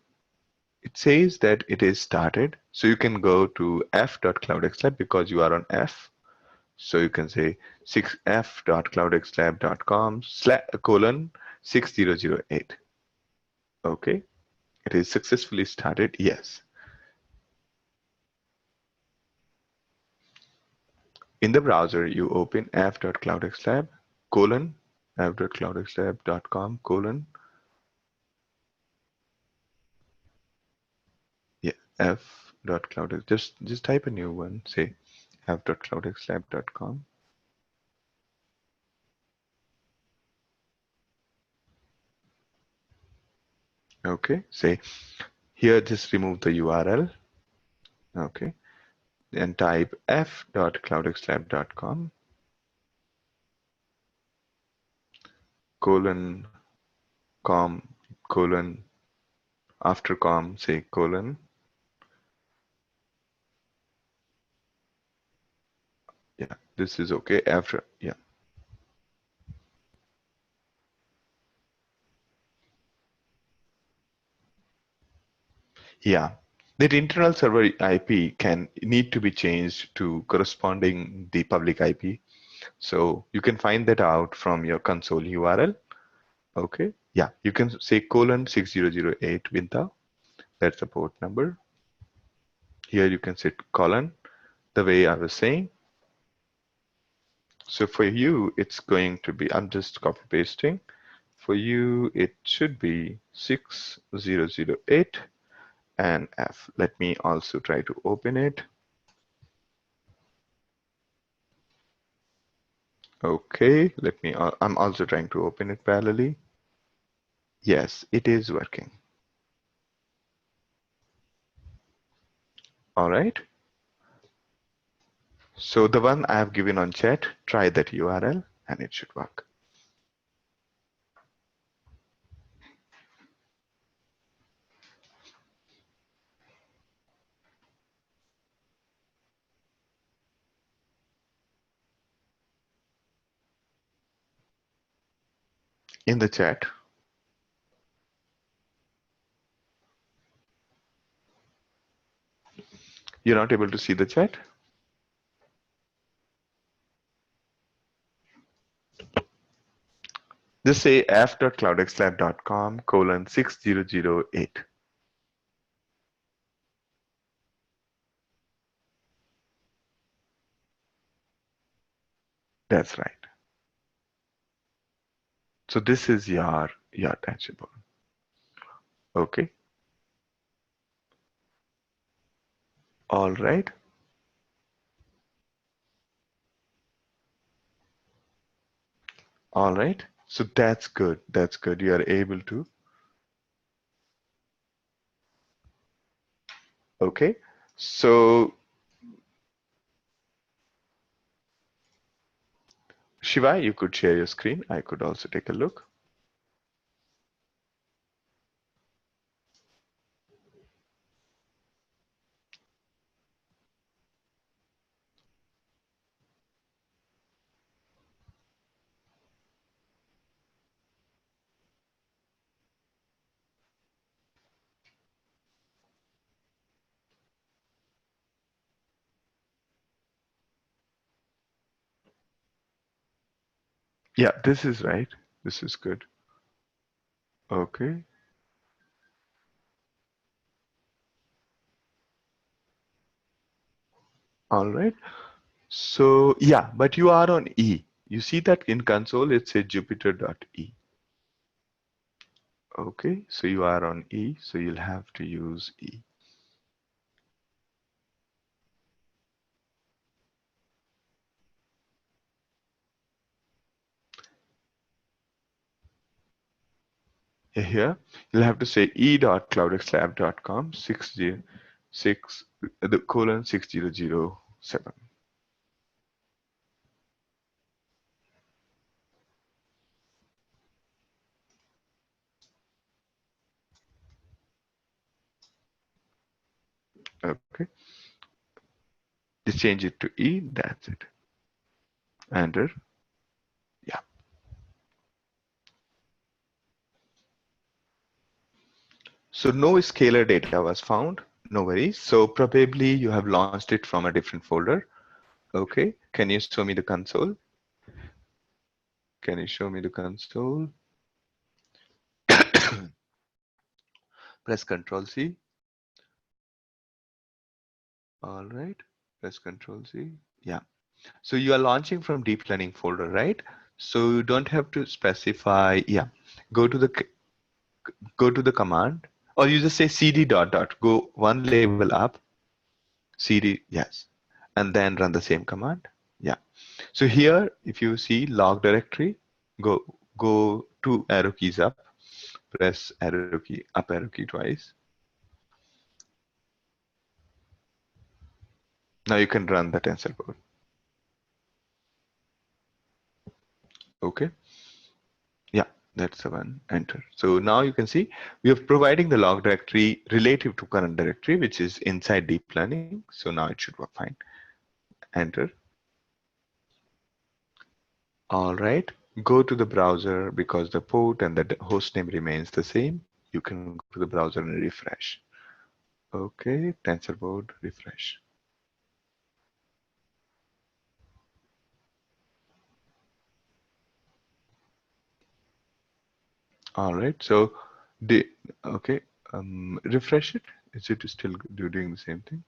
it says that it is started. So you can go to f.cloudxlab because you are on F. So you can say 6f.cloudxlab.com colon 6008. Okay, it is successfully started. Yes. In the browser, you open f.cloudxlab colon f.cloudxlab.com colon yeah f.cloudx. Just type a new one. Say f.cloudxlab.com. Okay, say here just remove the URL. Okay, and type f.cloudxlab.com colon com colon after com say colon. Yeah, this is okay after. Yeah, yeah. That internal server IP can need to be changed to corresponding the public IP. So you can find that out from your console URL. Okay, yeah, you can say colon 6008 Vinta. That's the port number. Here you can set colon the way I was saying. So for you, it's going to be, I'm just copy pasting. For you, it should be 6008 and F. Let me also try to open it. Okay, I'm also trying to open it parallelly. Yes, it is working. All right. So the one I have given on chat, try that URL and it should work. In the chat, you're not able to see the chat? Just say f.cloudxlab.com colon 6008. That's right. So this is your dashboard. Okay. All right. All right. So that's good. That's good. You are able to. Okay. So Shiva, you could share your screen. I could also take a look. Yeah, this is right. This is good. Okay. All right. So yeah, but you are on E. You see that in console it says Jupyter.e. Okay, so you are on E, so you'll have to use E. Here, you'll have to say e.cloudxlab.com 606 the colon 6007. Okay, just change it to E. That's it. Enter. Yeah. So no scalar data was found. No worries. So probably you have launched it from a different folder. Okay. Can you show me the console? Can you show me the console? Press Control C. All right. Press Control C. Yeah. So you are launching from deep learning folder, right? So you don't have to specify. Yeah. Go to the go to the command, or you just say cd dot dot. Go one level up. Cd. Yes. And then run the same command. Yeah. So here, if you see log directory, go two arrow keys up. Press arrow key up arrow key twice. Now you can run the TensorBoard. Okay. Yeah, that's the one. Enter. So now you can see we are providing the log directory relative to current directory, which is inside deep learning. So now it should work fine. Enter. All right. Go to the browser because the port and the host name remains the same. You can go to the browser and refresh. Okay, TensorBoard refresh. All right. So the okay, refresh it. Is it still doing the same thing?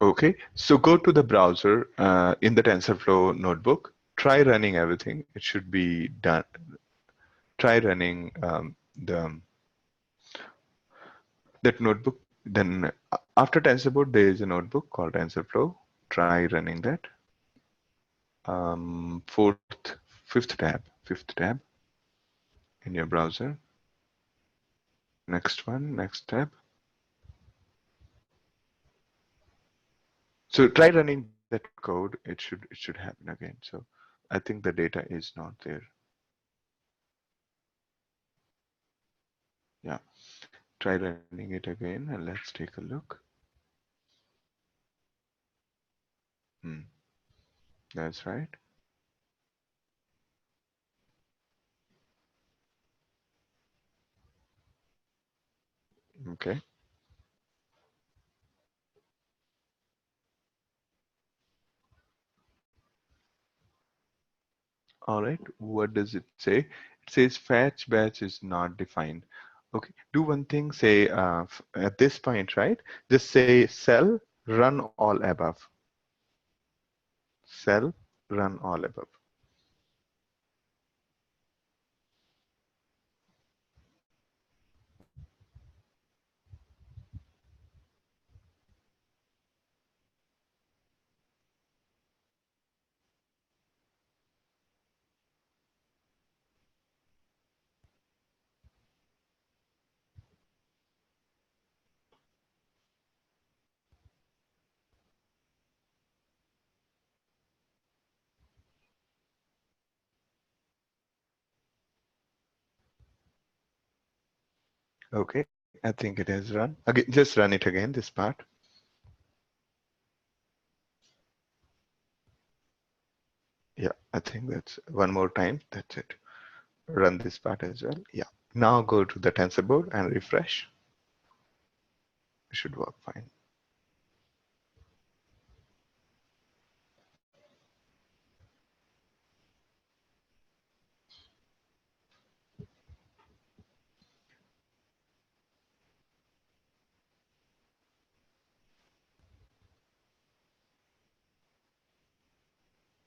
Okay, so go to the browser in the TensorFlow notebook. Try running everything. It should be done. Try running the that notebook. Then after TensorBoard, there is a notebook called TensorFlow. Try running that. Fifth tab in your browser. Next one, next tab. So try running that code. It should happen again. So I think the data is not there. Yeah. Try running it again and let's take a look. Hmm. That's right. Okay. All right. What does it say? It says fetch batch is not defined. Okay. Do one thing. Say at this point, right? Just say cell run all above. Cell run all above. Okay. I think it has run. Okay. Just run it again. This part. Yeah. I think that's one more time. That's it. run this part as well. Yeah. Now go to the TensorBoard and refresh. It should work fine.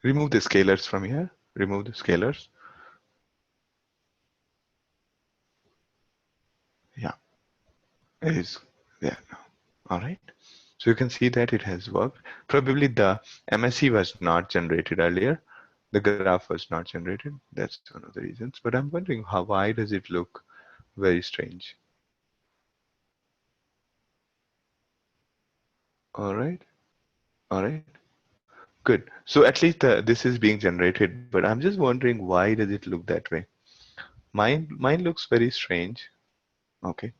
Remove the scalars from here. Remove the scalars. Yeah, it is there now. All right. So you can see that it has worked. Probably the MSE was not generated earlier. The graph was not generated. That's one of the reasons. But I'm wondering why does it look very strange? All right. All right. Good. So at least this is being generated, but I'm just wondering why does it look that way? Mine looks very strange. Okay.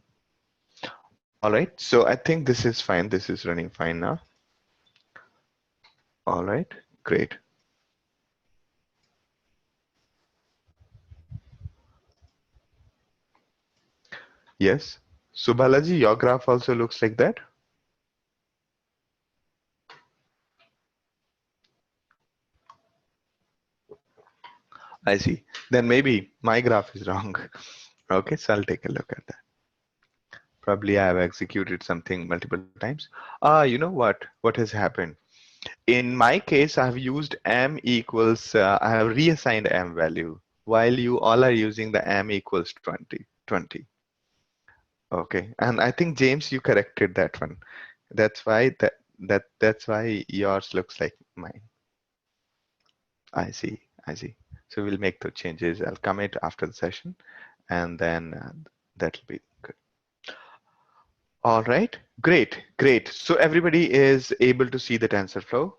All right. So I think this is fine. This is running fine now. All right. Great. Yes. So Balaji, your graph also looks like that? I see. Then maybe my graph is wrong. Okay, so I'll take a look at that. Probably I have executed something multiple times. You know what? What has happened? In my case, I have used m equals, I have reassigned m value, while you all are using the m equals 20. Okay, and I think James, you corrected that one. That's why that's why yours looks like mine. I see, I see. So we'll make the changes. I'll commit after the session, and then that'll be good. All right, great, great. So everybody is able to see the TensorFlow,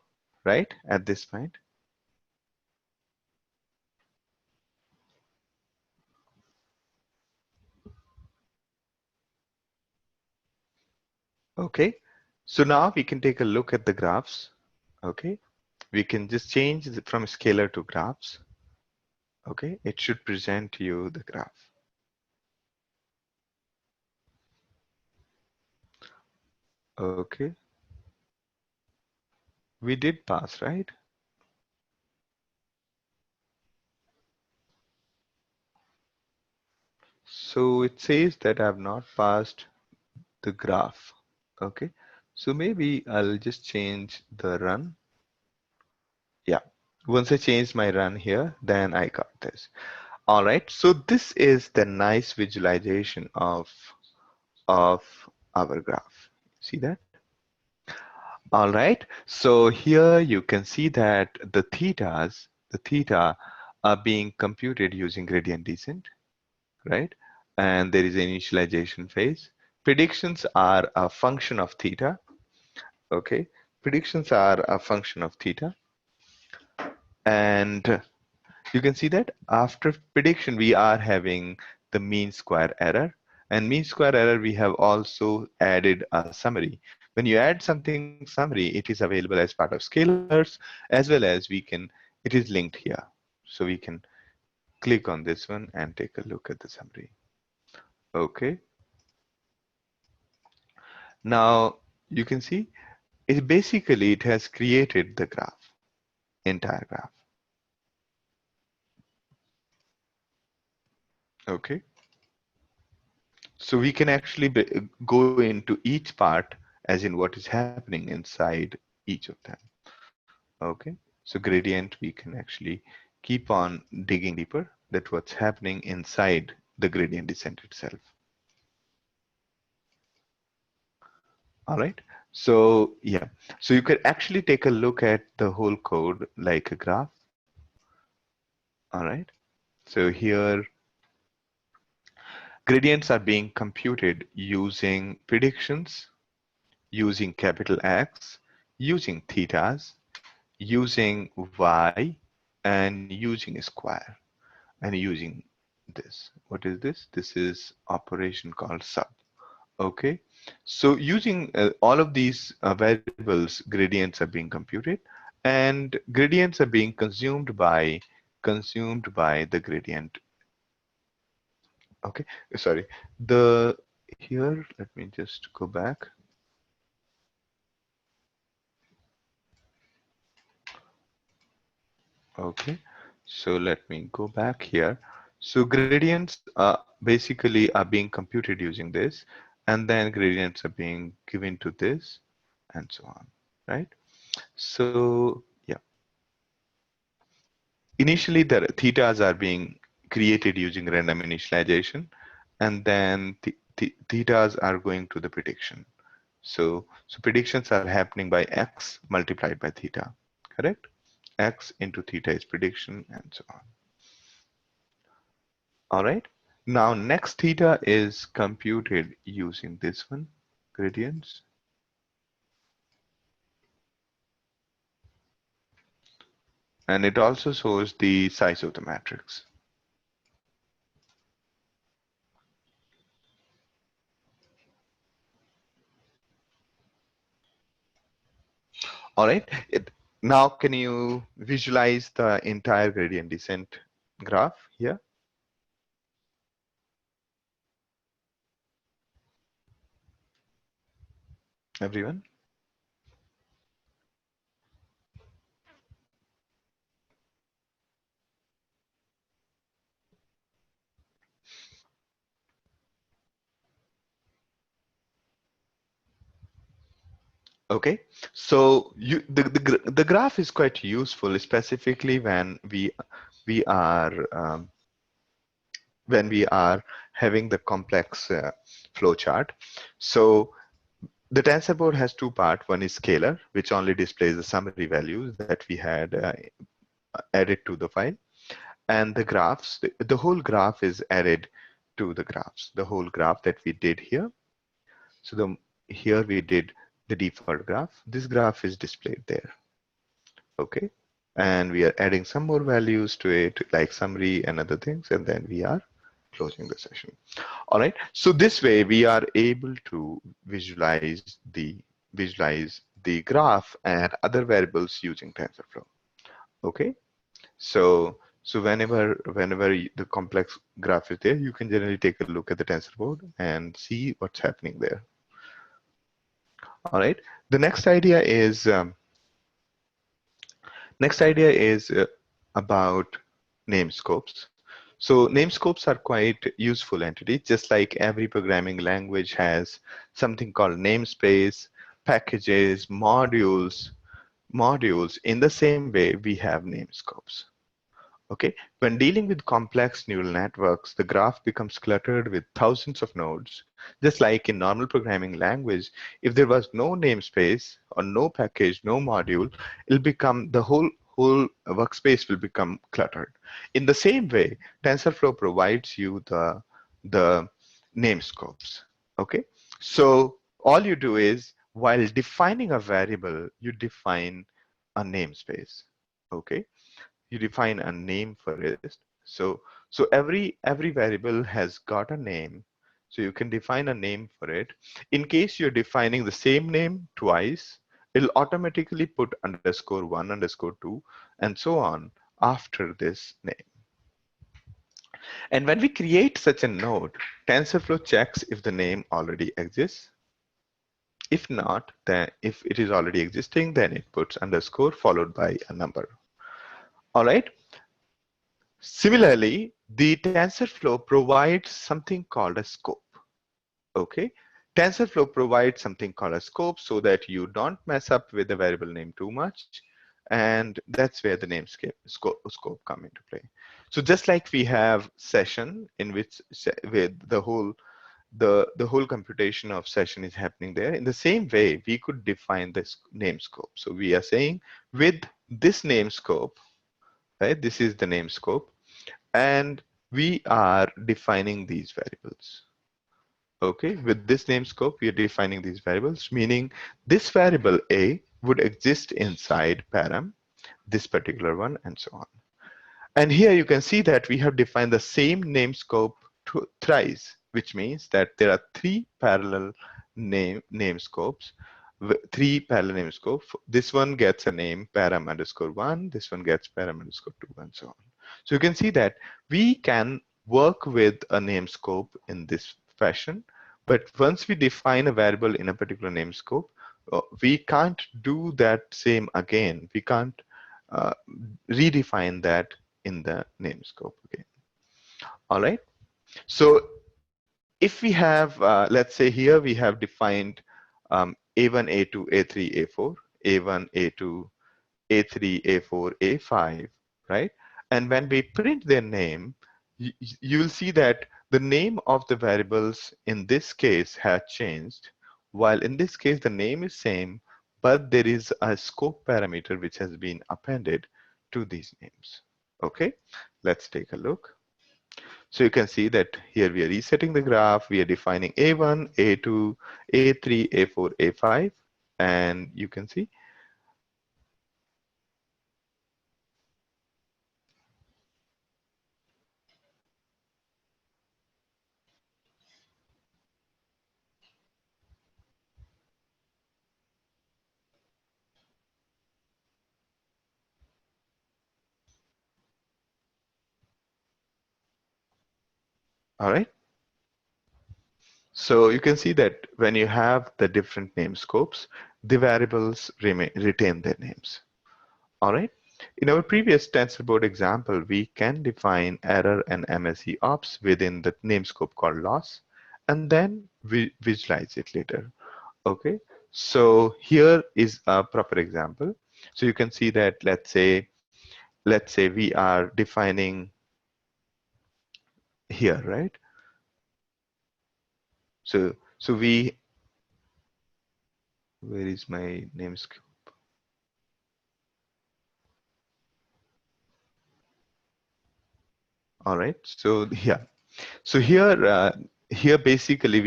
right, at this point? Okay, so now we can take a look at the graphs. Okay, we can just change it from scalar to graphs. Okay, it should present you the graph. Okay, we did pass, right? So it says that I have not passed the graph. Okay, so maybe I'll just change the run. Yeah, once I change my run here, then I got this. All right, so this is the nice visualization of our graph. See that? All right, so here you can see that the theta are being computed using gradient descent, right? And there is an initialization phase. Predictions are a function of theta, okay? Predictions are a function of theta. And you can see that after prediction, we are having the mean square error. And mean square error, we have also added a summary. When you add something summary, it is available as part of scalars, as well as it is linked here. So we can click on this one and take a look at the summary. Okay. Now you can see it has created the graph, entire graph. Okay. So we can actually go into each part as in what is happening inside each of them. Okay. So gradient, we can actually keep on digging deeper that what's happening inside the gradient descent itself. All right. So yeah, so you could actually take a look at the whole code like a graph. All right. So here gradients are being computed using predictions, using capital X, using thetas, using Y, and using a square, and using this. What is this? This is operation called sub. Okay. So using all of these variables, gradients are being computed, and gradients are being consumed by the gradient. Okay, sorry. The here, let me just go back. Okay, so let me go back here. So gradients basically are being computed using this, and then gradients are being given to this, and so on, right? So yeah, initially the thetas are being created using random initialization, and then thetas are going to the prediction. So predictions are happening by x multiplied by theta, correct? X into theta is prediction, and so on. All right. Now next theta is computed using this one, gradients. And it also shows the size of the matrix. All right. Now can you visualize the entire gradient descent graph here, everyone? Okay, so the graph is quite useful, specifically we are when we are having the complex flow chart. So the TensorBoard has two parts. One is scalar, which only displays the summary values that we had added to the file, and the graphs. The whole graph is added to the graphs. The whole graph that we did here. So here we did the default graph. This graph is displayed there. Okay, and we are adding some more values to it, like summary and other things, and then we are closing the session. All right, so this way we are able to visualize the graph and other variables using TensorFlow. Okay, so whenever the complex graph is there, you can generally take a look at the TensorBoard and see what's happening there. All right, the next idea is about namescopes. So namescopes are quite useful entities, just like every programming language has something called namespace, packages, modules. In the same way, we have namescopes. Okay, when dealing with complex neural networks, the graph becomes cluttered with thousands of nodes. Just like in normal programming language, if there was no namespace or no package, no module, it'll become the whole workspace will become cluttered. In the same way, TensorFlow provides you the namescopes. Okay, so all you do is while defining a variable, you define a namespace. Okay, you define a name for it. So every variable has got a name. So you can define a name for it. In case you're defining the same name twice, it'll automatically put underscore one, underscore two, and so on after this name. And when we create such a node, TensorFlow checks if the name already exists. If not, then if it is already existing, then it puts underscore followed by a number. All right. Similarly, the TensorFlow provides something called a scope. Okay, TensorFlow provides something called a scope so that you don't mess up with the variable name too much, and that's where the scope come into play. So just like we have session in which with the whole computation of session is happening there, in the same way we could define this name scope. So we are saying with this name scope, right? This is the name scope, and we are defining these variables. Okay, with this name scope, we are defining these variables, meaning this variable A would exist inside param, this particular one, and so on. And here you can see that we have defined the same name scope thrice, which means that there are three parallel name scopes, three parallel name scopes. This one gets a name param underscore one, this one gets param underscore two, and so on. So you can see that we can work with a namescope in this fashion. But once we define a variable in a particular namescope, we can't do that same again. We can't uh, redefine that in the namescope again. All right. So if we have, let's say here we have defined A1, A2, A3, A4, A1, A2, A3, A4, A5, right? And when we print their name, you will see that the name of the variables in this case has changed, while in this case the name is same, but there is a scope parameter which has been appended to these names. Okay, let's take a look. So you can see that here we are resetting the graph. We are defining A1, A2, A3, A4, A5, and you can see. All right. So you can see that when you have the different name scopes, the variables retain their names. All right. In our previous TensorBoard example, we can define error and MSE ops within the namescope called loss, and then we visualize it later. Okay. So here is a proper example. So you can see that let's say we are defining here, right? So we, where is my namescope? All right. So yeah. So here basically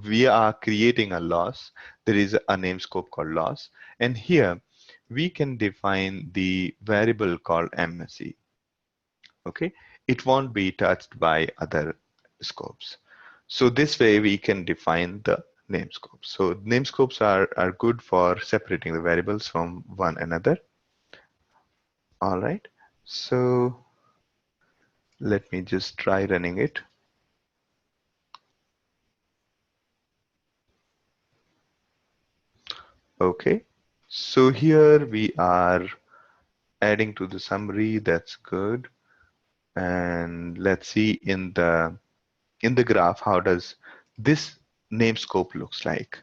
we are creating a loss. There is a namescope called loss, and here we can define the variable called MSE. Okay, it won't be touched by other scopes. So this way we can define the namescopes. So namescopes are good for separating the variables from one another. All right. So let me just try running it. Okay. So here we are adding to the summary. That's good. And let's see in the graph, how does this namescope looks like.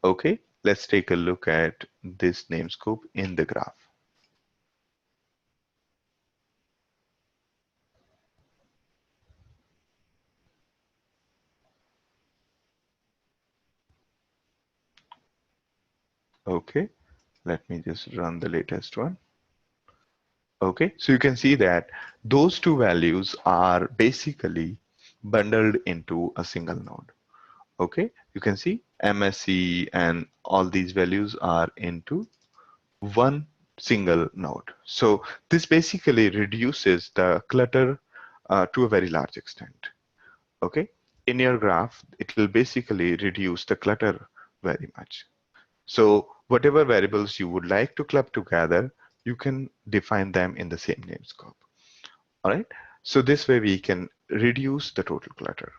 Okay, let's take a look at this namescope in the graph. Okay, let me just run the latest one. Okay, so you can see that those two values are basically bundled into a single node. Okay, you can see MSC and all these values are into one single node. So this basically reduces the clutter to a very large extent. Okay, in your graph, it will basically reduce the clutter very much. So whatever variables you would like to club together, you can define them in the same namescope. All right. So this way we can reduce the total clutter.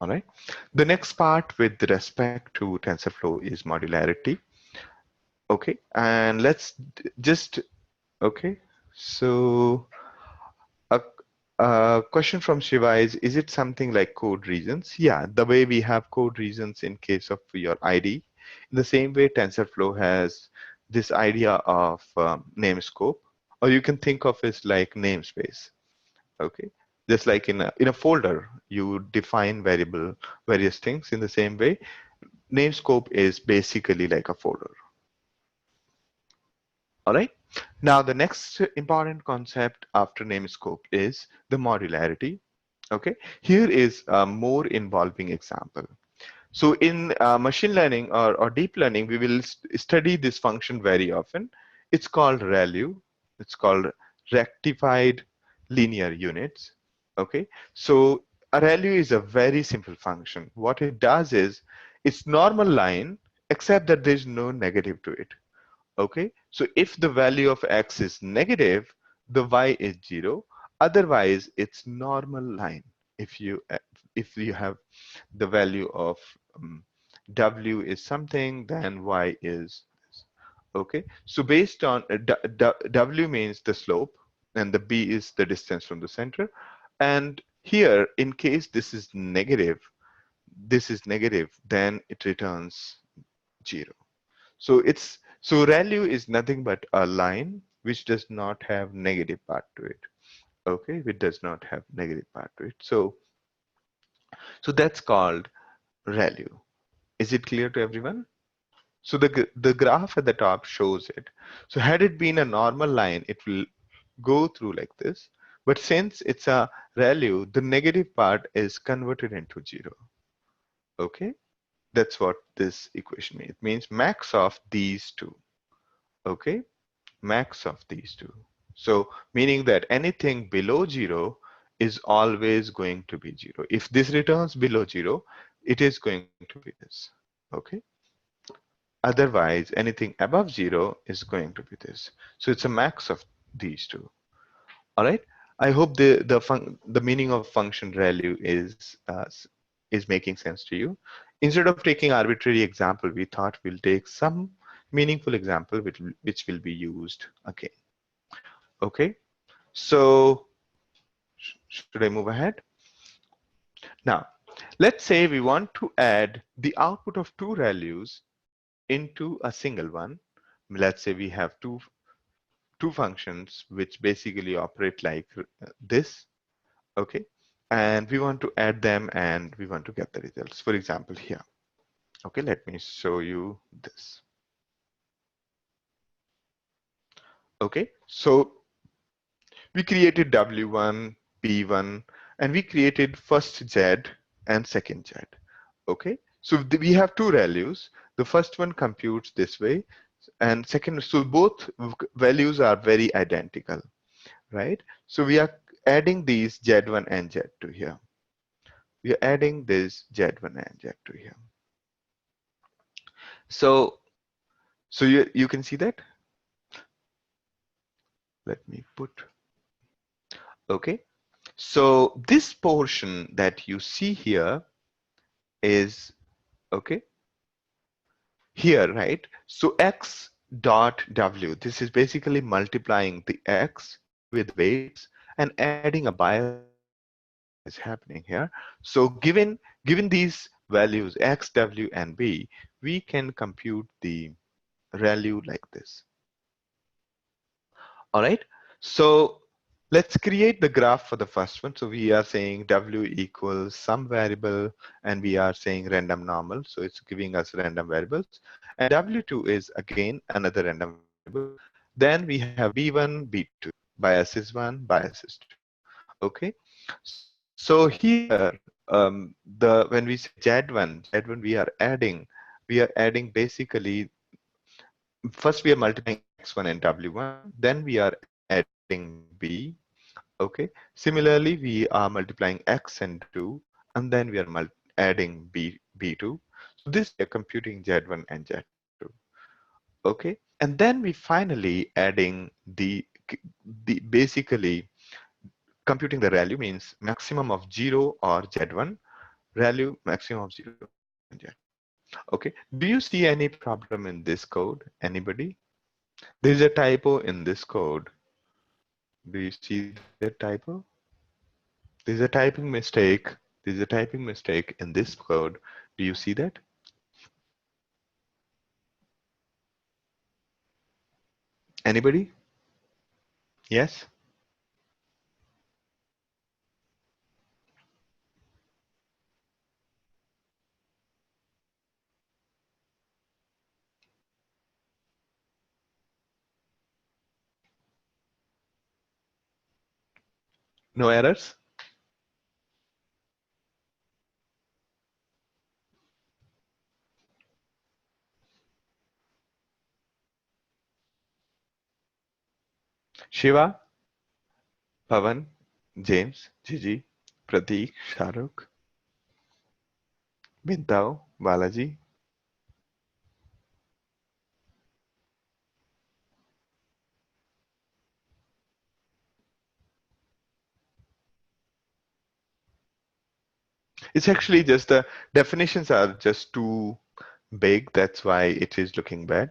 All right. The next part with respect to TensorFlow is modularity. Okay, and let's just okay. So a, a question from Shiva is it something like code regions? Yeah, the way we have code regions in case of your ID. In the same way, TensorFlow has this idea of namescope, or you can think of it like namespace. Okay, just like in a folder, you define various things. In the same way, namescope is basically like a folder. All right. Now, the next important concept after namescope is the modularity. Okay. Here is a more involving example. So in machine learning or deep learning, we will study this function very often. It's called ReLU. It's called rectified linear units. Okay. So a ReLU is a very simple function. What it does is it's normal line, except that there's no negative to it. Okay, so if the value of x is negative, the y is 0. Otherwise, it's normal line. If you have the value of w is something, then y is this. Okay. So based on w means the slope, and the b is the distance from the center. And here, in case this is negative, then it returns 0. So ReLU is nothing but a line which does not have negative part to it. Okay, it does not have negative part to it. So that's called ReLU. Is it clear to everyone? So the graph at the top shows it. So had it been a normal line, it will go through like this. But since it's a ReLU, the negative part is converted into 0. Okay, that's what this equation means. It means max of these two. Okay, max of these two. So meaning that anything below 0 is always going to be 0. If this returns below 0, it is going to be this. Okay. Otherwise, anything above 0 is going to be this. So it's a max of these two. All right. I hope the meaning of function ReLU is making sense to you. Instead of taking arbitrary example, we thought we'll take some meaningful example which will be used again. Okay. So should I move ahead? Now, let's say we want to add the output of two values into a single one. Let's say we have two functions which basically operate like this. Okay. And we want to add them and we want to get the results. For example, here. Okay, let me show you this. Okay, so we created W1, B1, and we created first Z and second Z. Okay, so we have two values. The first one computes this way, and second, so both values are very identical, right? So we are adding these Z1 and Z2 here. We are adding this Z1 and Z2 here. So you can see that. Let me put. Okay. So this portion that you see here is okay here, right? So x dot w, this is basically multiplying the x with weights and adding a bias to it. That's what is happening here. So given these values x, w, and b, we can compute the value like this. All right. So let's create the graph for the first one. So we are saying w equals some variable, and we are saying random normal. So it's giving us random variables. And w2 is again another random variable. Then we have b1, b2, bias is 1, bias is 2. Okay. So here, when we say Z1, we are adding basically, first we are multiplying x1 and w1, then we are adding b. Okay. Similarly, we are multiplying x and w2, and then we are adding b2. So this we are computing z1 and z2. Okay. And then we finally adding the basically computing the value means maximum of 0 or z1, value maximum of 0 and z2. Okay. Do you see any problem in this code? Anybody? There's a typo in this code. Do you see that typo? There's a typing mistake. There's a typing mistake in this code. Do you see that? Anybody? Yes? No errors? Shiva, Pavan, James, Gigi, Prateek, Shahrukh, Bintao, Balaji. It's actually just the definitions are just too big. That's why it is looking bad.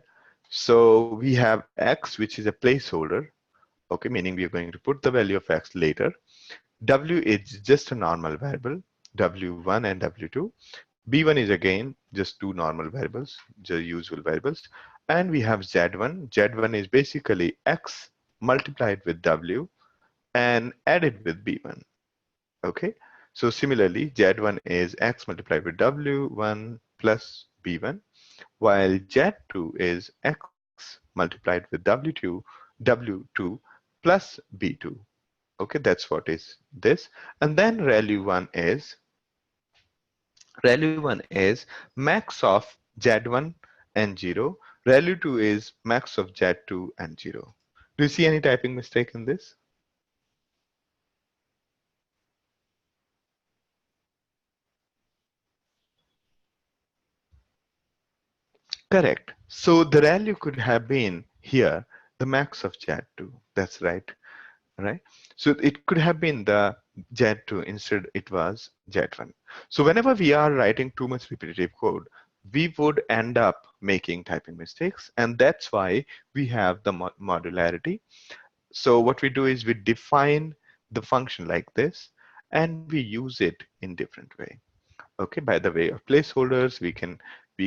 So we have x, which is a placeholder. Okay, meaning we are going to put the value of x later. W is just a normal variable, W1 and W2. B1 is again just two normal variables, the usual variables. And we have Z1. Z1 is basically x multiplied with W and added with B1. Okay, so similarly, Z1 is x multiplied with W1 plus B1, while Z2 is x multiplied with W2 plus B2. Okay, that's what is this. And then ReLU1 is max of Z1 and 0. ReLU2 is max of Z2 and 0. Do you see any typing mistake in this? Correct. So the value could have been here, the max of Z2. That's right. Right? So it could have been the Z2, instead it was Z1. So whenever we are writing too much repetitive code, we would end up making typing mistakes, and that's why we have the modularity. So what we do is we define the function like this, and we use it in different way. Okay, by the way of placeholders, we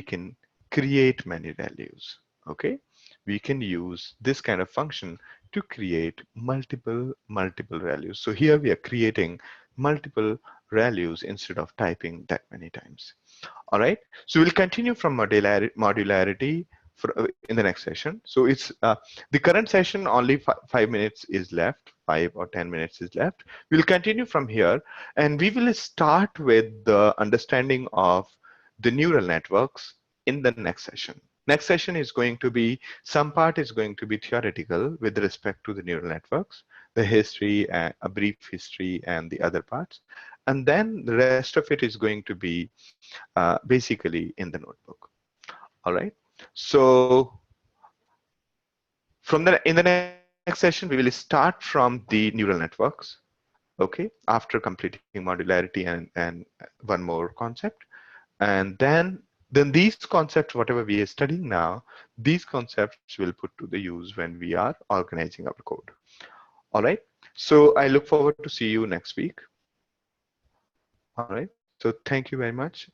can create many values. Okay, we can use this kind of function to create multiple values. So here we are creating multiple values instead of typing that many times. All right, so we'll continue from modularity in the next session. So it's the current session, only 5 minutes is left, 5 or 10 minutes is left. We'll continue from here, and we will start with the understanding of the neural networks in the next session. Next session is going to be, some part is going to be theoretical with respect to the neural networks, the history, a brief history, and the other parts. And then the rest of it is going to be basically in the notebook. All right. So in the next session, we will start from the neural networks. Okay. After completing modularity and one more concept, and then these concepts, whatever we are studying now, these concepts will put to the use when we are organizing our code. All right. So I look forward to see you next week. All right. So thank you very much.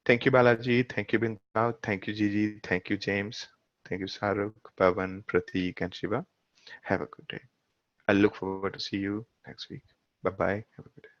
Thank you, Balaji. Thank you, Bindao. Thank you, Gigi. Thank you, James. Thank you, Saruk, Pavan, Prateek, and Shiva. Have a good day. I look forward to see you next week. Bye-bye. Have a good day.